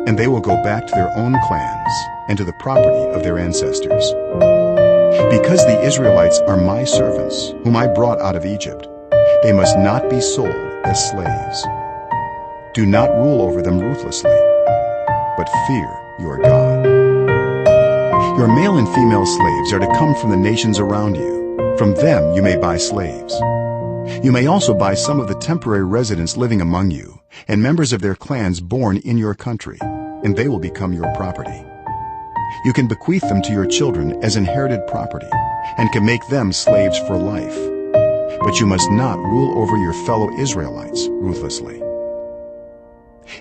and they will go back to their own clans and to the property of their ancestors. Because the Israelites are my servants, whom I brought out of Egypt, they must not be sold as slaves. Do not rule over them ruthlessly, but fear your God. Your male and female slaves are to come from the nations around you. From them you may buy slaves. You may also buy some of the temporary residents living among you and members of their clans born in your country, and they will become your property. You can bequeath them to your children as inherited property and can make them slaves for life. But you must not rule over your fellow Israelites ruthlessly.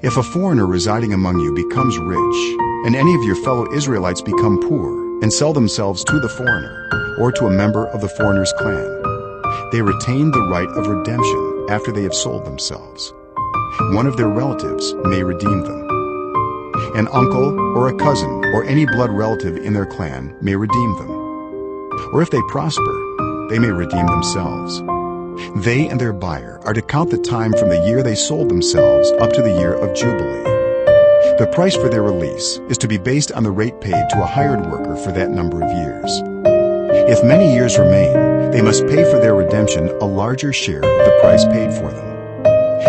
If a foreigner residing among you becomes rich, and any of your fellow Israelites become poor and sell themselves to the foreigner or to a member of the foreigner's clan, they retain the right of redemption after they have sold themselves. One of their relatives may redeem them. An uncle or a cousin or any blood relative in their clan may redeem them. Or if they prosper, they may redeem themselves. They and their buyer are to count the time from the year they sold themselves up to the year of Jubilee. The price for their release is to be based on the rate paid to a hired worker for that number of years. If many years remain, they must pay for their redemption a larger share of the price paid for them.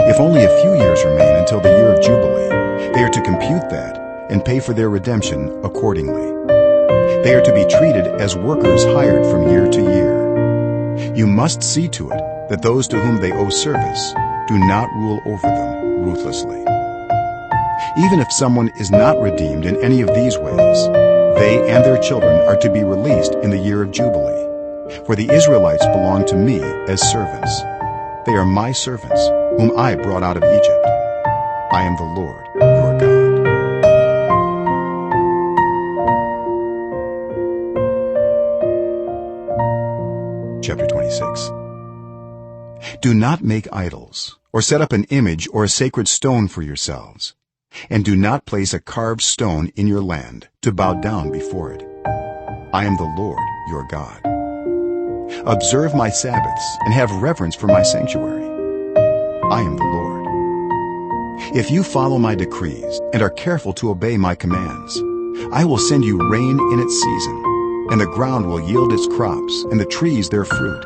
If only a few years remain until the year of Jubilee, they are to compute that and pay for their redemption accordingly. They are to be treated as workers hired from year to year. You must see to it that those to whom they owe service do not rule over them ruthlessly. Even if someone is not redeemed in any of these ways, they and their children are to be released in the year of Jubilee, for the Israelites belong to me as servants. They are my servants, whom I brought out of Egypt. I am the Lord your God. Chapter 26. Do not make idols, or set up an image or a sacred stone for yourselves, and do not place a carved stone in your land to bow down before it. I am the Lord your God. Observe my Sabbaths and have reverence for my sanctuary. I am the Lord. If you follow my decrees and are careful to obey my commands, I will send you rain in its season, and the ground will yield its crops and the trees their fruit.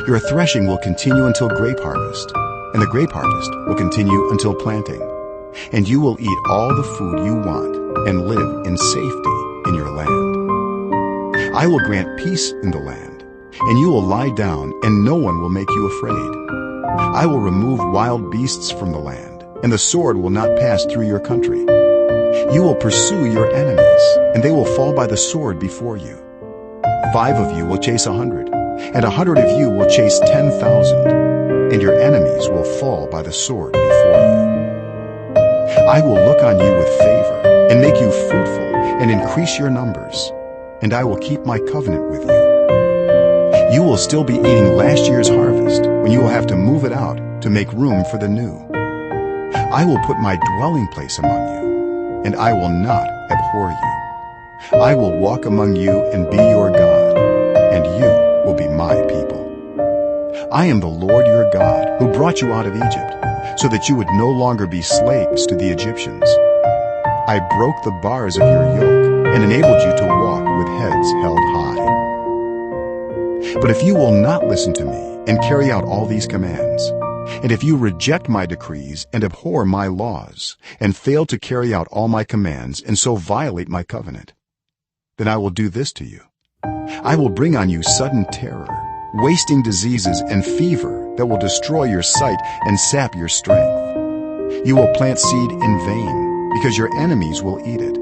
Your threshing will continue until grape harvest, and the grape harvest will continue until planting. And you will eat all the food you want and live in safety in your land. I will grant peace in the land, and you will lie down, and no one will make you afraid. I will remove wild beasts from the land, and the sword will not pass through your country. You will pursue your enemies, and they will fall by the sword before you. 5 of you will chase 100, and 100 of you will chase 10,000, and your enemies will fall by the sword before you. I will look on you with favor and make you fruitful and increase your numbers, and I will keep my covenant with you. You will still be eating last year's harvest when you will have to move it out to make room for the new. I will put my dwelling place among you, and I will not abhor you. I will walk among you and be your God, and you will be my people. I am the Lord your God, who brought you out of Egypt, so that you would no longer be slaves to the Egyptians. I broke the bars of your yoke and enabled you to walk with heads held high. But if you will not listen to me and carry out all these commands, and if you reject my decrees and abhor my laws, and fail to carry out all my commands and so violate my covenant, then I will do this to you. I will bring on you sudden terror, wasting diseases and fever that will destroy your sight and sap your strength. You will plant seed in vain, because your enemies will eat it.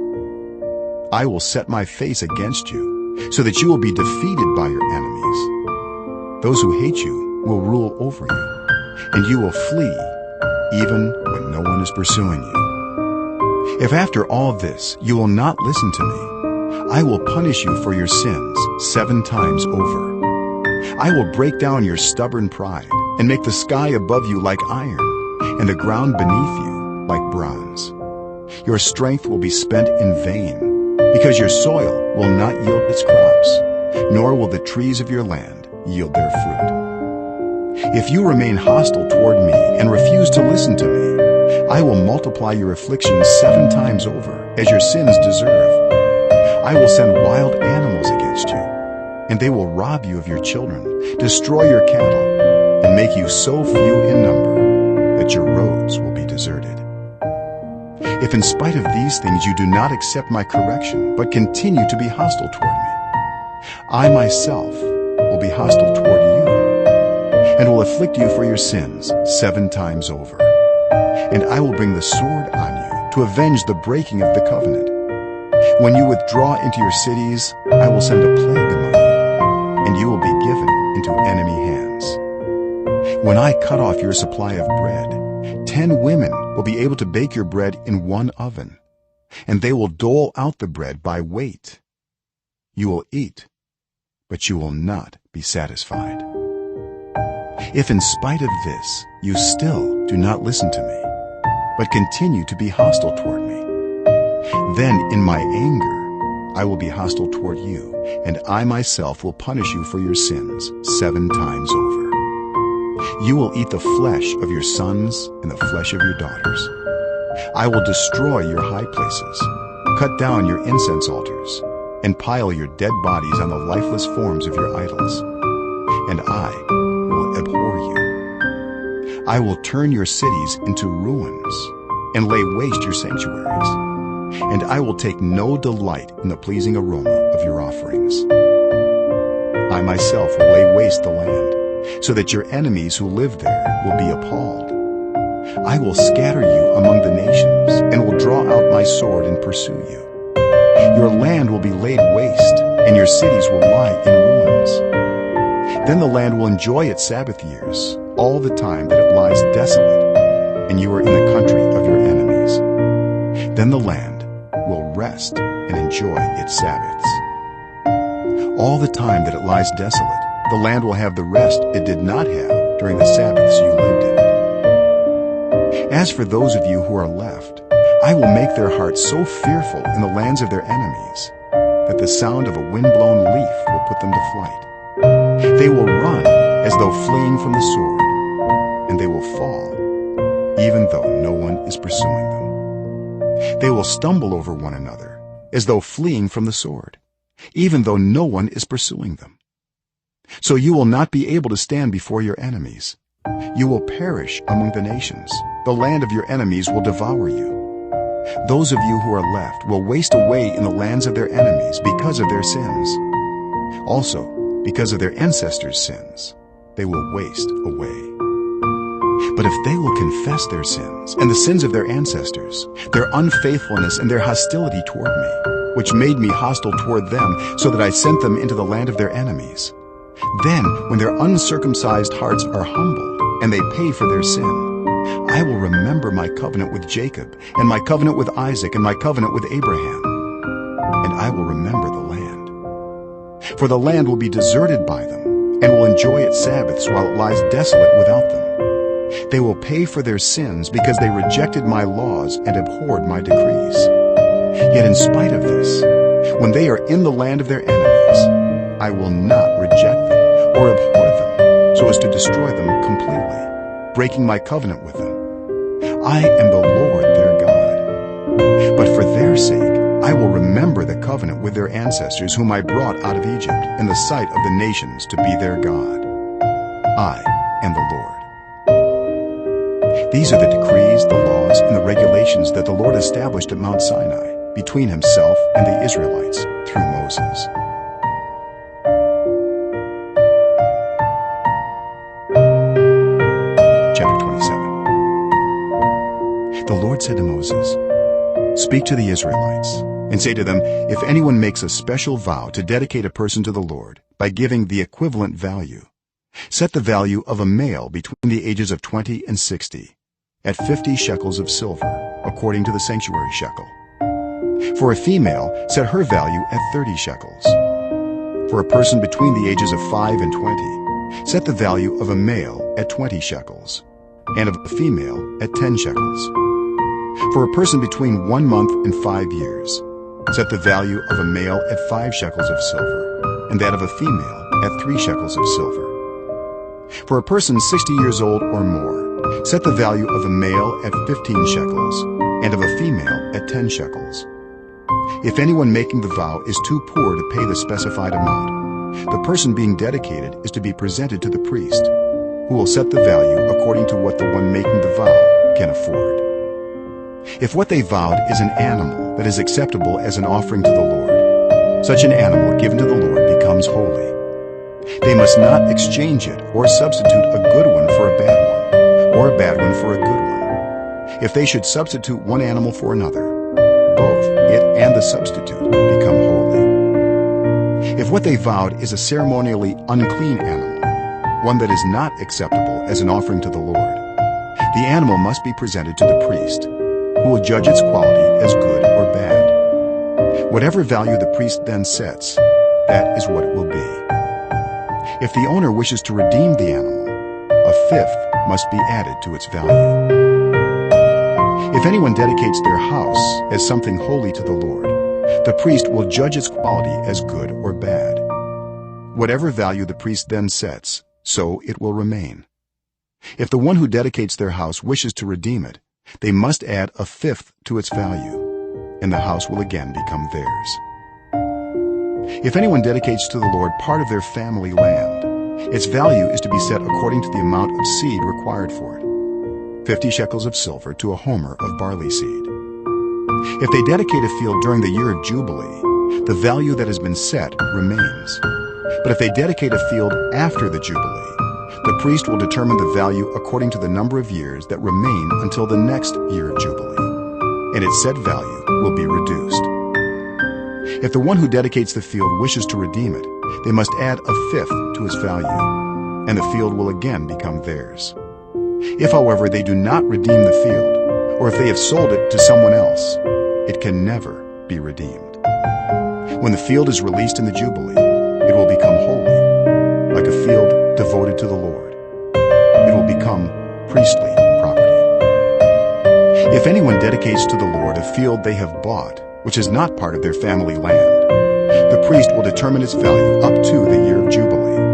I will set my face against you, so that you will be defeated by your enemies. Those who hate you will rule over you, and you will flee even when no one is pursuing you. If after all this you will not listen to me, I will punish you for your sins 7 times over. I will break down your stubborn pride and make the sky above you like iron and the ground beneath you like bronze. Your strength will be spent in vain, because your soil will not yield its crops, nor will the trees of your land yield their fruit. If you remain hostile toward me and refuse to listen to me, I will multiply your afflictions 7 times over, as your sins deserve. I will send wild animals against you, and they will rob you of your children, destroy your cattle, and make you so few in number that your roads will be deserted. If in spite of these things you do not accept my correction, but continue to be hostile toward me, I myself will be hostile toward you, and will afflict you for your sins 7 times over. And I will bring the sword on you to avenge the breaking of the covenant. When you withdraw into your cities, I will send a plague among you, and you will be given into enemy hands. When I cut off your supply of bread, 10 women will be able to bake your bread in 1 oven, and they will dole out the bread by weight. You will eat, but you will not be satisfied. If in spite of this you still do not listen to me, but continue to be hostile toward me, then in my anger I will be hostile toward you, and I myself will punish you for your sins 7 times over. You will eat the flesh of your sons and the flesh of your daughters. I will destroy your high places, cut down your incense altars, and pile your dead bodies on the lifeless forms of your idols. And I will abhor you. I will turn your cities into ruins and lay waste your sanctuaries. And I will take no delight in the pleasing aroma of your offerings. I myself will lay waste the land, so that your enemies who live there will be appalled. I will scatter you among the nations, and will draw out my sword and pursue you. Your land will be laid waste, and your cities will lie in ruins. Then the land will enjoy its Sabbath years, all the time that it lies desolate, and you are in the country of your enemies. Then the land will rest and enjoy its Sabbaths. All the time that it lies desolate, the land will have the rest it did not have during the Sabbaths you lived in it. As for those of you who are left, I will make their hearts so fearful in the lands of their enemies that the sound of a wind-blown leaf will put them to flight. They will run as though fleeing from the sword, and they will fall, even though no one is pursuing them. They will stumble over one another, as though fleeing from the sword, even though no one is pursuing them. So you will not be able to stand before your enemies. You will perish among the nations. The land of your enemies will devour you. Those of you who are left will waste away in the lands of their enemies because of their sins. Also, because of their ancestors' sins, they will waste away. But if they will confess their sins and the sins of their ancestors, their unfaithfulness and their hostility toward me, which made me hostile toward them so that I sent them into the land of their enemies, then when their uncircumcised hearts are humbled and they pay for their sin, I will remember my covenant with Jacob and my covenant with Isaac and my covenant with Abraham, and I will remember the land. For the land will be deserted by them and will enjoy its Sabbaths while it lies desolate without them. They will pay for their sins because they rejected my laws and abhorred my decrees. Yet in spite of this, when they are in the land of their enemies, I will not reject them or abhor them so as to destroy them completely, breaking my covenant with them. I am the Lord their God. But for their sake, I will remember the covenant with their ancestors whom I brought out of Egypt in the sight of the nations to be their God. I am the Lord. These are the decrees, the laws, and the regulations that the Lord established at Mount Sinai between himself and the Israelites through Moses. Chapter 27. The Lord said to Moses, "Speak to the Israelites, and say to them, if anyone makes a special vow to dedicate a person to the Lord by giving the equivalent value, set the value of a male between the ages of 20 and 60 at 50 shekels of silver, according to the sanctuary shekel. For a female, set her value at 30 shekels. For a person between the ages of 5 and 20, set the value of a male at 20 shekels, and of a female at 10 shekels. For a person between 1 month and 5 years, set the value of a male at 5 shekels of silver, and that of a female at 3 shekels of silver. For a person 60 years old or more, set the value of a male at 15 shekels, and of a female at 10 shekels. If anyone making the vow is too poor to pay the specified amount, the person being dedicated is to be presented to the priest, who will set the value according to what the one making the vow can afford. If what they vowed is an animal that is acceptable as an offering to the Lord, such an animal given to the Lord becomes holy. They must not exchange it or substitute a good one for a bad one, or a bad one for a good one. If they should substitute one animal for another, both it and the substitute become holy. If what they vowed is a ceremonially unclean animal, one that is not acceptable as an offering to the Lord, the animal must be presented to the priest, who will judge its quality as good or bad. Whatever value the priest then sets, that is what it will be. If the owner wishes to redeem the animal, a fifth must be added to its value. If anyone dedicates their house as something holy to the Lord, the priest will judge its quality as good or bad. Whatever value the priest then sets, so it will remain. If the one who dedicates their house wishes to redeem it, they must add a fifth to its value, and the house will again become theirs. If anyone dedicates to the Lord part of their family land, its value is to be set according to the amount of seed required for it, 50 shekels of silver to a homer of barley seed. If they dedicate a field during the year of Jubilee, the value that has been set remains. But if they dedicate a field after the Jubilee, the priest will determine the value according to the number of years that remain until the next year of Jubilee, and its set value will be reduced. If the one who dedicates the field wishes to redeem it, they must add a fifth to its value, and the field will again become theirs. If, however, they do not redeem the field, or if they have sold it to someone else, it can never be redeemed. When the field is released in the Jubilee, it will become holy, like a field devoted to the Lord. It will become priestly property. If anyone dedicates to the Lord a field they have bought, which is not part of their family land, the priest will determine its value up to the year of Jubilee.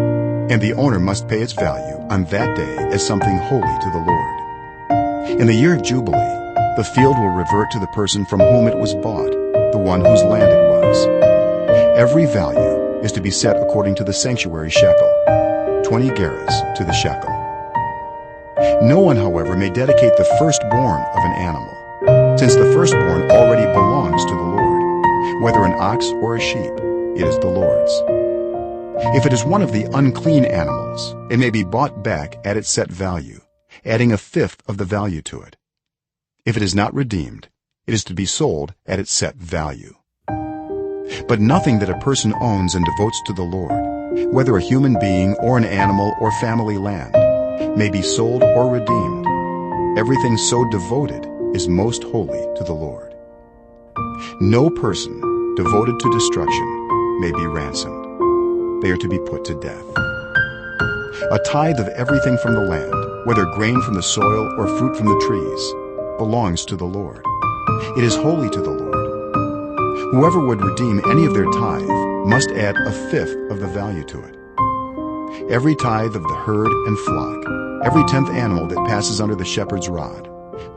and the owner must pay its value on that day as something holy to the Lord. In the year of Jubilee, the field will revert to the person from whom it was bought, the one whose land it was. Every value is to be set according to the sanctuary shekel, 20 gerahs to the shekel. No one, however, may dedicate the firstborn of an animal, since the firstborn already belongs to the Lord. Whether an ox or a sheep, it is the Lord's. If it is one of the unclean animals, it may be bought back at its set value, adding a fifth of the value to it. If it is not redeemed, it is to be sold at its set value. But nothing that a person owns and devotes to the Lord, whether a human being or an animal or family land, may be sold or redeemed. Everything so devoted is most holy to the Lord. No person devoted to destruction may be ransomed. They are to be put to death. A tithe of everything from the land, whether grain from the soil or fruit from the trees, belongs to the Lord. It is holy to the Lord. Whoever would redeem any of their tithe must add a fifth of the value to it. Every tithe of the herd and flock, every 10th animal that passes under the shepherd's rod,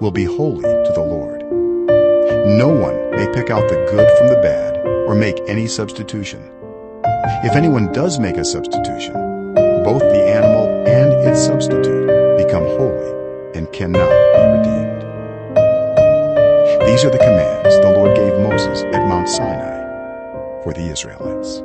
will be holy to the Lord. No one may pick out the good from the bad or make any substitution. If anyone does make a substitution, both the animal and its substitute become holy and cannot be redeemed. These are the commands the Lord gave Moses at Mount Sinai for the Israelites.